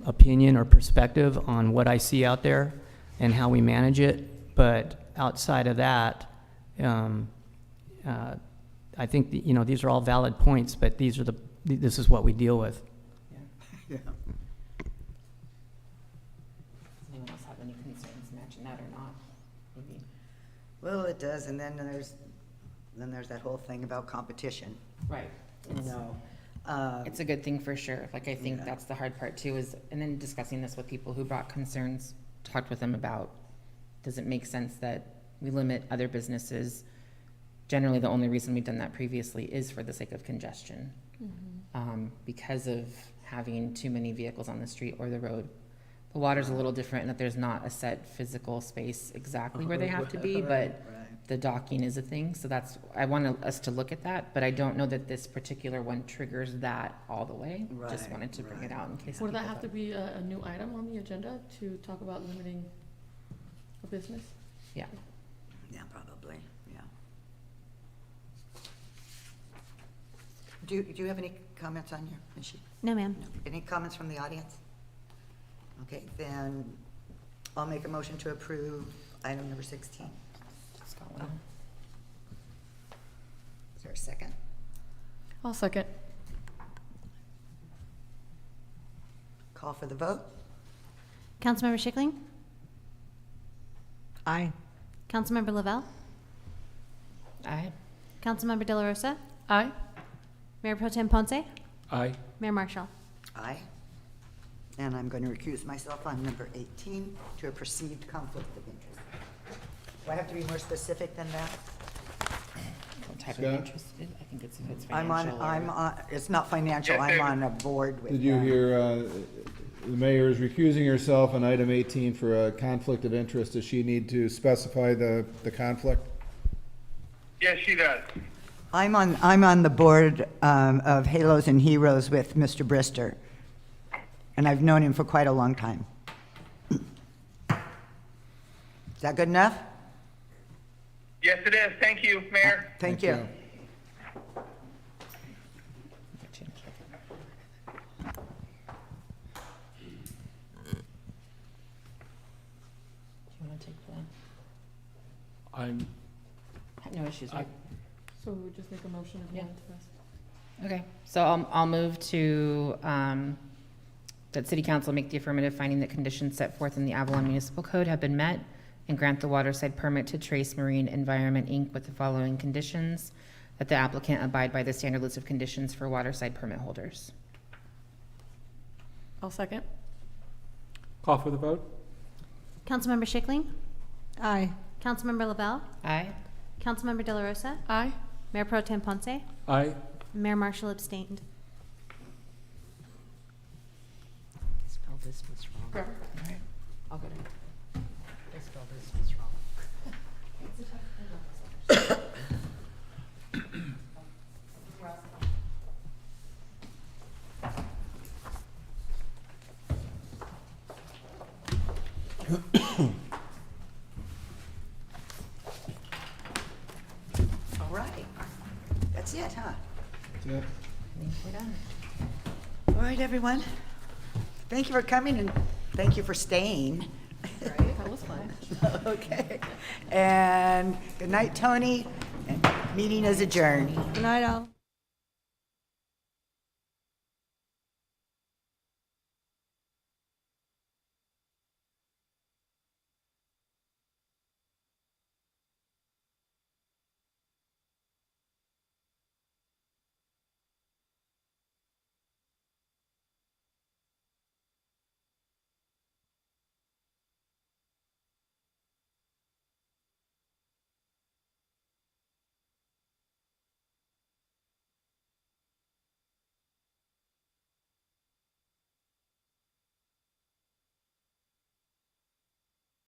Speaker 7: opinion or perspective on what I see out there and how we manage it. But outside of that, I think these are all valid points, but this is what we deal with.
Speaker 1: Yeah.
Speaker 9: Does anyone else have any concerns matching that or not? Maybe.
Speaker 1: Well, it does, and then there's that whole thing about competition.
Speaker 9: Right.
Speaker 1: You know,
Speaker 9: It's a good thing for sure. Like, I think
Speaker 1: Yeah.
Speaker 9: that's the hard part too, is, and then discussing this with people who brought concerns, talked with them about, does it make sense that we limit other businesses? Generally, the only reason we've done that previously is for the sake of congestion. Because of having too many vehicles on the street or the road. The water's a little different in that there's not a set physical space exactly where they have to be, but the docking is a thing. So I want us to look at that, but I don't know that this particular one triggers that all the way. Just
Speaker 1: Right,
Speaker 9: wanted to bring it out in case.
Speaker 3: Would that
Speaker 9: people
Speaker 3: have to be a new item on the agenda to talk about limiting a business?
Speaker 9: Yeah.
Speaker 1: yeah, probably, yeah. Do you have any comments on your issue?
Speaker 2: No, ma'am.
Speaker 1: Any comments from the audience? Okay, then I'll make a motion to approve item number 16.
Speaker 9: Just got one.
Speaker 1: Is there a second?
Speaker 3: I'll second.
Speaker 1: Call for the vote?
Speaker 2: Councilmember Schickling?
Speaker 6: Aye.
Speaker 2: Councilmember Lavelle?
Speaker 9: Aye.
Speaker 2: Councilmember De La Rosa?
Speaker 3: Aye.
Speaker 2: Mayor Pro Tem Ponce?
Speaker 4: Aye.
Speaker 2: Mayor Marshall?
Speaker 1: Aye. And I'm going to recuse myself on number 18 to a perceived conflict of interest. Do I have to be more specific than that?
Speaker 9: What type
Speaker 12: Scott?
Speaker 9: of interest? I think it's if it's
Speaker 1: I'm
Speaker 9: financial.
Speaker 1: on, it's not financial,
Speaker 13: Yes,
Speaker 1: I'm
Speaker 13: David.
Speaker 1: on a board with.
Speaker 12: Did you hear, the mayor is recusing herself on item 18 for a conflict of interest. Does she need to specify the conflict?
Speaker 13: Yes, she does.
Speaker 1: I'm on the board of Halos and Heroes with Mr. Brister, and I've known him for quite a long time. Is that good enough?
Speaker 13: Yes, it is. Thank you, Mayor.
Speaker 1: Thank you.
Speaker 9: Do you want to take the,
Speaker 4: I'm,
Speaker 9: no issues, right?
Speaker 3: So we would just make a motion if you
Speaker 9: Yeah.
Speaker 3: wanted to pass.
Speaker 9: Okay, so I'll move to, that city council make the affirmative finding that conditions set forth in the Avalon Municipal Code have been met, and grant the waterside permit to Trace Marine Environment, Inc. with the following conditions: that the applicant abide by the standard list of conditions for waterside permit holders.
Speaker 3: I'll second.
Speaker 4: call for the vote?
Speaker 2: Councilmember Schickling?
Speaker 6: Aye.
Speaker 2: Councilmember Lavelle?
Speaker 9: Aye.
Speaker 2: Councilmember De La Rosa?
Speaker 3: Aye.
Speaker 2: Mayor Pro Tem Ponce?
Speaker 4: Aye.
Speaker 2: Mayor Marshall abstained.
Speaker 1: Spell this was wrong.
Speaker 9: All right, I'll go to.
Speaker 1: Spell this was wrong. All right. That's it, huh?
Speaker 12: Yeah.
Speaker 9: I think we're done.
Speaker 1: All right, everyone. Thank you for coming and thank you for staying.
Speaker 3: That was fun.
Speaker 1: Okay. And good night, Tony. And meeting is adjourned.
Speaker 6: Good night, all.